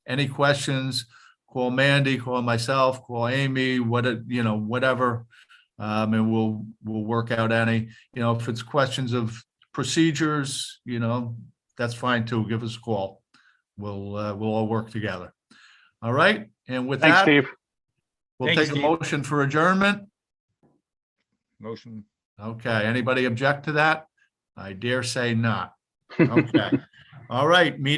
any questions, call Mandy, call myself, call Amy, whatever. And we'll work out any, you know, if it's questions of procedures, you know, that's fine too. Give us a call. We'll all work together. All right. And with Thanks, that, Steve. we'll Thanks, take a Steve. motion for adjournment. Motion. Okay. Anybody object to that? I dare say not. Okay. All right. Meeting